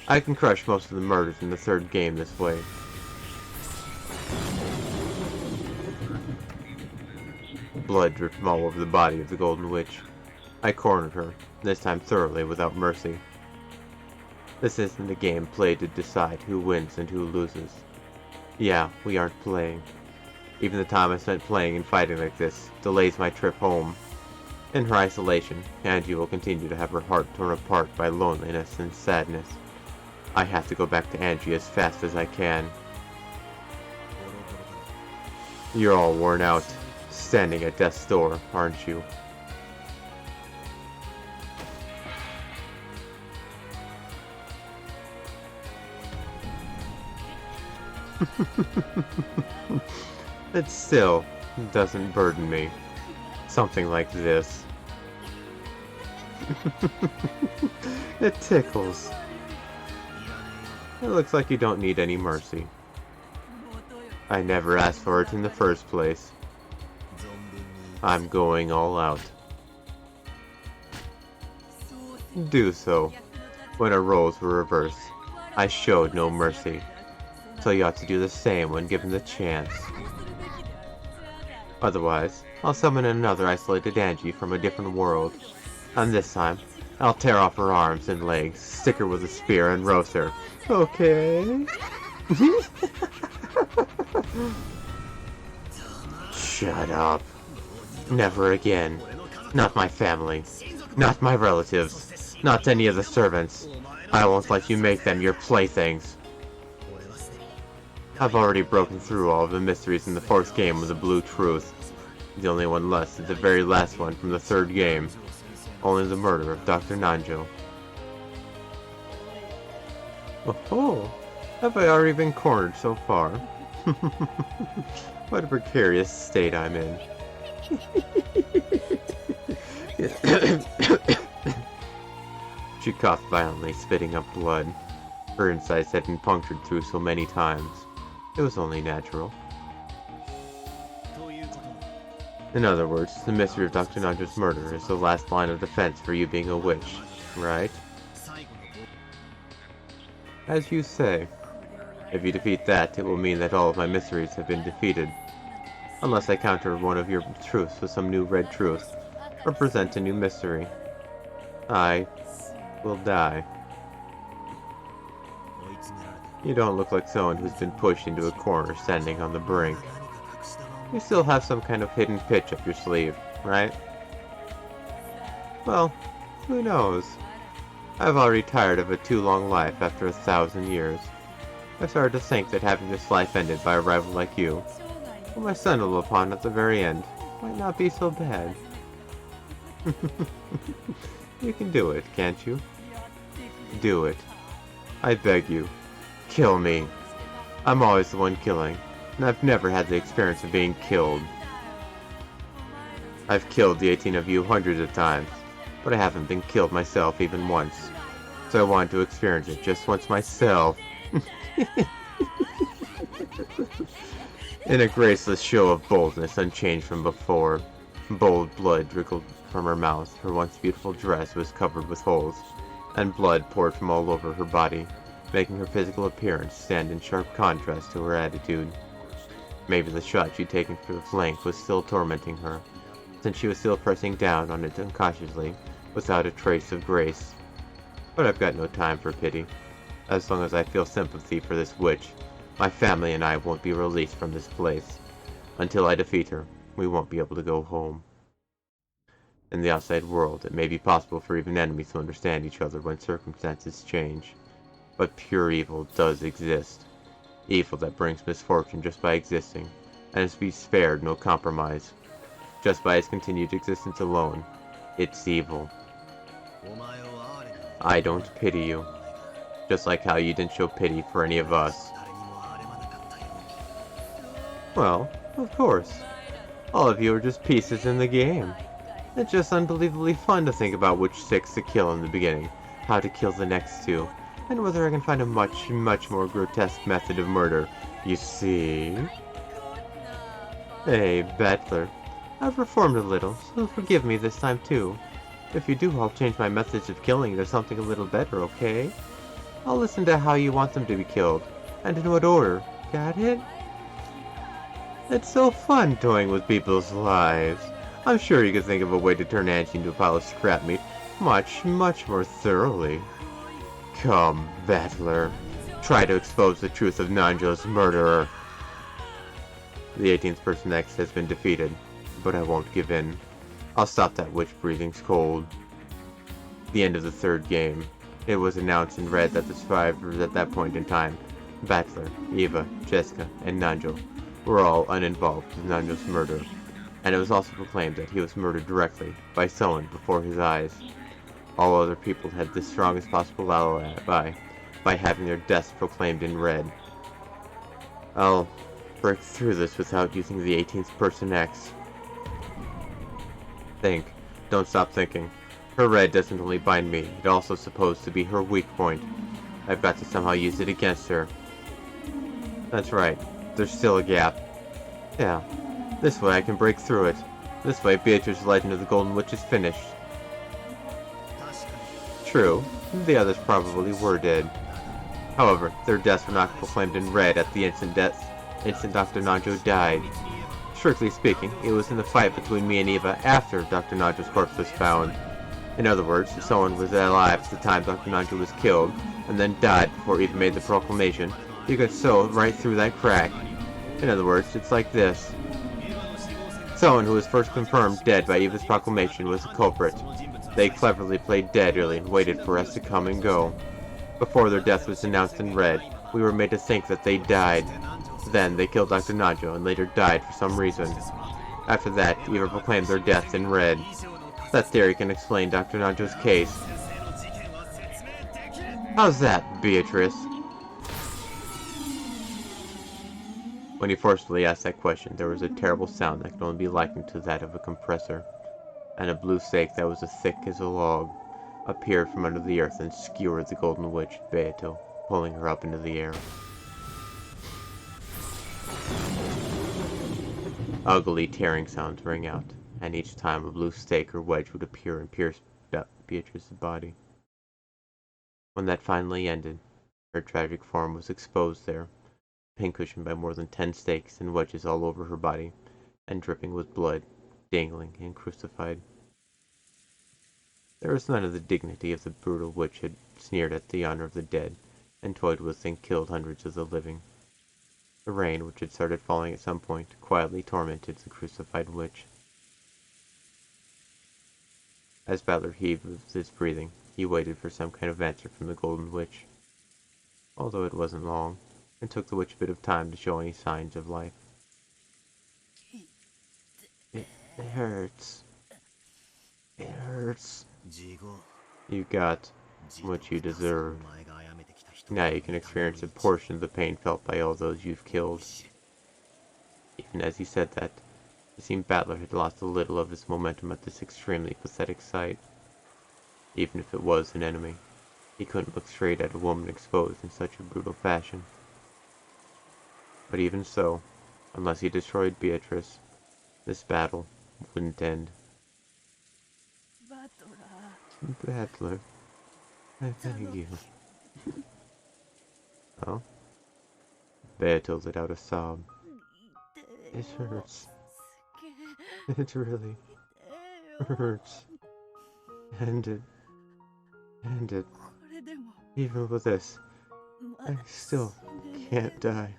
I can crush most of the murders in the third game this way. Blood dripped from all over the body of the Golden Witch. I cornered her, this time thoroughly without mercy. This isn't a game played to decide who wins and who loses. Yeah, we aren't playing. Even the time I spent playing and fighting like this delays my trip home. In her isolation, Angie will continue to have her heart torn apart by loneliness and sadness. I have to go back to Angie as fast as I can. You're all worn out, standing at death's door, aren't you? It still doesn't burden me. Something like this. It tickles. It looks like you don't need any mercy. I never asked for it in the first place. I'm going all out. Do so. When our roles were reversed, I showed no mercy. So you ought to do the same when given the chance. Otherwise, I'll summon another isolated Angie from a different world. And this time, I'll tear off her arms and legs, stick her with a spear, and roast her. Okay? Shut up. Never again. Not my family. Not my relatives. Not any of the servants. I won't let you make them your playthings. I've already broken through all of the mysteries in the fourth game with the Blue Truth. The only one left is the very last one from the third game. Only the murder of Dr. Nanjo. Oh, have I already been cornered so far? What a precarious state I'm in. She coughed violently, spitting up blood. Her insides had been punctured through so many times. It was only natural. In other words, the mystery of Dr. Nanjo's murder is the last line of defense for you being a witch, right? As you say. If you defeat that, it will mean that all of my mysteries have been defeated. Unless I counter one of your truths with some new red truth, or present a new mystery. I will die. You don't look like someone who's been pushed into a corner standing on the brink. You still have some kind of hidden pitch up your sleeve, right? Well, who knows? I've already tired of a too long life after 1,000 years. I started to think that having this life ended by a rival like you, whom I stumbled upon at the very end, might not be so bad. You can do it, can't you? Do it. I beg you. Kill me. I'm always the one killing, and I've never had the experience of being killed. I've killed the 18 of you hundreds of times, but I haven't been killed myself even once. So I wanted to experience it just once myself. In a graceless show of boldness unchanged from before, bold blood trickled from her mouth. Her once beautiful dress was covered with holes, and blood poured from all over her body, making her physical appearance stand in sharp contrast to her attitude. Maybe the shot she'd taken for the flank was still tormenting her, since she was still pressing down on it unconsciously, without a trace of grace. But I've got no time for pity. As long as I feel sympathy for this witch, my family and I won't be released from this place. Until I defeat her, we won't be able to go home. In the outside world, it may be possible for even enemies to understand each other when circumstances change. But pure evil does exist. Evil that brings misfortune just by existing, and is to be spared no compromise. Just by its continued existence alone, it's evil. I don't pity you. Just like how you didn't show pity for any of us. Well, of course. All of you are just pieces in the game. It's just unbelievably fun to think about which 6 to kill in the beginning, how to kill the next 2, and whether I can find a much more grotesque method of murder, you see? Hey, Battler. I've reformed a little, so forgive me this time too. If you do, I'll change my methods of killing to something a little better, okay? I'll listen to how you want them to be killed, and in what order. Got it? It's so fun toying with people's lives. I'm sure you could think of a way to turn Angie into a pile of scrap meat much more thoroughly. Come, Battler. Try to expose the truth of Nanjo's murderer. The 18th person X has been defeated, but I won't give in. I'll stop that witch breathing's cold. The end of the 3rd game. It was announced in red that the survivors at that point in time, Battler, Eva, Jessica, and Nanjo, were all uninvolved with Nanjo's murder, and it was also proclaimed that he was murdered directly by someone before his eyes. All other people had the strongest possible alibi by having their deaths proclaimed in red. I'll break through this without using the 18th person X. Think. Don't stop thinking. Her red doesn't only bind me, it's also supposed to be her weak point. I've got to somehow use it against her. That's right. There's still a gap. Yeah. This way I can break through it. This way Beatrice's Legend of the Golden Witch is finished. True. The others probably were dead. However, their deaths were not proclaimed in red at the instant Dr. Nanjo died. Strictly speaking, it was in the fight between me and Eva after Dr. Nanjo's corpse was found. In other words, if someone was alive at the time Dr. Nanjo was killed, and then died before Eva made the proclamation, you could sew right through that crack. In other words, it's like this. Someone who was first confirmed dead by Eva's proclamation was the culprit. They cleverly played dead early and waited for us to come and go. Before their death was announced in red, we were made to think that they died. Then they killed Dr. Nanjo and later died for some reason. After that, Eva proclaimed their deaths in red. That theory can explain Dr. Nanjo's case. How's that, Beatrice? When he forcefully asked that question, there was a terrible sound that could only be likened to that of a compressor, and a blue snake that was as thick as a log appeared from under the earth and skewered the golden witch, Beato, pulling her up into the air. Ugly tearing sounds rang out, and each time a blue stake or wedge would appear and pierce Beatrice's body. When that finally ended, her tragic form was exposed there, pincushioned by more than 10 stakes and wedges all over her body, and dripping with blood, dangling and crucified. There was none of the dignity of the brutal witch who had sneered at the honor of the dead, and toyed with and killed hundreds of the living. The rain, which had started falling at some point, quietly tormented the crucified witch. As Balor heaved with his breathing, he waited for some kind of answer from the golden witch, although it wasn't long, and took the witch a bit of time to show any signs of life. It hurts. It hurts. You got what you deserve. Now you can experience a portion of the pain felt by all those you've killed. Even as he said that, it seemed Balor had lost a little of his momentum at this extremely pathetic sight. Even if it was an enemy, he couldn't look straight at a woman exposed in such a brutal fashion. But even so, unless he destroyed Beatrice, this battle wouldn't end. Battler, I beg you. Oh? Beato let out a sob. It hurts. It really hurts. End it. Even with this, I still can't die.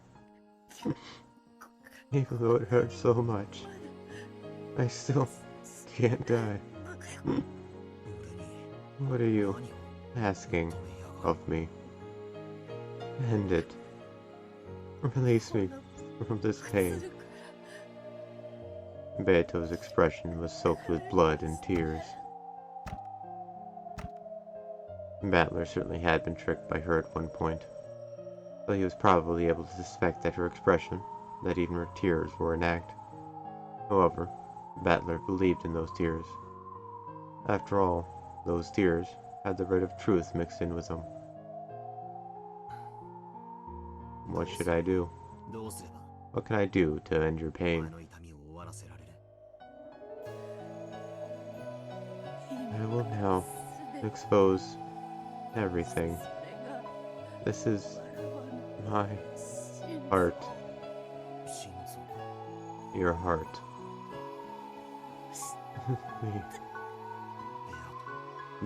Even though it hurts so much, I still can't die. What are you asking of me? End it. Release me from this pain. Beato's expression was soaked with blood and tears. Battler certainly had been tricked by her at one point, though he was probably able to suspect that her expression, that even her tears, were an act. However, Battler believed in those tears. After all, those tears had the red of truth mixed in with them. What should I do? What can I do to end your pain? I will now expose everything. This is my heart. Your heart. Me.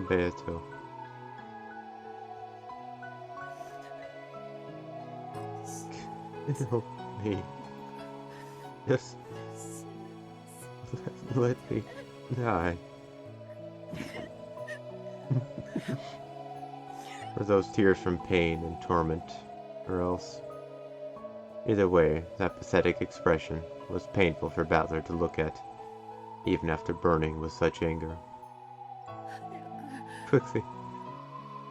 Beato. Help me. Just let me die. Were those tears from pain and torment, or else? Either way, that pathetic expression was painful for Battler to look at, even after burning with such anger. Quickly,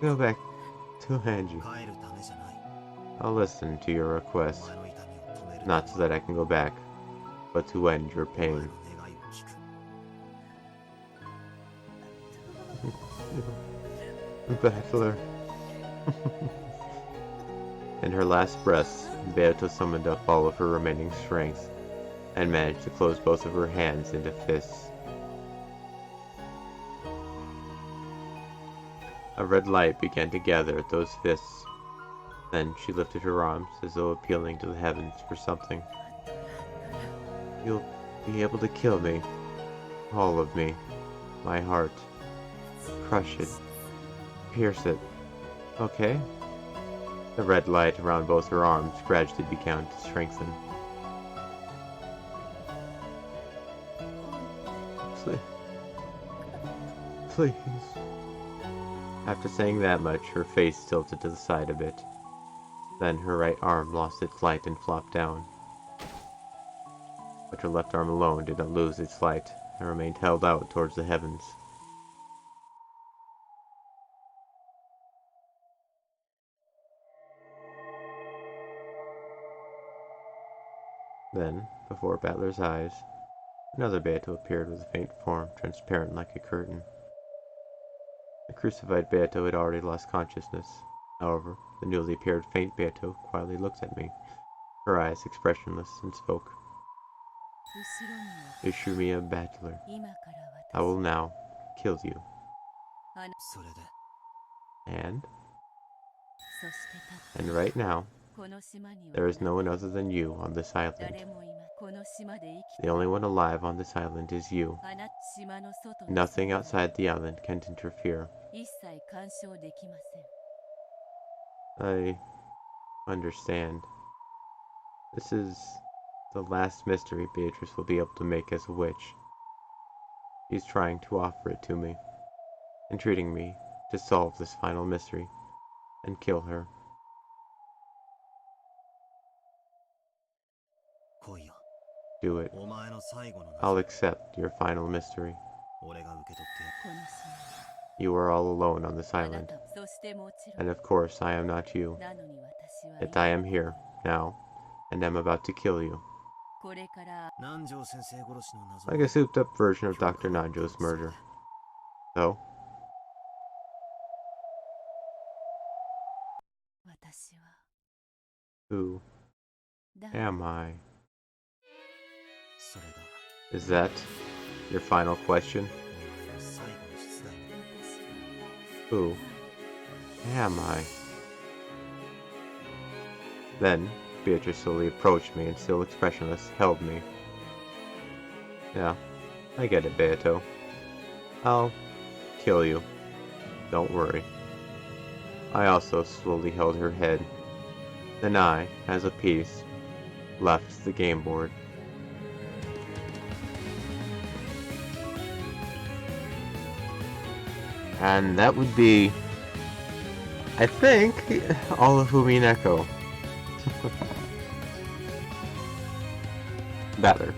go back to Angie. I'll listen to your request, not so that I can go back, but to end your pain. Battler. In her last breaths, Beato summoned up all of her remaining strength, and managed to close both of her hands into fists. A red light began to gather at those fists. Then she lifted her arms as though appealing to the heavens for something. You'll be able to kill me. All of me. My heart. Crush it. Pierce it. Okay? The red light around both her arms gradually began to strengthen. Please. After saying that much, her face tilted to the side a bit. Then her right arm lost its light and flopped down. But her left arm alone did not lose its light, and remained held out towards the heavens. Then, before Battler's eyes, another Beato appeared with a faint form, transparent like a curtain. The crucified Beato had already lost consciousness. However, the newly appeared faint Beato quietly looked at me, her eyes expressionless, and spoke. Ishumiya Battler, I will now kill you. And right now, there is no one other than you on this island. The only one alive on this island is you. Nothing outside the island can interfere. I understand. This is the last mystery Beatrice will be able to make as a witch. She's trying to offer it to me, entreating me to solve this final mystery and kill her. Do it. I'll accept your final mystery. You are all alone on this island. And of course I am not you. Yet I am here, now, and am about to kill you. Like a souped up version of Dr. Nanjo's murder. So? Who am I? Is that your final question? Who am I? Then, Beatrice slowly approached me and, still expressionless, held me. Yeah, I get it, Beato. I'll kill you. Don't worry. I also slowly held her head. Then I, as a piece, left the game board. And that would be, I think, all of Umineko. Battler.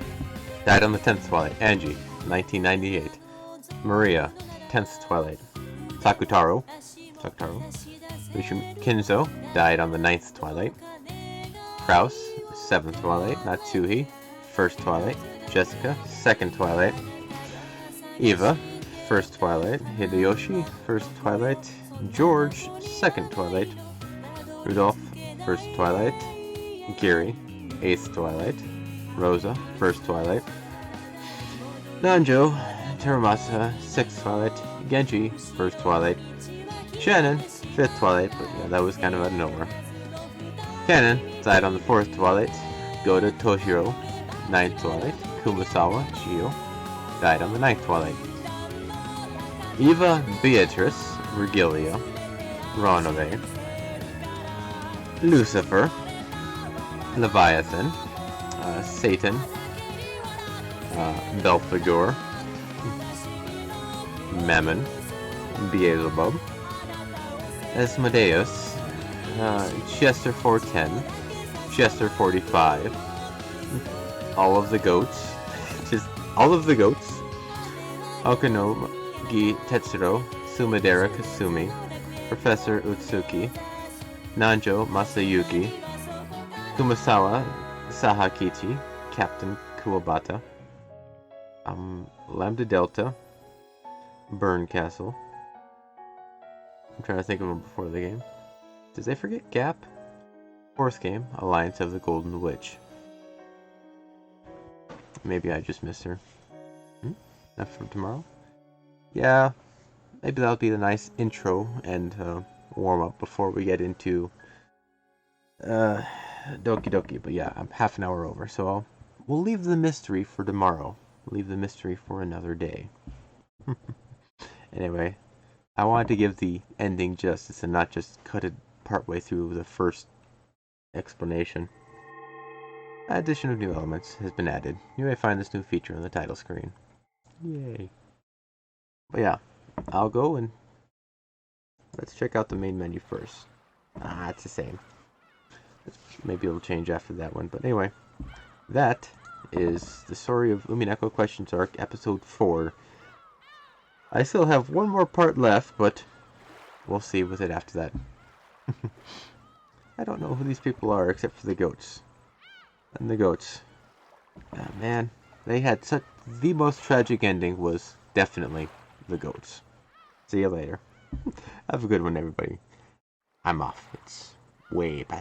Died on the 10th Twilight. Angie, 1998. Maria, 10th Twilight. Sakutaro. Kinzo, died on the 9th Twilight. Kraus, 7th Twilight. Natsuhi, 1st Twilight. Jessica, 2nd Twilight. Eva, 1st Twilight. Hideyoshi, 1st Twilight. George, 2nd Twilight. Rudolph, 1st Twilight. Giri, 8th Twilight. Rosa, 1st Twilight. Nanjo, Teramasa, 6th Twilight. Genji, 1st Twilight. Shannon, 5th Twilight, but yeah, that was kind of out of nowhere. Kanon died on the 4th Twilight. Goda Toshiro, 9th Twilight. Kumasawa, Chio, died on the 9th Twilight. Eva Beatrice, Regilia, Ronove, Lucifer, Leviathan, Satan, Belphegor, Mammon, Beelzebub, Asmodeus, Chester 410, Chester 45, all of the goats, just all of the goats, Okanogi Tetsuro, Sumadera Kasumi, Professor Utsuki, Nanjo Masayuki, Kumasawa Sahakichi, Captain Kuwabata, Lambda Delta, Burn Castle. I'm trying to think of them before the game. Did they forget Gap? 4th game, Alliance of the Golden Witch. Maybe I just missed her. Enough for tomorrow? Yeah, maybe that'll be the nice intro and warm-up before we get into Doki Doki. But yeah, I'm half an hour over, so we'll leave the mystery for tomorrow. Leave the mystery for another day. Anyway, I wanted to give the ending justice and not just cut it partway through the first explanation. Addition of new elements has been added. You may find this new feature on the title screen. Yay. But yeah, I'll go and let's check out the main menu first. It's the same. Maybe it'll change after that one. But anyway, that is the story of Umineko Question Arcs, Episode 4. I still have one more part left, but we'll see with it after that. I don't know who these people are except for the goats. And the goats. Man, they had such... The most tragic ending was definitely the goats. See you later. Have a good one, everybody. I'm off. It's way past